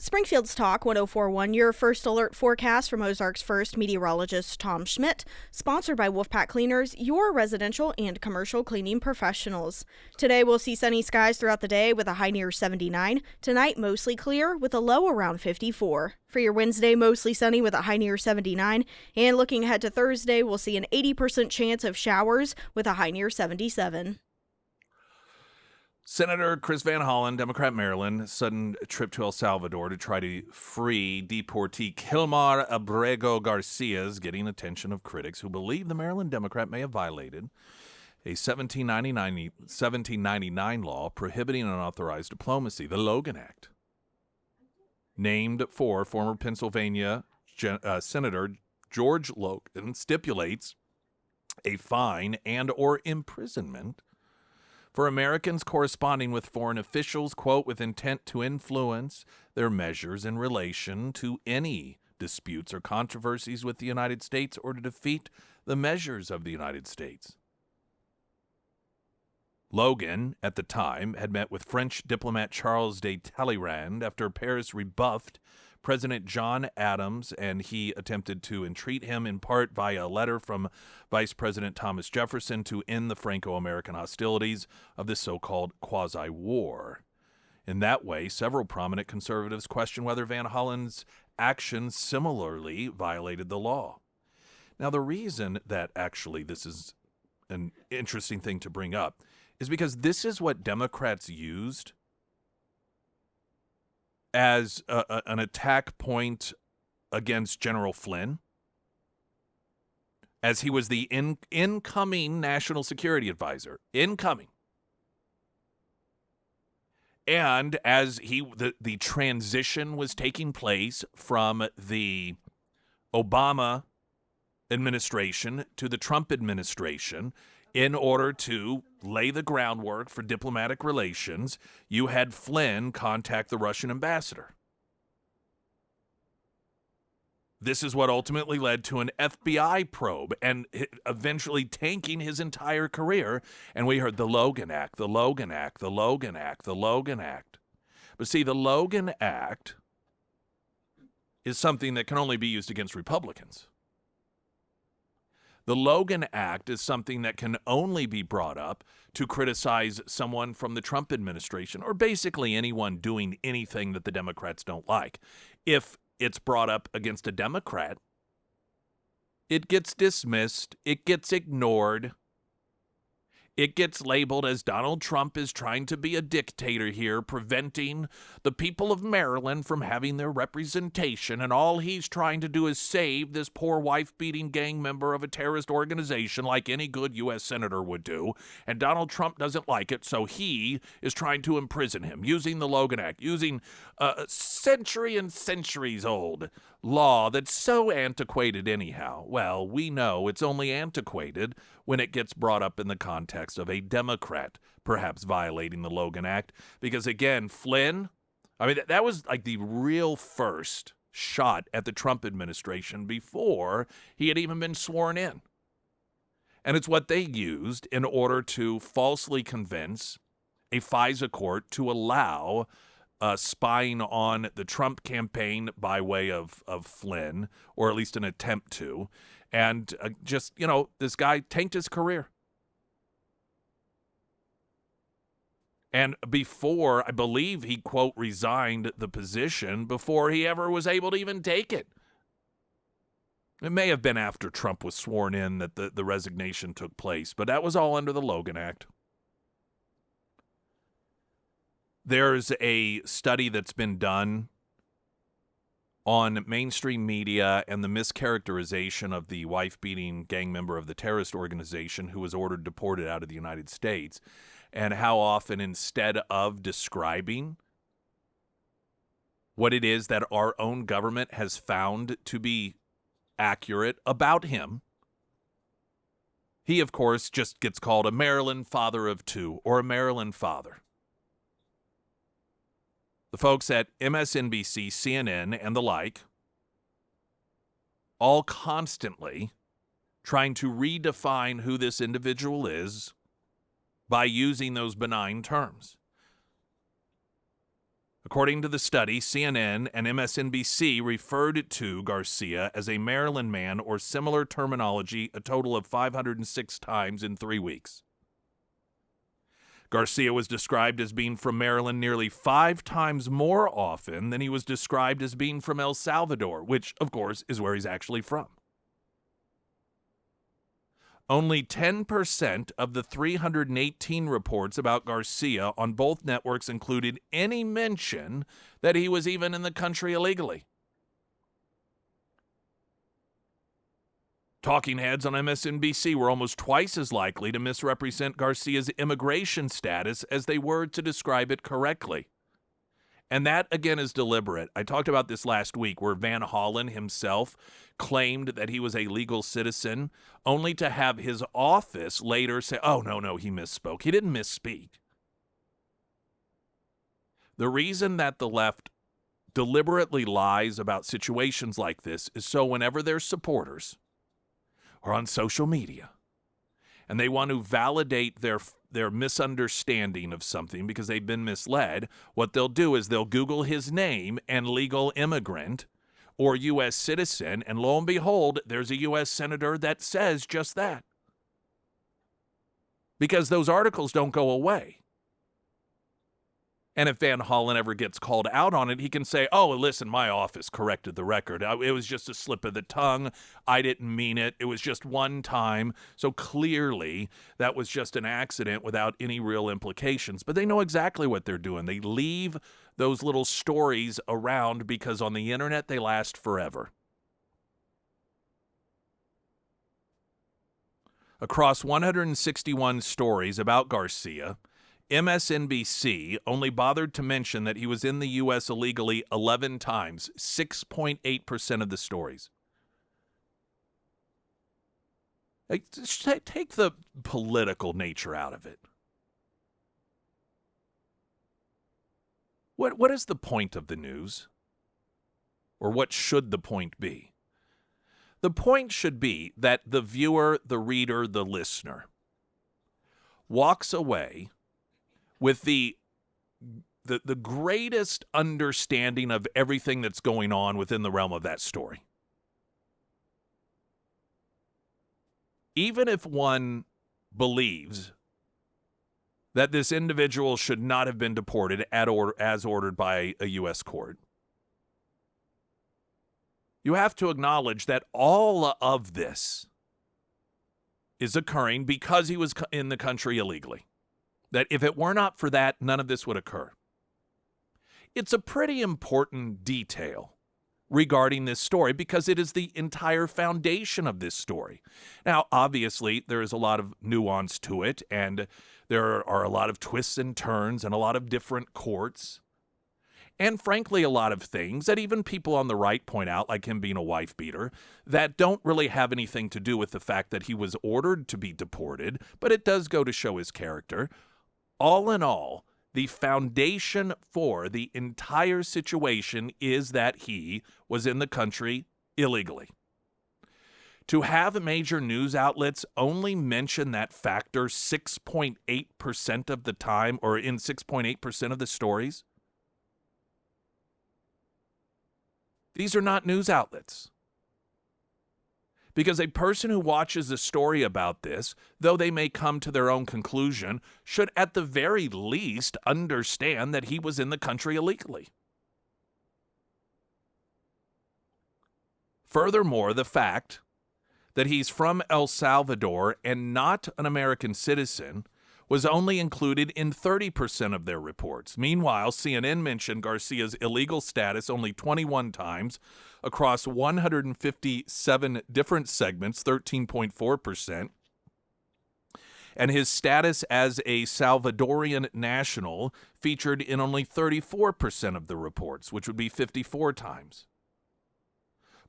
Springfield's Talk 1041, your first alert forecast from Ozarks First meteorologist Tom Schmidt, sponsored by Wolfpack Cleaners, your residential and commercial cleaning professionals. Today we'll see sunny skies throughout the day with a high near 79. Tonight mostly clear with a low around 54. For your Wednesday, mostly sunny with a high near 79. And looking ahead to Thursday, we'll see an 80% chance of showers with a high near 77. Senator Chris Van Hollen, Democrat Maryland, sudden trip to El Salvador to try to free deportee Kilmar Abrego Garcia is getting attention of critics who believe the Maryland Democrat may have violated a 1799 law prohibiting unauthorized diplomacy, the Logan Act, named for former Pennsylvania Senator George Logan, stipulates a fine and or imprisonment for Americans corresponding with foreign officials, quote, with intent to influence their measures in relation to any disputes or controversies with the United States or to defeat the measures of the United States. Logan, at the time, had met with French diplomat Charles de Talleyrand after Paris rebuffed President John Adams, and he attempted to entreat him in part via a letter from Vice President Thomas Jefferson to end the Franco-American hostilities of this so-called quasi-war. In that way, several prominent conservatives question whether Van Hollen's actions similarly violated the law. Now, the reason that actually this is an interesting thing to bring up is because this is what Democrats used as an attack point against General Flynn, as he was the incoming national security advisor. Incoming. And as the transition was taking place from the Obama administration to the Trump administration, in order to lay the groundwork for diplomatic relations, you had Flynn contact the Russian ambassador. This is what ultimately led to an FBI probe and eventually tanking his entire career. And we heard the Logan Act, the Logan Act, the Logan Act, the Logan Act. But see, the Logan Act is something that can only be used against Republicans. The Logan Act is something that can only be brought up to criticize someone from the Trump administration, or basically anyone doing anything that the Democrats don't like. If it's brought up against a Democrat, it gets dismissed, it gets ignored, it gets labeled as Donald Trump is trying to be a dictator here, preventing the people of Maryland from having their representation, and all he's trying to do is save this poor wife-beating gang member of a terrorist organization like any good U.S. senator would do, and Donald Trump doesn't like it, so he is trying to imprison him, using the Logan Act, using a century and centuries old law that's so antiquated anyhow. Well, we know it's only antiquated when it gets brought up in the context of a Democrat perhaps violating the Logan Act. Because again, Flynn, I mean, that was like the real first shot at the Trump administration before he had even been sworn in. And it's what they used in order to falsely convince a FISA court to allow spying on the Trump campaign by way of Flynn, or at least an attempt to. And just, you know, this guy tanked his career. And before, I believe he, quote, resigned the position before he ever was able to even take it. It may have been after Trump was sworn in that the resignation took place, but that was all under the Logan Act. There's a study that's been done on mainstream media and the mischaracterization of the wife-beating gang member of the terrorist organization who was ordered deported out of the United States, and how often, instead of describing what it is that our own government has found to be accurate about him, he, of course, just gets called a Maryland father of two or a Maryland father. The folks at MSNBC, CNN, and the like, all constantly trying to redefine who this individual is by using those benign terms. According to the study, CNN and MSNBC referred to Garcia as a Maryland man or similar terminology a total of 506 times in 3 weeks. Garcia was described as being from Maryland nearly 5 times more often than he was described as being from El Salvador, which, of course, is where he's actually from. Only 10% of the 318 reports about Garcia on both networks included any mention that he was even in the country illegally. Talking heads on MSNBC were almost twice as likely to misrepresent Garcia's immigration status as they were to describe it correctly. And that, again, is deliberate. I talked about this last week, where Van Hollen himself claimed that he was a legal citizen, only to have his office later say, oh, no, he misspoke. He didn't misspeak. The reason that the left deliberately lies about situations like this is so whenever their supporters are on social media and they want to validate their their misunderstanding of something because they've been misled, what they'll do is they'll Google his name and legal immigrant or U.S. citizen, and lo and behold, there's a U.S. senator that says just that. Because those articles don't go away. And if Van Hollen ever gets called out on it, he can say, oh, listen, my office corrected the record. It was just a slip of the tongue. I didn't mean it. It was just one time. So clearly that was just an accident without any real implications. But they know exactly what they're doing. They leave those little stories around because on the internet they last forever. Across 161 stories about Garcia, MSNBC only bothered to mention that he was in the U.S. illegally 11 times, 6.8% of the stories. Take the political nature out of it. What is the point of the news? Or what should the point be? The point should be that the viewer, the reader, the listener walks away with the greatest understanding of everything that's going on within the realm of that story. Even if one believes that this individual should not have been deported as ordered by a U.S. court, you have to acknowledge that all of this is occurring because he was in the country illegally. That if it were not for that, none of this would occur. It's a pretty important detail regarding this story because it is the entire foundation of this story. Now, obviously, there is a lot of nuance to it, and there are a lot of twists and turns and a lot of different courts. And frankly, a lot of things that even people on the right point out, like him being a wife beater, that don't really have anything to do with the fact that he was ordered to be deported, but it does go to show his character. All in all, the foundation for the entire situation is that he was in the country illegally. To have major news outlets only mention that factor 6.8% of the time, or in 6.8% of the stories, these are not news outlets. Because a person who watches a story about this, though they may come to their own conclusion, should at the very least understand that he was in the country illegally. Furthermore, the fact that he's from El Salvador and not an American citizen was only included in 30% of their reports. Meanwhile, CNN mentioned Garcia's illegal status only 21 times across 157 different segments, 13.4%. And his status as a Salvadorian national featured in only 34% of the reports, which would be 54 times.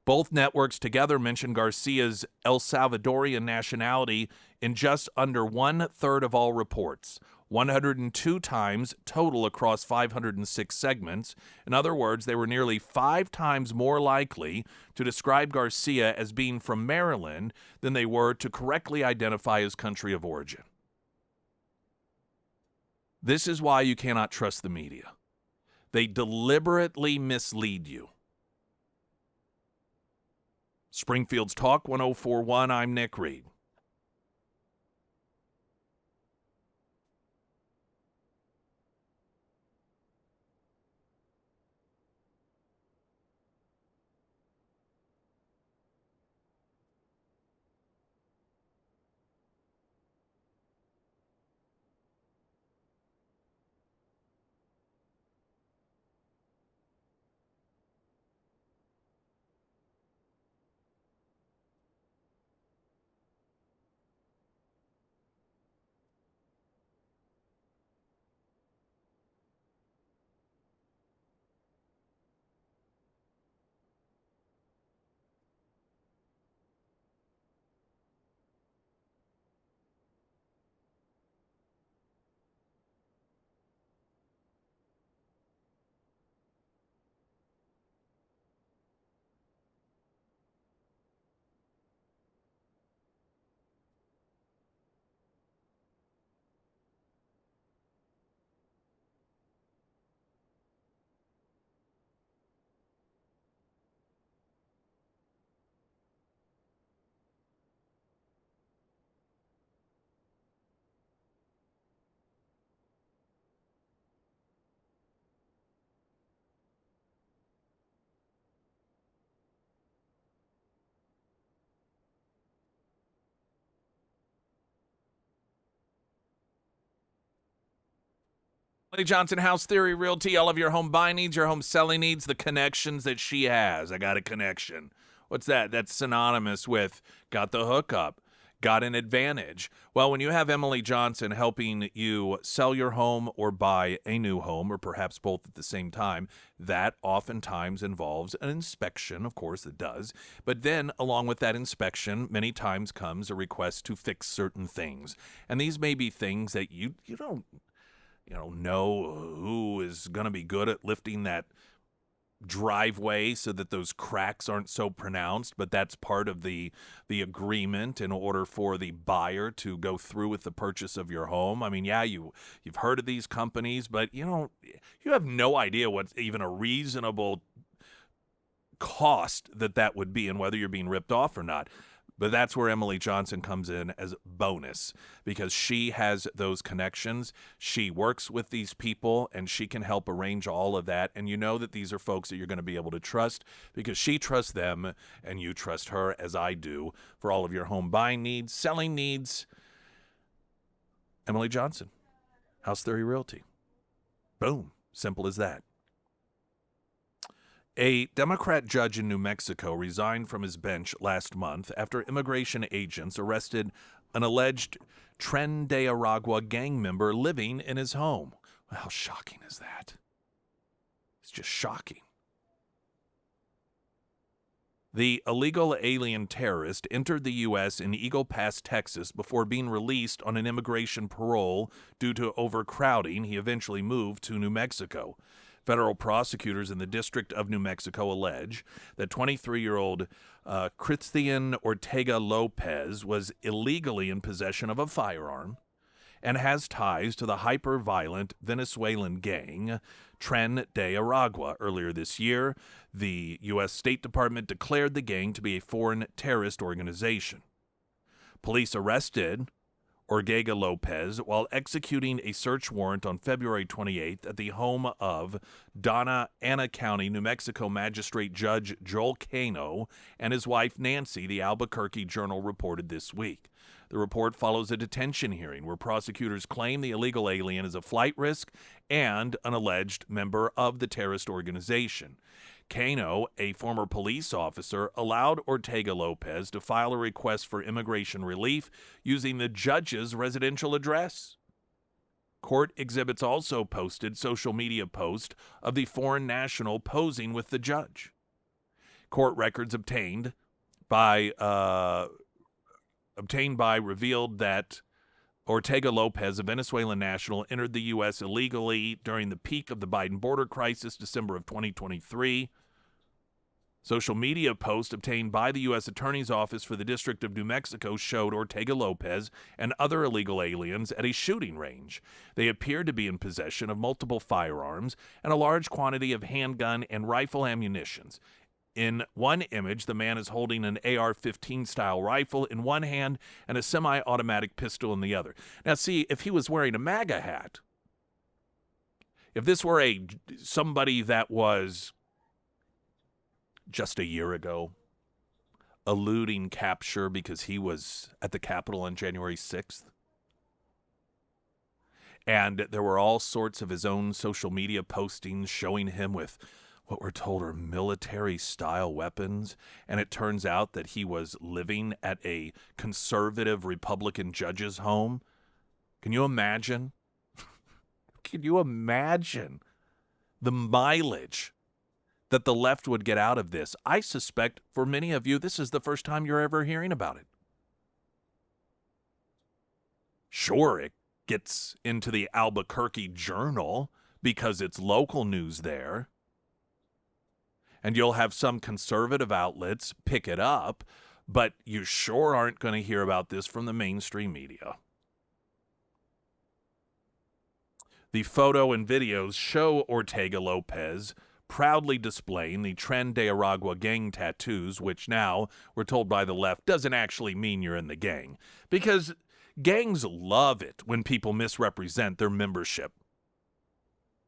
Both networks together mentioned Garcia's El Salvadorian nationality in just under 1/3 of all reports, 102 times total across 506 segments. In other words, they were nearly 5 times more likely to describe Garcia as being from Maryland than they were to correctly identify his country of origin. This is why you cannot trust the media. They deliberately mislead you. Springfield's Talk 1041, I'm Nick Reed. Emily Johnson, House Theory Realty, all of your home buying needs, your home selling needs, the connections that she has. I got a connection. What's that? That's synonymous with got the hookup, got an advantage. Well, when you have Emily Johnson helping you sell your home or buy a new home, or perhaps both at the same time, that oftentimes involves an inspection. Of course, it does. But then, along with that inspection, many times comes a request to fix certain things. And these may be things that you don't know who is going to be good at lifting that driveway so that those cracks aren't so pronounced, but that's part of the agreement in order for the buyer to go through with the purchase of your home. I mean, yeah, you've heard of these companies, but you have no idea what's even a reasonable cost that would be and whether you're being ripped off or not. But that's where Emily Johnson comes in as a bonus, because she has those connections. She works with these people, and she can help arrange all of that. And you know that these are folks that you're going to be able to trust because she trusts them and you trust her, as I do, for all of your home buying needs, selling needs. Emily Johnson, House Theory Realty. Boom. Simple as that. A Democrat judge in New Mexico resigned from his bench last month after immigration agents arrested an alleged Tren de Aragua gang member living in his home. How shocking is that? It's just shocking. The illegal alien terrorist entered the U.S. in Eagle Pass, Texas, before being released on an immigration parole due to overcrowding. He eventually moved to New Mexico. Federal prosecutors in the District of New Mexico allege that 23-year-old Christian Ortega Lopez was illegally in possession of a firearm and has ties to the hyper-violent Venezuelan gang Tren de Aragua. Earlier this year, the U.S. State Department declared the gang to be a foreign terrorist organization. Police arrested Ortega Lopez while executing a search warrant on February 28th at the home of Ana County, New Mexico Magistrate Judge Joel Cano and his wife Nancy, the Albuquerque Journal reported this week. The report follows a detention hearing where prosecutors claim the illegal alien is a flight risk and an alleged member of the terrorist organization. Cano, a former police officer, allowed Ortega Lopez to file a request for immigration relief using the judge's residential address. Court exhibits also posted social media post of the foreign national posing with the judge. Court records obtained by revealed that Ortega Lopez, a Venezuelan national, entered the U.S. illegally during the peak of the Biden border crisis, December of 2023. Social media posts obtained by the U.S. Attorney's Office for the District of New Mexico showed Ortega Lopez and other illegal aliens at a shooting range. They appeared to be in possession of multiple firearms and a large quantity of handgun and rifle ammunitions. In one image, the man is holding an AR-15 style rifle in one hand and a semi-automatic pistol in the other. Now, see, if he was wearing a MAGA hat, if this were somebody that was just a year ago eluding capture because he was at the Capitol on January 6th, and there were all sorts of his own social media postings showing him with what we're told are military-style weapons, and it turns out that he was living at a conservative Republican judge's home. Can you imagine? Can you imagine the mileage that the left would get out of this? I suspect for many of you, this is the first time you're ever hearing about it. Sure, it gets into the Albuquerque Journal because it's local news there, and you'll have some conservative outlets pick it up, but you sure aren't going to hear about this from the mainstream media. The photo and videos show Ortega Lopez proudly displaying the Tren de Aragua gang tattoos, which now, we're told by the left, doesn't actually mean you're in the gang, because gangs love it when people misrepresent their membership.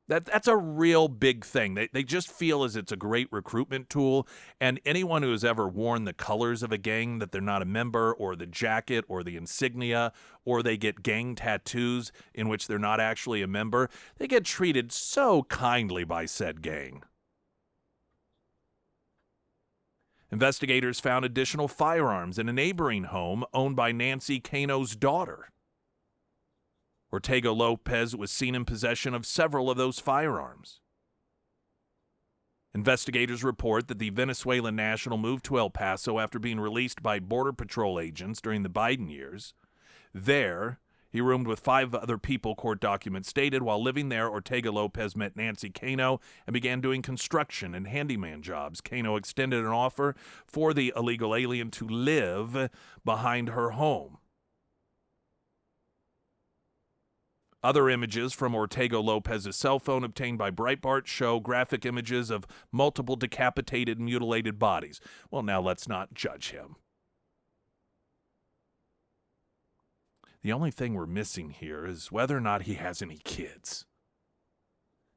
That's a real big thing. They just feel as it's a great recruitment tool, and anyone who has ever worn the colors of a gang that they're not a member, or the jacket or the insignia, or they get gang tattoos in which they're not actually a member, they get treated so kindly by said gang. Investigators found additional firearms in a neighboring home owned by Nancy Cano's daughter. Ortega Lopez was seen in possession of several of those firearms. Investigators report that the Venezuelan national moved to El Paso after being released by Border Patrol agents during the Biden years. There, he roomed with 5 other people, court documents stated. While living there, Ortega Lopez met Nancy Cano and began doing construction and handyman jobs. Cano extended an offer for the illegal alien to live behind her home. Other images from Ortega Lopez's cell phone obtained by Breitbart show graphic images of multiple decapitated, mutilated bodies. Well, now let's not judge him. The only thing we're missing here is whether or not he has any kids.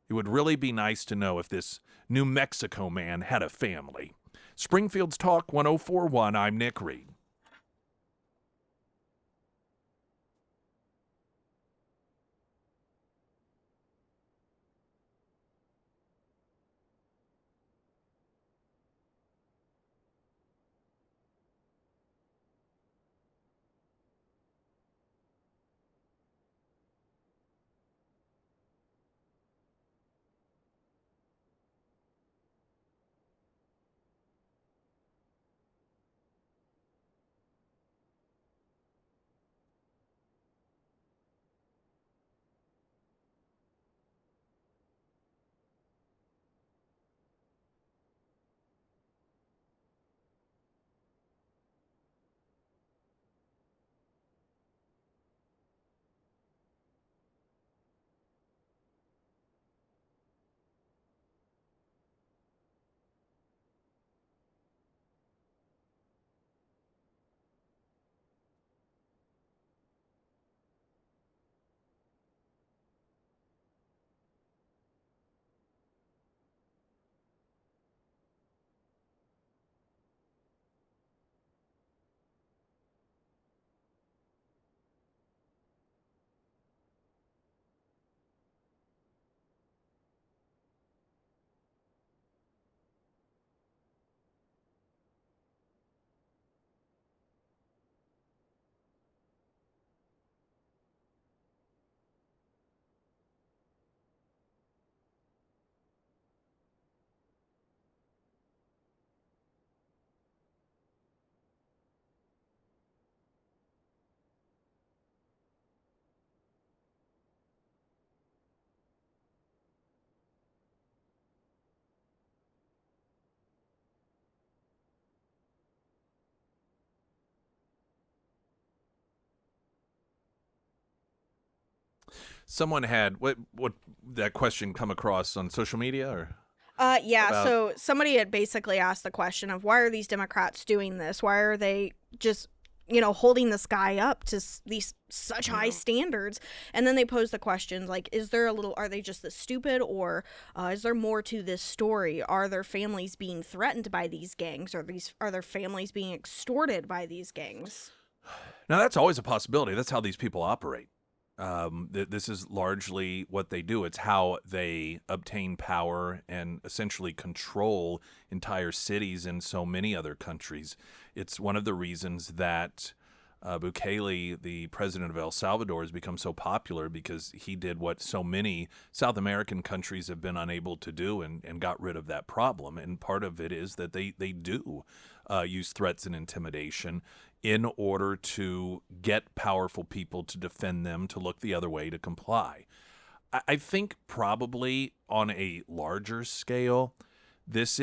It would really be nice to know if this New Mexico man had a family. Springfield's Talk 1041, I'm Nick Reed. Someone had what that question come across on social media, or Yeah, so somebody had basically asked the question of why are these Democrats doing this? Why are they just, holding this guy up to these such high standards? And then they pose the questions like, are they just this stupid, or is there more to this story? Are their families being threatened by these gangs? Are their families being extorted by these gangs? Now that's always a possibility. That's how these people operate. This is largely what they do. It's how they obtain power and essentially control entire cities in so many other countries. It's one of the reasons that Bukele, the president of El Salvador, has become so popular, because he did what so many South American countries have been unable to do, and got rid of that problem. And part of it is that they do use threats and intimidation in order to get powerful people to defend them, to look the other way, to comply. I think probably on a larger scale, it's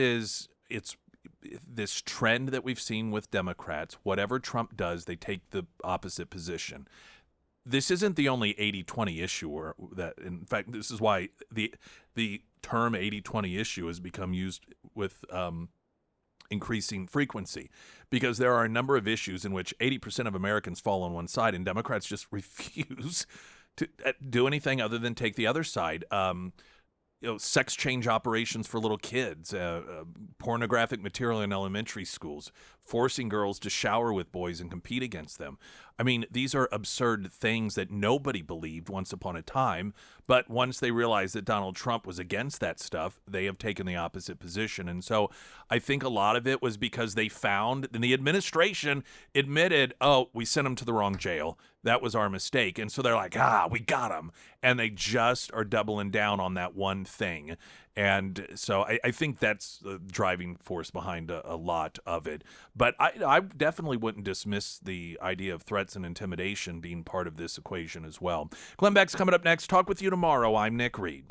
this trend that we've seen with Democrats. Whatever Trump does, they take the opposite position. This isn't the only 80-20 issue, or that, in fact, this is why the term 80-20 issue has become used with increasing frequency, because there are a number of issues in which 80% of Americans fall on one side, and Democrats just refuse to do anything other than take the other side. sex change operations for little kids, pornographic material in elementary schools, forcing girls to shower with boys and compete against them. I mean, these are absurd things that nobody believed once upon a time, but once they realized that Donald Trump was against that stuff, they have taken the opposite position. And so I think a lot of it was because they found, and the administration admitted, oh, we sent him to the wrong jail. That was our mistake. And so they're like, we got him. And they just are doubling down on that one thing. And so I think that's the driving force behind a lot of it. But I definitely wouldn't dismiss the idea of threats and intimidation being part of this equation as well. Glenn Beck's coming up next. Talk with you tomorrow. I'm Nick Reed.